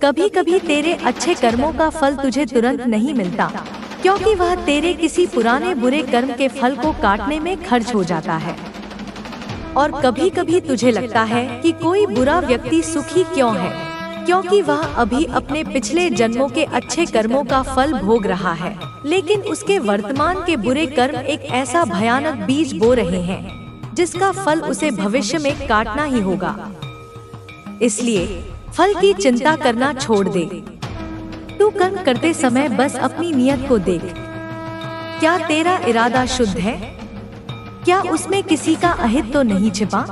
कभी कभी तेरे अच्छे कर्मों का फल तुझे तुरंत नहीं मिलता, क्योंकि वह तेरे किसी पुराने बुरे कर्म के फल को काटने में खर्च हो जाता है। और कभी कभी तुझे लगता है कि कोई बुरा व्यक्ति सुखी क्यों है, क्योंकि वह अभी अपने पिछले जन्मों के अच्छे कर्मों का फल भोग रहा है, लेकिन उसके वर्तमान के बुरे कर्म एक ऐसा भयानक बीज बो रहे हैं जिसका फल उसे भविष्य में काटना ही होगा। इसलिए फल की चिंता करना छोड़ दे। तू कर्म करते समय बस अपनी नियत को देख। क्या तेरा इरादा शुद्ध है? क्या उसमें किसी का अहित तो नहीं छिपा?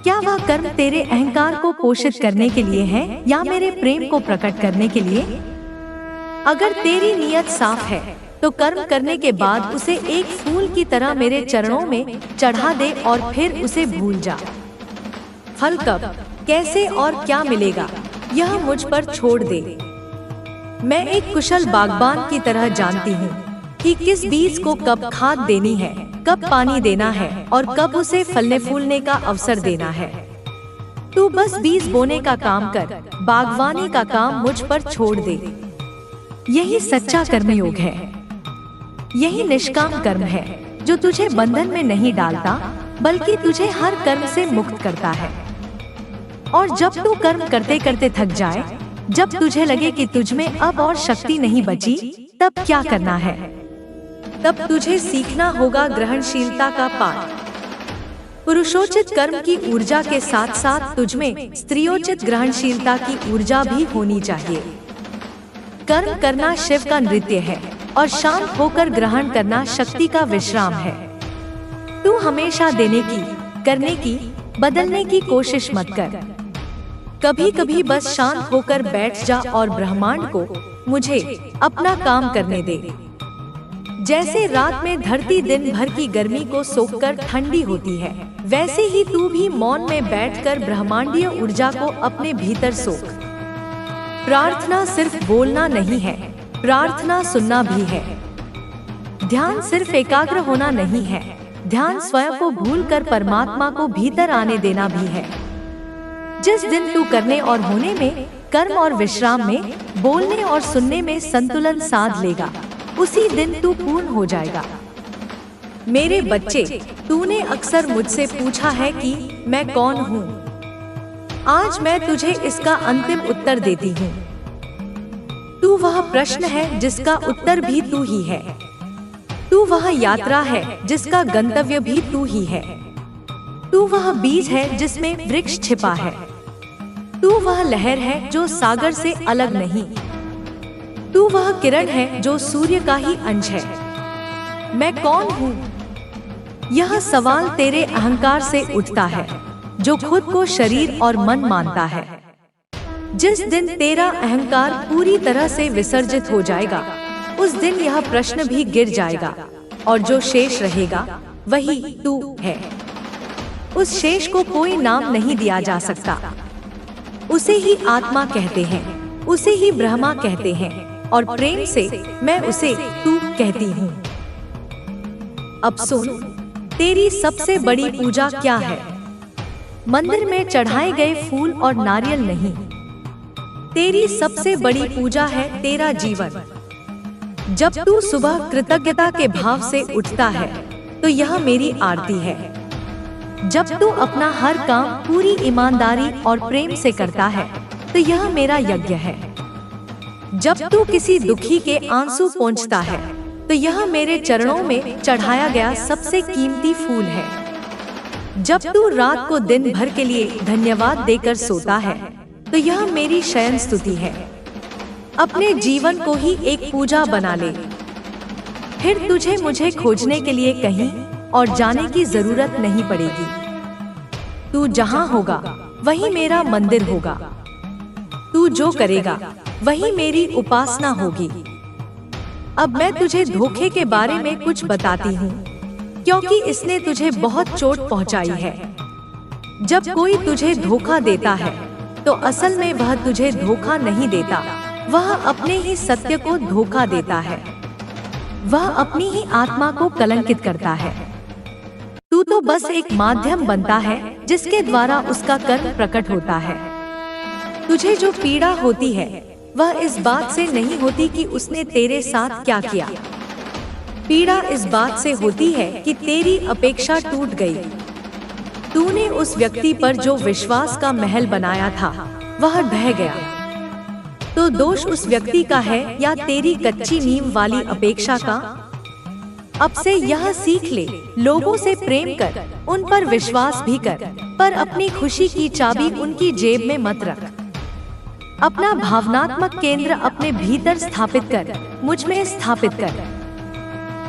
क्या वह कर्म तेरे अहंकार को पोषित करने के लिए है या मेरे प्रेम को प्रकट करने के लिए? अगर तेरी नियत साफ है तो कर्म करने के बाद उसे एक फूल की तरह मेरे चरणों में चढ़ा दे और फिर उसे भूल जा। फल कब, कैसे और क्या मिलेगा, यह मुझ पर छोड़ दे। मैं एक कुशल बागबान की तरह जानती हूँ कि किस बीज को कब खाद देनी है, कब पानी देना है और कब उसे फलने फूलने का अवसर देना है। तू बस बीज बोने का काम कर, बागवानी का काम मुझ पर छोड़ दे। यही सच्चा कर्मयोग है। यही निष्काम कर्म है जो तुझे बंधन में नहीं डालता बल्कि तुझे हर कर्म से मुक्त करता है। और जब तू कर्म करते करते थक जाए, जब तुझे लगे कि तुझ में अब और शक्ति नहीं बची, तब क्या करना है? तब तुझे सीखना होगा ग्रहणशीलता का पाठ। पुरुषोचित कर्म की ऊर्जा के साथ साथ तुझमें स्त्रियोचित ग्रहणशीलता की ऊर्जा भी होनी चाहिए। कर्म करना शिव का नृत्य है और शांत होकर ग्रहण करना शक्ति का विश्राम है। तू हमेशा देने की, करने की, बदलने की कोशिश मत कर। कभी कभी बस शांत होकर बैठ जा और ब्रह्मांड को, मुझे अपना काम करने दे। जैसे रात में धरती दिन भर की गर्मी को सोखकर ठंडी होती है, वैसे ही तू भी मौन में बैठकर ब्रह्मांडीय ऊर्जा को अपने भीतर सोख। प्रार्थना सिर्फ बोलना नहीं है, प्रार्थना सुनना भी है। ध्यान सिर्फ एकाग्र होना नहीं है, ध्यान स्वयं को भूलकर परमात्मा को भीतर आने देना भी है। जिस दिन तू करने और होने में, कर्म और विश्राम में, बोलने और सुनने में संतुलन साध लेगा, उसी दिन तू पूर्ण हो जाएगा। मेरे बच्चे, तूने अक्सर मुझसे पूछा है कि मैं कौन हूँ। आज मैं तुझे इसका अंतिम उत्तर देती हूँ। तू वह प्रश्न है जिसका उत्तर भी तू ही है। तू वह यात्रा है जिसका गंतव्य भी तू ही है। तू वह बीज है जिसमें वृक्ष छिपा है। तू वह लहर है जो सागर से अलग नहीं। तू वह किरण है जो सूर्य का ही अंश है। मैं कौन हूँ? यह सवाल तेरे अहंकार से उठता है, जो खुद को शरीर और मन मानता है। जिस दिन तेरा अहंकार पूरी तरह से विसर्जित हो जाएगा, उस दिन यह प्रश्न भी गिर जाएगा और जो शेष रहेगा वही तू है। उस शेष को कोई नाम नहीं दिया जा सकता। उसे ही आत्मा कहते हैं, उसे ही ब्रह्मा कहते हैं और प्रेम से मैं उसे तू कहती हूँ। अब सुन, तेरी सबसे बड़ी पूजा क्या है? मंदिर में चढ़ाए गए फूल और नारियल नहीं। तेरी सबसे बड़ी पूजा है तेरा जीवन। जब तू सुबह कृतज्ञता के भाव से उठता है तो यह मेरी आरती है। जब तू अपना हर काम पूरी ईमानदारी और प्रेम से करता है तो यह मेरा यज्ञ है। जब तू किसी दुखी के आंसू पोंछता है तो यह मेरे चरणों में चढ़ाया गया सबसे कीमती फूल है। जब तू रात को दिन भर के लिए धन्यवाद देकर सोता है तो यह मेरी शयन स्तुति है। अपने जीवन को ही एक पूजा बना ले। फिर तुझे मुझे खोजने के लिए कहीं और जाने की जरूरत नहीं पड़ेगी। तू जहाँ होगा वही मेरा मंदिर होगा। तू जो करेगा वही मेरी उपासना होगी। अब मैं तुझे धोखे के बारे में कुछ बताती हूँ, क्योंकि इसने तुझे बहुत चोट पहुँचाई है। जब कोई तुझे धोखा देता है तो असल में वह तुझे धोखा नहीं देता, वह अपने ही सत्य को धोखा देता है। वह अपनी ही आत्मा को कलंकित करता है। तू तो बस एक माध्यम बनता है जिसके द्वारा उसका कर्म प्रकट होता है। तुझे जो पीड़ा होती है वह इस बात से नहीं होती कि उसने तेरे साथ क्या किया। पीड़ा इस बात से होती है कि तेरी अपेक्षा टूट गई। तूने उस व्यक्ति पर जो विश्वास का महल बनाया था वह ढह गया। तो दोष उस व्यक्ति का है या तेरी कच्ची नींव वाली अपेक्षा का? अब से यह सीख ले, लोगों से प्रेम कर, उन पर विश्वास भी कर, पर अपनी खुशी की चाबी उनकी जेब में मत रख। अपना भावनात्मक केंद्र अपने भीतर स्थापित कर, मुझ में स्थापित कर।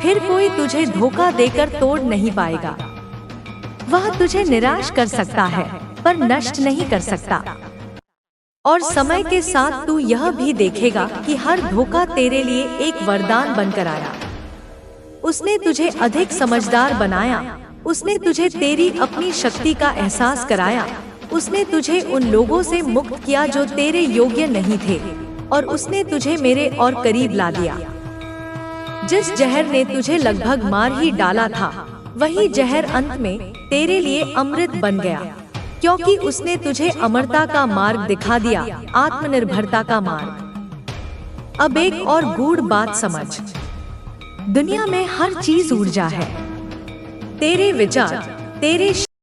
फिर कोई तुझे धोखा देकर तोड़ नहीं पाएगा। वह तुझे निराश कर सकता है पर नष्ट नहीं कर सकता। और समय के साथ तू यह भी देखेगा कि हर धोखा तेरे लिए एक वरदान बनकर आया। उसने तुझे अधिक समझदार बनाया, उसने तुझे तेरी अपनी शक्ति का एहसास कराया, उसने तुझे उन लोगों से मुक्त किया जो तेरे योग्य नहीं थे, और उसने तुझे मेरे और करीब ला दिया। जिस जहर ने तुझे लगभग मार ही डाला था, वही जहर अंत में तेरे लिए अमृत बन गया, क्योंकि उसने तुझे अमरता का मार्ग दिखा दिया, आत्मनिर्भरता का मार्ग। अब एक और गूढ़ बात समझ, दुनिया में हर चीज ऊर्जा है। तेरे विचार, तेरे